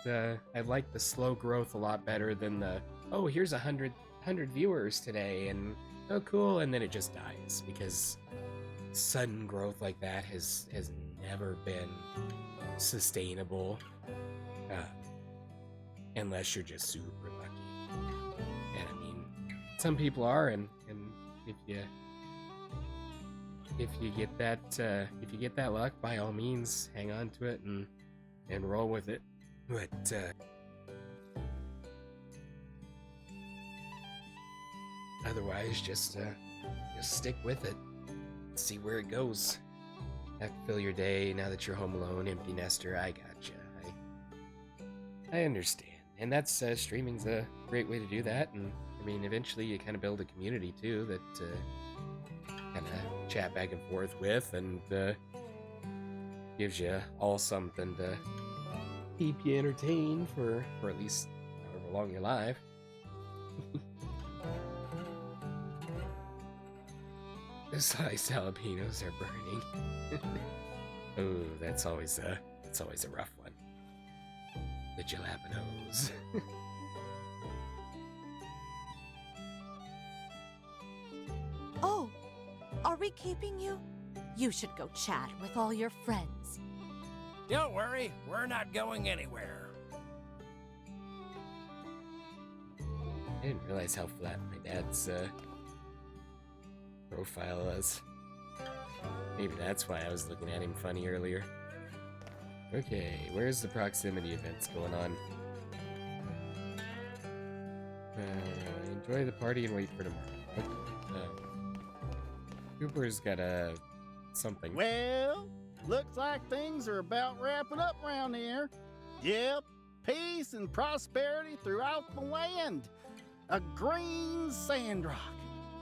I like the slow growth a lot better than the, oh, here's 100 viewers today, and oh cool, and then it just dies, because sudden growth like that has never been sustainable, unless you're just super lucky. And I mean, some people are, and if you get that luck, by all means, hang on to it and roll with it. But otherwise, just stick with it. See where it goes. Have to fill your day now that you're home alone, empty nester. I gotcha. I understand, and that's streaming's a great way to do that. And I mean, eventually, you kind of build a community too that. Kind of chat back and forth with, and gives you all something to keep you entertained for at least however long you're live. The sliced jalapenos are burning. Oh, that's always a rough one. The jalapenos. Oh! Are we keeping you? You should go chat with all your friends. Don't worry, we're not going anywhere. I didn't realize how flat my dad's profile was. Maybe that's why I was looking at him funny earlier. Okay, where's the proximity events going on? Enjoy the party and wait for tomorrow. Okay. Cooper's got something. Well, looks like things are about wrapping up around here. Yep, peace and prosperity throughout the land. A green Sandrock,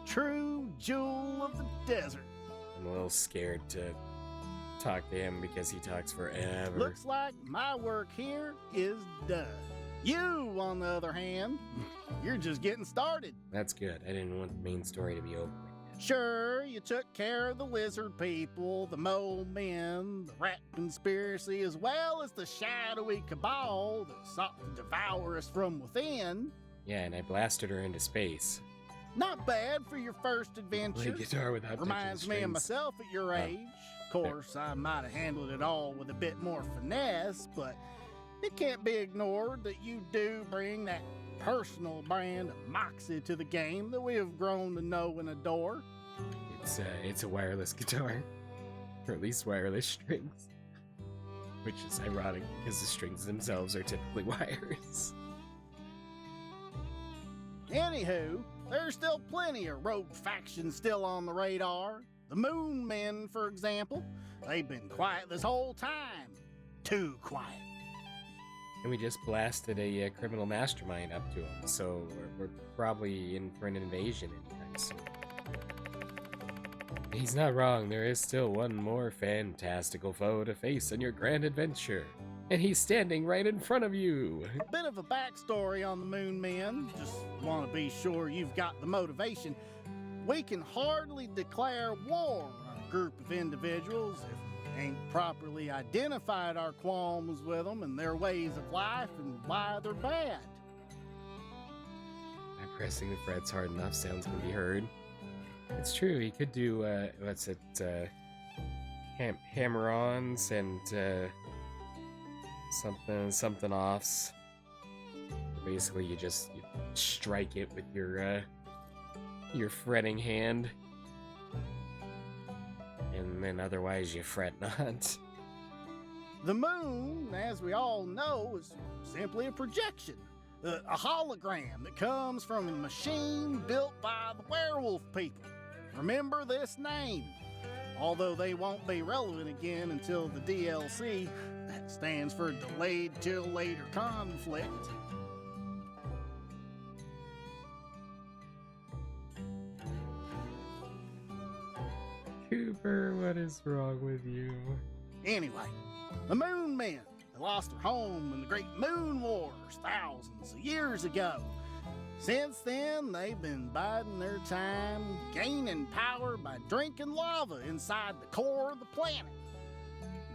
true jewel of the desert. I'm a little scared to talk to him because he talks forever. Looks like my work here is done. You, on the other hand, you're just getting started. That's good. I didn't want the main story to be over. Sure, you took care of the lizard people, the mole men, the rat conspiracy, as well as the shadowy cabal that sought to devour us from within. Yeah, and I blasted her into space. Not bad for your first adventure. Play guitar without Reminds me of myself at your age. Of course, I might have handled it all with a bit more finesse, but it can't be ignored that you do bring that personal brand of moxie to the game that we have grown to know and adore. It's a wireless guitar, or at least wireless strings. which is ironic because the strings themselves are typically wires. Anywho, there's still plenty of rogue factions still on the radar. The Moon Men, for example. They've been quiet this whole time. Too quiet. And we just blasted a criminal mastermind up to him, so we're probably in for an invasion anytime soon. He's not wrong, there is still one more fantastical foe to face in your grand adventure. And he's standing right in front of you. A bit of a backstory on the Moon Men. Just want to be sure you've got the motivation. We can hardly declare war on a group of individuals if we ain't properly identified our qualms with them and their ways of life and why they're bad. By pressing the frets hard enough, sounds can be heard. It's true, he could do, hammer-ons and, something offs. Basically, you strike it with your fretting hand, and then otherwise you fret not. The moon, as we all know, is simply a projection, a hologram that comes from a machine built by the werewolf people. Remember this name, although they won't be relevant again until the DLC. That stands for Delayed Till Later Conflict. Cooper, what is wrong with you? Anyway, the Moon Men, they lost their home in the Great Moon Wars thousands of years ago. Since then, they've been biding their time, gaining power by drinking lava inside the core of the planet.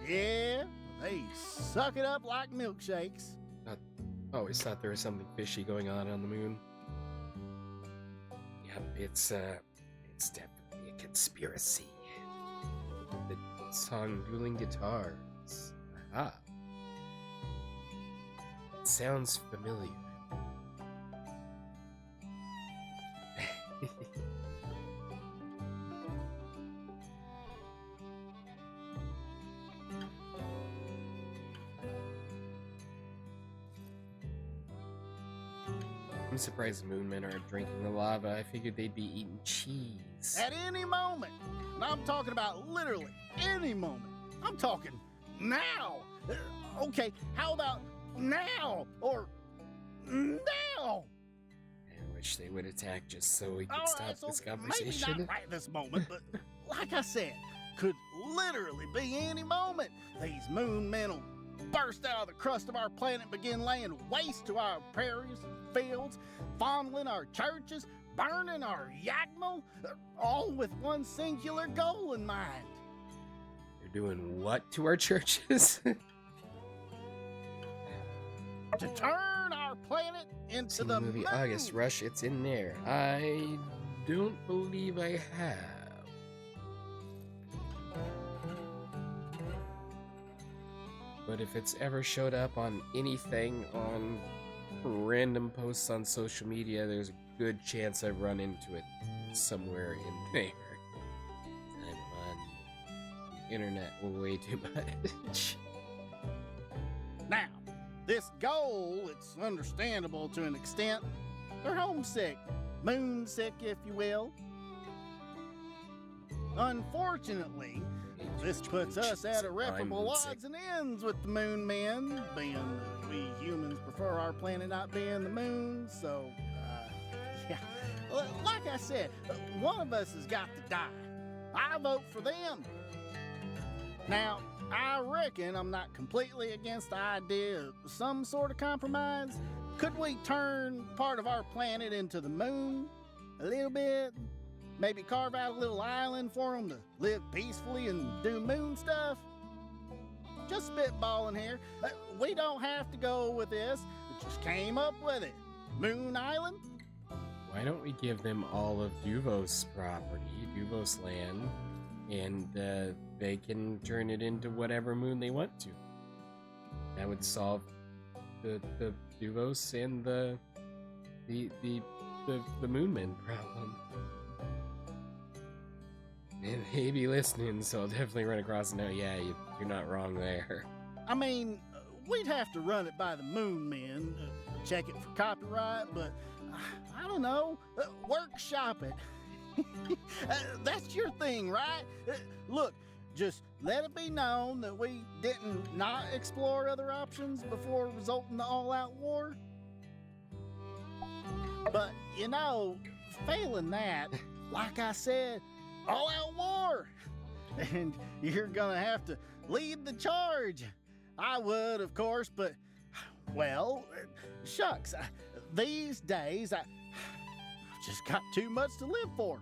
Yeah, they suck it up like milkshakes. I always thought there was something fishy going on the moon. Yep, it's definitely a conspiracy. The song Dueling Guitars. Aha. It sounds familiar. I'm surprised the Moon Men aren't drinking the lava. I figured they'd be eating cheese. At any moment. And I'm talking about literally any moment. I'm talking now. Okay, how about now? Or now? I wish they would attack just so we could stop this conversation. Maybe not right this moment, but like I said, could literally be any moment. These Moon Men will burst out of the crust of our planet and begin laying waste to our prairies and fields, fondling our churches, burning our Yakmo, all with one singular goal in mind. They're doing what to our churches? To turn our planet into the movie moon. August Rush, it's in there. I don't believe I have. But if it's ever showed up on anything, on random posts on social media, there's a good chance I've run into it somewhere in there. I'm on the internet way too much. Now, this goal, it's understandable to an extent. They're homesick, moonsick, if you will. Unfortunately, this puts us at irreparable odds and ends with the Moon Men, being that we humans prefer our planet not being the moon, so, yeah. Like I said, one of us has got to die. I vote for them. Now, I reckon I'm not completely against the idea of some sort of compromise. Could we turn part of our planet into the moon? A little bit? Maybe carve out a little island for them to live peacefully and do moon stuff? Just spitballing here. We don't have to go with this. We just came up with it. Moon Island? Why don't we give them all of Duvos property, Duvos land, and they can turn it into whatever moon they want to. That would solve the Duvos and the Moon Men problem. And they be listening, so I'll definitely run across and know, yeah, you're not wrong there. I mean, we'd have to run it by the Moon Men, check it for copyright, but I don't know, workshop it. That's your thing, right? Look, just let it be known that we didn't not explore other options before resorting to all-out war. But, you know, failing that, like I said, all-out war. And you're gonna have to lead the charge. I would, of course, but, well, shucks, these days, I've just got too much to live for.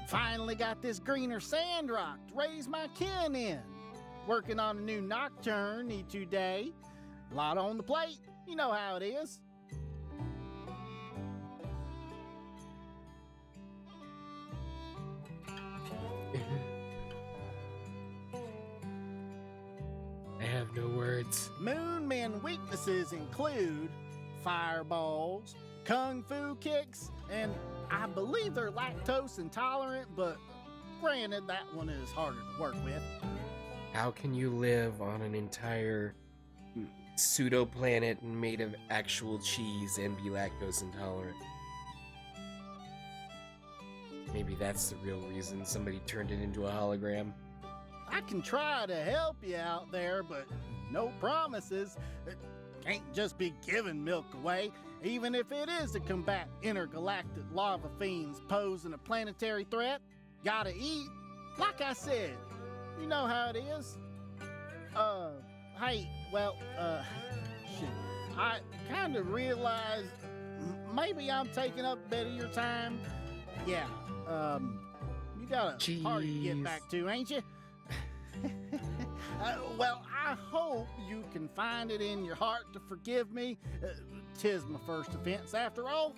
Finally got this greener Sandrock to raise my kin in. Working on a new nocturne today. A lot on the plate, you know how it is. I have no words. Moon Men weaknesses include fireballs, kung fu kicks, and I believe they're lactose intolerant, but granted, that one is harder to work with. How can you live on an entire pseudo-planet made of actual cheese and be lactose intolerant? Maybe that's the real reason somebody turned it into a hologram. I can try to help you out there, but no promises. Can't just be giving milk away, even if it is to combat intergalactic lava fiends posing a planetary threat. Gotta eat. Like I said, you know how it is. Hey, well, shoot. I kind of realized maybe I'm taking up a bit of your time. Yeah, you got a party to get back to, ain't you? Well, I hope you can find it in your heart to forgive me. 'Tis my first offense, after all.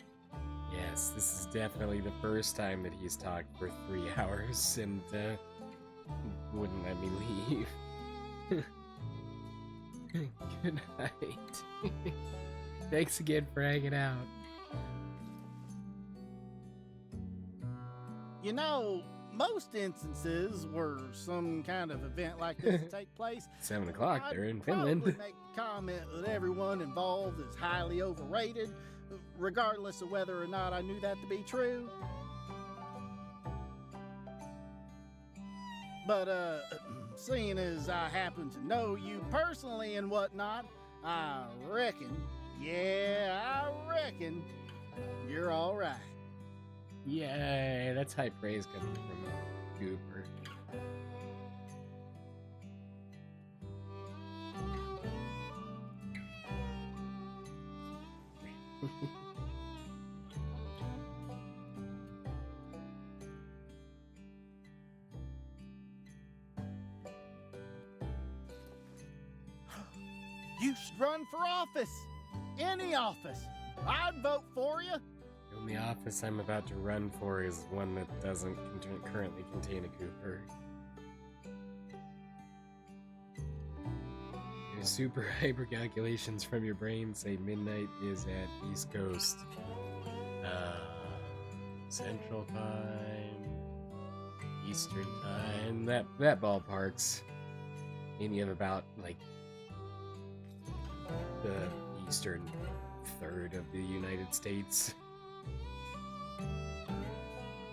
Yes, this is definitely the first time that he's talked for 3 hours and wouldn't let me leave. Good night. Thanks again for hanging out. You know, most instances where some kind of event like this would take place, 7 o'clock, they're in I'd Finland. probably make the comment that everyone involved is highly overrated, regardless of whether or not I knew that to be true. But, seeing as I happen to know you personally and whatnot, I reckon you're all right. Yay, that's high praise coming from Cooper. You should run for office. Any office. I'd vote for you. The only office I'm about to run for is one that doesn't currently contain a Cooper. Your super hyper calculations from your brain say midnight is at East Coast. Central Time, Eastern Time, that ballparks. And you have about, like, the eastern third of the United States.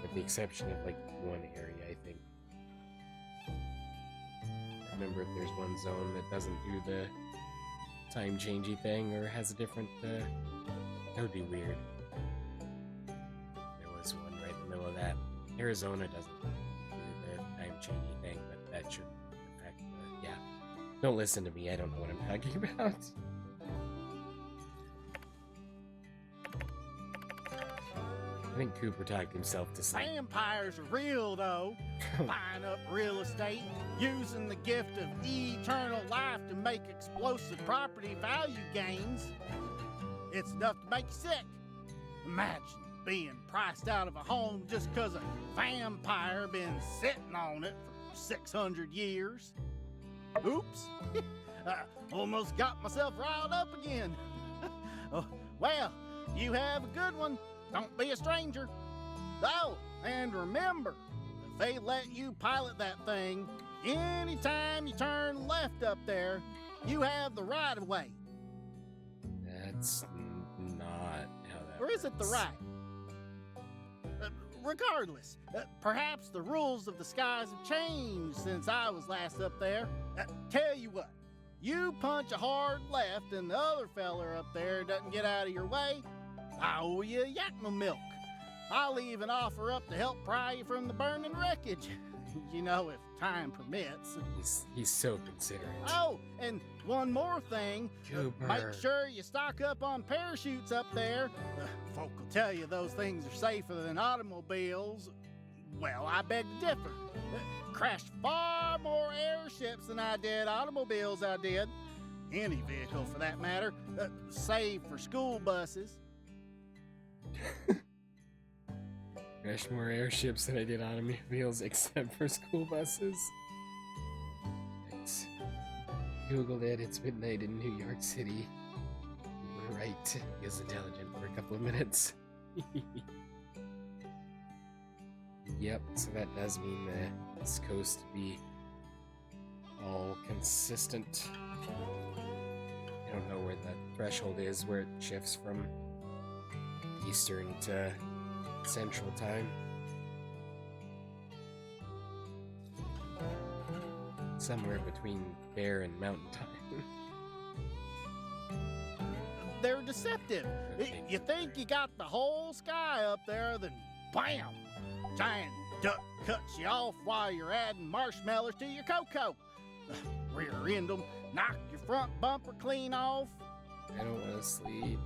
With the exception of, like, one area, I think. Remember if there's one zone that doesn't do the time-changey thing or has a different, that would be weird. There was one right in the middle of that. Arizona doesn't do the time-changey thing, but that shouldn't affect the, yeah. Don't listen to me, I don't know what I'm talking about. I think Cooper talked himself to sleep. Vampires are real, though. Buying up real estate, using the gift of eternal life to make explosive property value gains. It's enough to make you sick. Imagine being priced out of a home just because a vampire been sitting on it for 600 years. Oops. I almost got myself riled up again. Oh, well, you have a good one. Don't be a stranger. Oh, and remember, if they let you pilot that thing, anytime you turn left up there, you have the right of way. That's not how that Or is it the works. right? Regardless, perhaps the rules of the skies have changed since I was last up there. Tell you what, you punch a hard left and the other feller up there doesn't get out of your way, I owe you yakma milk. I'll even offer up to help pry you from the burning wreckage. You know, if time permits. He's so considerate. Oh, and one more thing. Cooper. Make sure you stock up on parachutes up there. Folk will tell you those things are safer than automobiles. Well, I beg to differ. Crashed far more airships than I did automobiles I did. Any vehicle for that matter. Save for school buses. Crashed more airships than I did automobiles, except for school buses. Thanks. Googled it. It's midnight in New York City. You were right. He was intelligent for a couple of minutes. Yep, so that does mean the East Coast to be all consistent. I don't know where the threshold is, where it shifts from Eastern to Central Time. Somewhere between Bear and Mountain Time. They're deceptive. You think you got the whole sky up there, then bam! Giant duck cuts you off while you're adding marshmallows to your cocoa. Rear end them, knock your front bumper clean off. I don't want to sleep.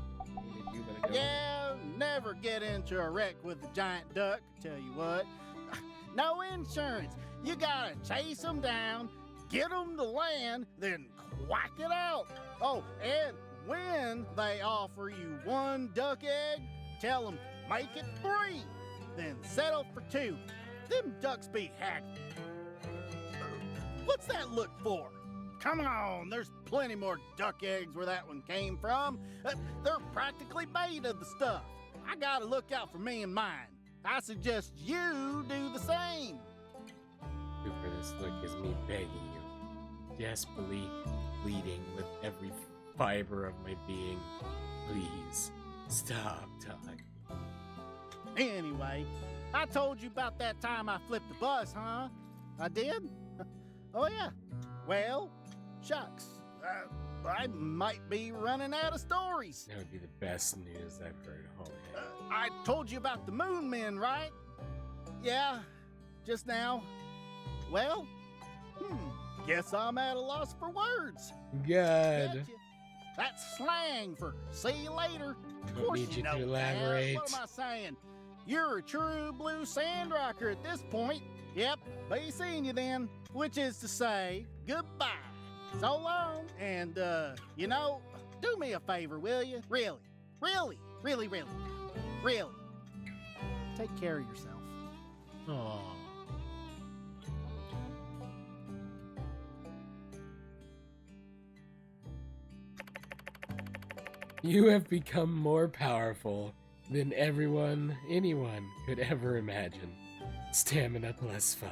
You better go. Yeah, never get into a wreck with a giant duck, tell you what. No insurance. You gotta chase them down, get them to land, then quack it out. Oh, and when they offer you 1 duck egg, tell them make it 3, then settle for 2. Them ducks be hacked. What's that look for? Come on, there's plenty more duck eggs where that one came from. They're practically made of the stuff. I gotta look out for me and mine. I suggest you do the same. Cooper, this look is me begging you, desperately pleading with every fiber of my being. Please, stop talking. Anyway, I told you about that time I flipped the bus, huh? I did? Oh, yeah. Well, shucks. I might be running out of stories. That would be the best news I've heard all day. I told you about the moon men, right? Yeah, just now. Well, guess I'm at a loss for words. Good. Gotcha. That's slang for see you later. Of Don't course need you know to that. elaborate. What am I saying? You're a true blue Sandrocker at this point. Yep, be seeing you then. Which is to say, goodbye. So long, and, you know, do me a favor, will you? Really. Take care of yourself. Aww. You have become more powerful than anyone could ever imagine. Stamina +5.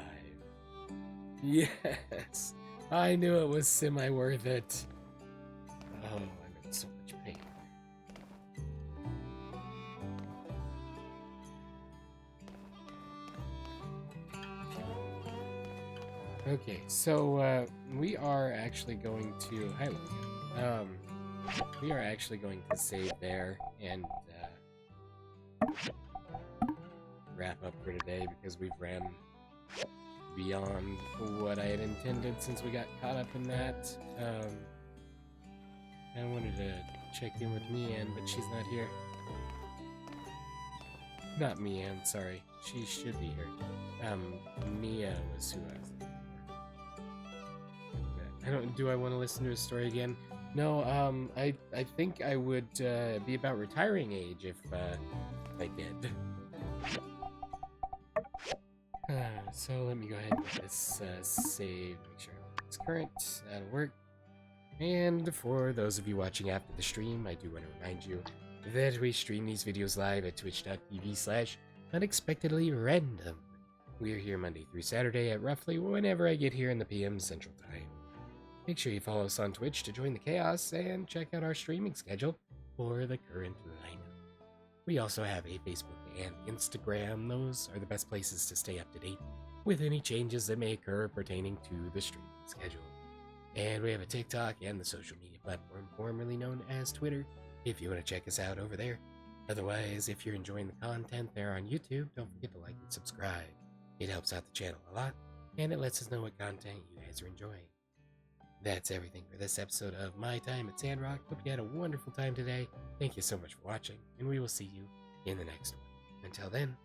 Yes, I knew it was semi-worth it. Oh, I'm in so much pain. Okay, so we are actually going to we are actually going to save there and wrap up for today because we've ran beyond what I had intended since we got caught up in that. I wanted to check in with Mian, but she's not here. Not Mian, sorry. She should be here. Mia was who I was looking for. Do I want to listen to his story again? No, I think I would be about retiring age if I did. So let me go ahead and get this saved, make sure it's current, that'll work. And for those of you watching after the stream, I do want to remind you that we stream these videos live at twitch.tv/unexpectedlyrandom. We're here Monday through Saturday at roughly whenever I get here in the PM Central Time. Make sure you follow us on Twitch to join the chaos and check out our streaming schedule for the current lineup. We also have a Facebook and Instagram. Those are the best places to stay up to date with any changes that may occur pertaining to the streaming schedule. And we have a TikTok and the social media platform formerly known as Twitter, if you want to check us out over there. Otherwise, if you're enjoying the content there on YouTube, don't forget to like and subscribe. It helps out the channel a lot, and it lets us know what content you guys are enjoying. That's everything for this episode of My Time at Sandrock. Hope you had a wonderful time today. Thank you so much for watching, and we will see you in the next one. Until then,